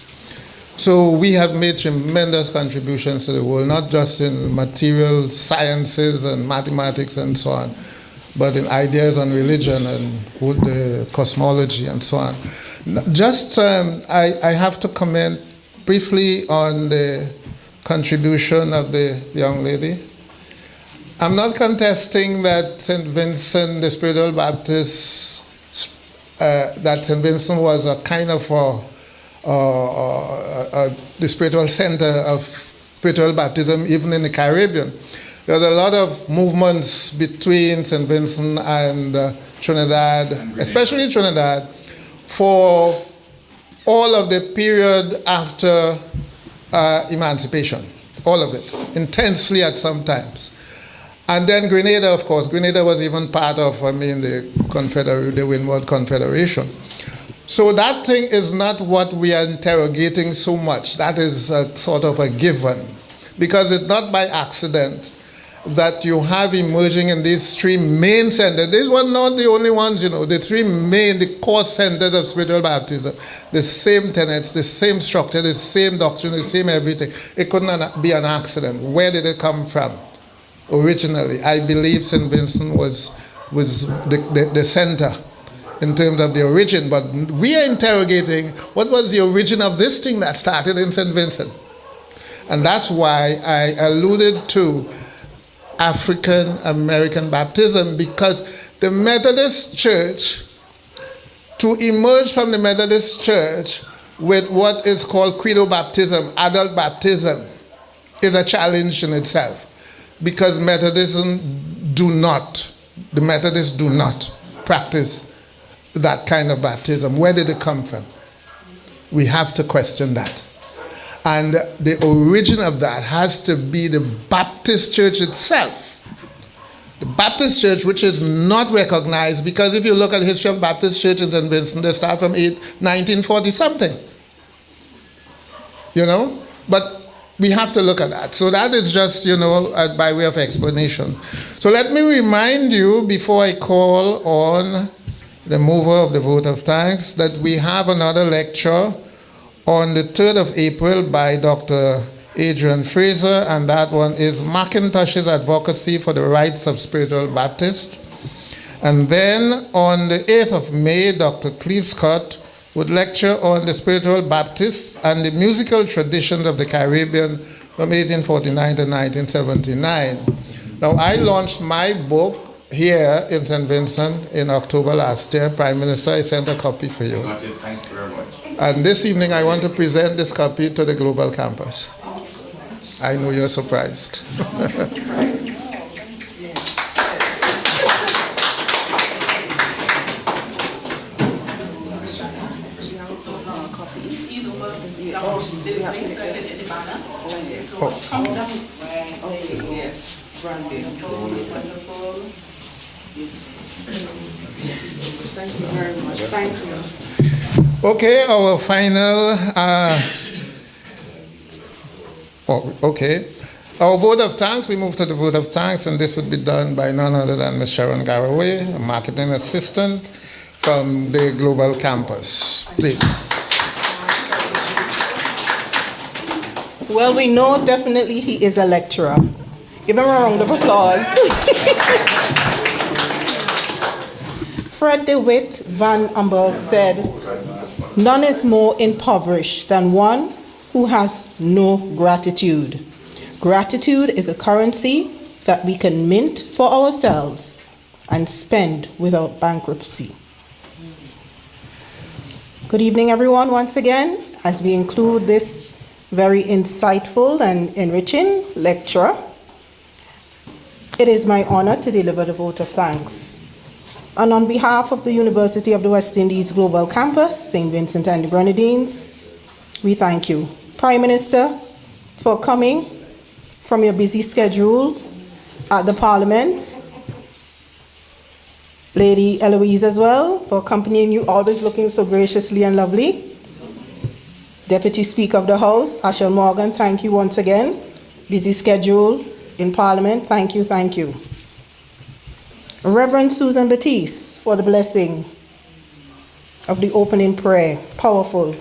So we have made tremendous contributions to the world, not just in material sciences and mathematics and so on, but in ideas on religion and the cosmology and so on. Just, I have to comment briefly on the contribution of the young lady. I'm not contesting that St. Vincent, the Spiritual Baptist, that St. Vincent was a kind of the spiritual center of spiritual baptism, even in the Caribbean. There's a lot of movements between St. Vincent and Trinidad, especially Trinidad, for all of the period after emancipation, all of it, intensely at some times. And then Grenada, of course. Grenada was even part of, the Windward Confederation. So that thing is not what we are interrogating so much. That is a sort of a given. Because it's not by accident that you have emerging in these three main centers. These were not the only ones, the three main, the core centers of spiritual baptism. The same tenets, the same structure, the same doctrine, the same everything. It couldn't be an accident. Where did it come from? Originally, I believe St. Vincent was the center in terms of the origin, but we are interrogating what was the origin of this thing that started in St. Vincent. And that's why I alluded to African American baptism, because the Methodist Church, to emerge from the Methodist Church with what is called credo baptism, adult baptism, is a challenge in itself. Because the Methodists do not practice that kind of baptism. Where did it come from? We have to question that. And the origin of that has to be the Baptist Church itself. The Baptist Church, which is not recognized, because if you look at the history of Baptist Church in St. Vincent, they start from 1940-something. But we have to look at that. So that is just, by way of explanation. So let me remind you, before I call on the mover of the vote of thanks, that we have another lecture on the 3rd of April by Dr. Adrian Fraser, and that one is Mackintosh's Advocacy for the Rights of Spiritual Baptists. And then on the 8th of May, Dr. Cleve Scott would lecture on the Spiritual Baptists and the musical traditions of the Caribbean from 1849 to 1979. Now, I launched my book here in St. Vincent in October last year. Prime Minister, I sent a copy for you. Thank you very much. And this evening, I want to present this copy to the global campus. I know you're surprised. Yes, Brandy. Wonderful. Thank you very much. Thank you. Okay, our final. Okay. Our vote of thanks, we move to the vote of thanks, and this would be done by none other than Ms. Sharon Garraway, a marketing assistant from the Global Campus. Please. Well, we know definitely he is a lecturer. Give him a round of applause. Fred DeWitt Van Amberg said, "None is more impoverished than one who has no gratitude. Gratitude is a currency that we can mint for ourselves and spend without bankruptcy." Good evening, everyone, once again, as we include this very insightful and enriching lecture. It is my honor to deliver the vote of thanks. And on behalf of the University of the West Indies Global Campus, St. Vincent and the Grenadines, we thank you, Prime Minister, for coming from your busy schedule at the Parliament. Lady Eloise as well, for accompanying you, always looking so graciously and lovely. Deputy Speaker of the House, Ashel Morgan, thank you once again. Busy schedule in Parliament, thank you, thank you. Reverend Susan Batiste for the blessing of the opening prayer, powerful.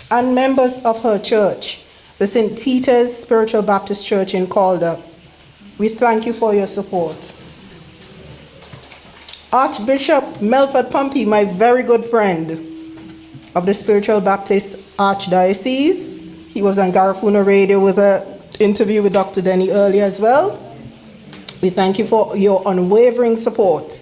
And members of her church, the St. Peter's Spiritual Baptist Church in Calder, we thank you for your support. Archbishop Melford Pumpy, my very good friend of the Spiritual Baptist Archdiocese. He was on Garifuna Radio with an interview with Dr. Denny earlier as well. We thank you for your unwavering support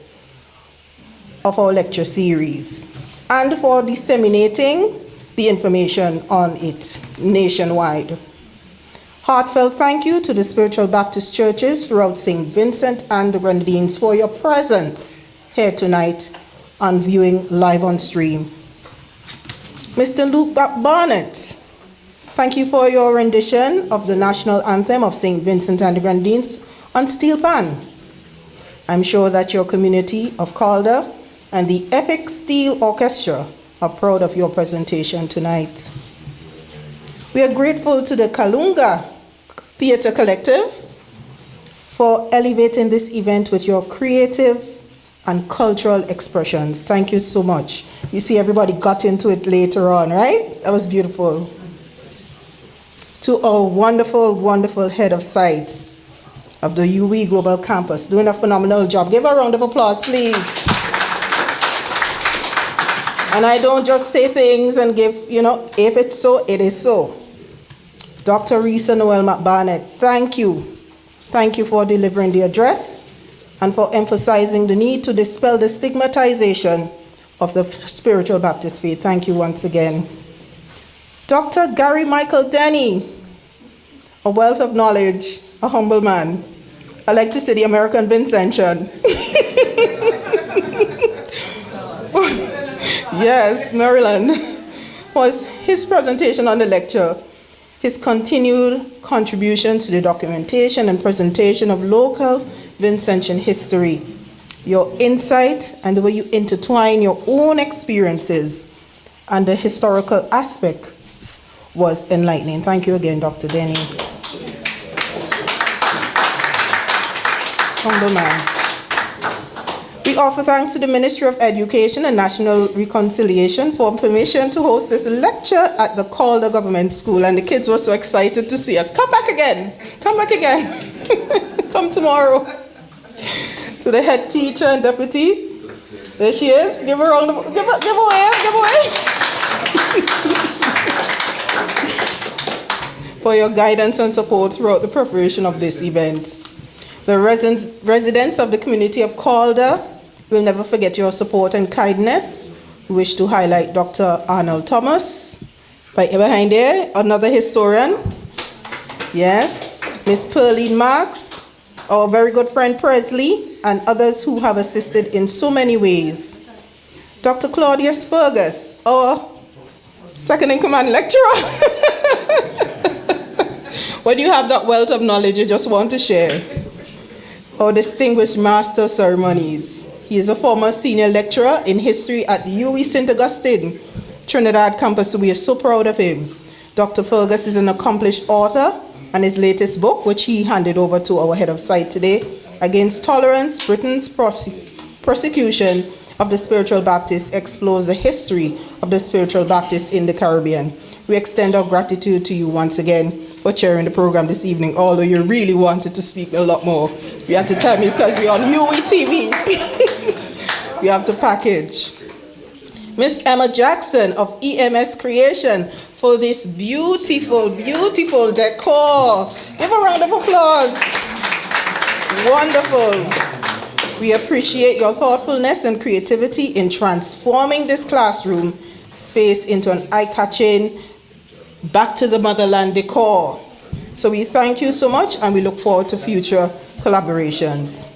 of our lecture series and for disseminating the information on it nationwide. Heartfelt thank you to the Spiritual Baptist churches throughout St. Vincent and the Grenadines for your presence here tonight and viewing live on stream. Mr. Luke Barnett, thank you for your rendition of the national anthem of St. Vincent and the Grenadines on steel pan. I'm sure that your community of Calder and the Epic Steel Orchestra are proud of your presentation tonight. We are grateful to the Kalunga Theatre Collective for elevating this event with your creative and cultural expressions. Thank you so much. You see, everybody got into it later on, right? That was beautiful. To our wonderful, wonderful head of sites of the UE Global Campus, doing a phenomenal job. Give her a round of applause, please. And I don't just say things and give, if it's so, it is so. Dr. Risa Noel McBarnett, thank you. Thank you for delivering the address and for emphasizing the need to dispel the stigmatization of the spiritual Baptist faith. Thank you once again. Dr. Gary Michael Denny, a wealth of knowledge, a humble man. I like to say the American Vincentian. Yes, Maryland. For his presentation on the lecture, his continued contribution to the documentation and presentation of local Vincentian history, your insight and the way you intertwine your own experiences and the historical aspects was enlightening. Thank you again, Dr. Denny. Humble man. We offer thanks to the Ministry of Education and National Reconciliation for permission to host this lecture at the Calder Government School, and the kids were so excited to see us. Come back again. Come back again. Come tomorrow. To the head teacher and deputy. There she is. Give her a round of give away. For your guidance and support throughout the preparation of this event. The residents of the community of Calder will never forget your support and kindness. We wish to highlight Dr. Arnold Thomas. Right behind there, another historian. Yes. Miss Pearline Marks, our very good friend Presley, and others who have assisted in so many ways. Dr. Claudius Fergus, our second-in-command lecturer, When you have that wealth of knowledge, you just want to share. Our distinguished Master of Ceremonies. He is a former senior lecturer in history at UWI St. Augustine, Trinidad campus, so we are so proud of him. Dr. Fergus is an accomplished author, and his latest book, which he handed over to our head of site today, Against Tolerance, Britain's Persecution of the Spiritual Baptists, explores the history of the Spiritual Baptists in the Caribbean. We extend our gratitude to you once again for chairing the program this evening, although you really wanted to speak a lot more. You have to tell me because we're on UWI TV. We have to package. Miss Emma Jackson of EMS Creation for this beautiful, beautiful decor. Give a round of applause. Wonderful. We appreciate your thoughtfulness and creativity in transforming this classroom space into an eye-catching, back to the motherland decor. So we thank you so much, and we look forward to future collaborations.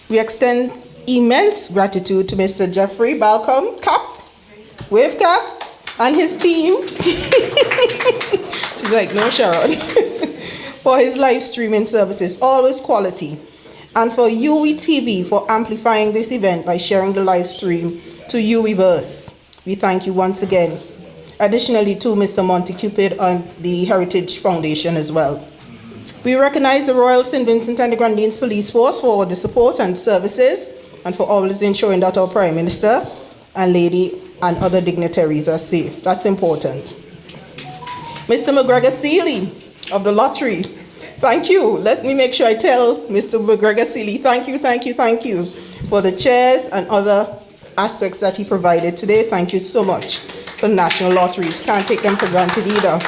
We extend immense gratitude to Mr. Jeffrey Balcom, Wave Cap, and his team. She's like, no, Sharon. For his live streaming services, always quality. And for UWI TV for amplifying this event by sharing the live stream to UWIverse. We thank you once again. Additionally, to Mr. Monty Cupid and the Heritage Foundation as well. We recognize the Royal St. Vincent and the Grenadines Police Force for the support and services, and for always ensuring that our Prime Minister and Lady and other dignitaries are safe. That's important. Mr. McGregor Seeley of the Lottery, thank you. Let me make sure I tell Mr. McGregor Seeley, thank you for the chairs and other aspects that he provided today. Thank you so much for National Lotteries. Can't take them for granted either.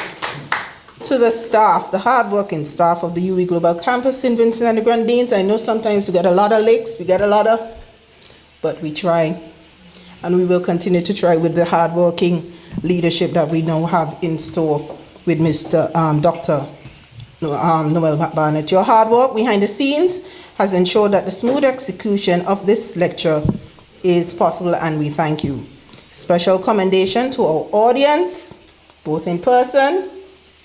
To the staff, the hardworking staff of the UWI Global Campus, St. Vincent and the Grenadines. I know sometimes we get a lot of licks, but we try. And we will continue to try with the hardworking leadership that we now have in store with Mr. Dr. Noel Barnett. Your hard work behind the scenes has ensured that the smooth execution of this lecture is possible, and we thank you. Special commendation to our audience, both in person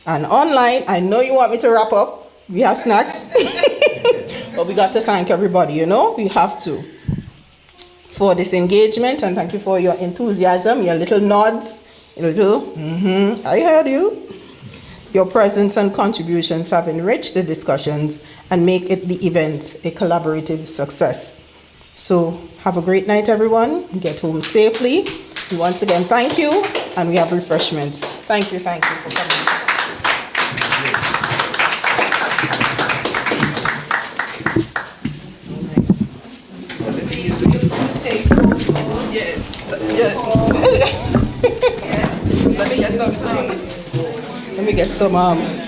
and online. I know you want me to wrap up. We have snacks. But we got to thank everybody, we have to, for this engagement, and thank you for your enthusiasm, your little nods, I heard you. Your presence and contributions have enriched the discussions and make the event a collaborative success. So have a great night, everyone. Get home safely. And once again, thank you, and we have refreshments. Thank you for coming. Yes. Let me get some.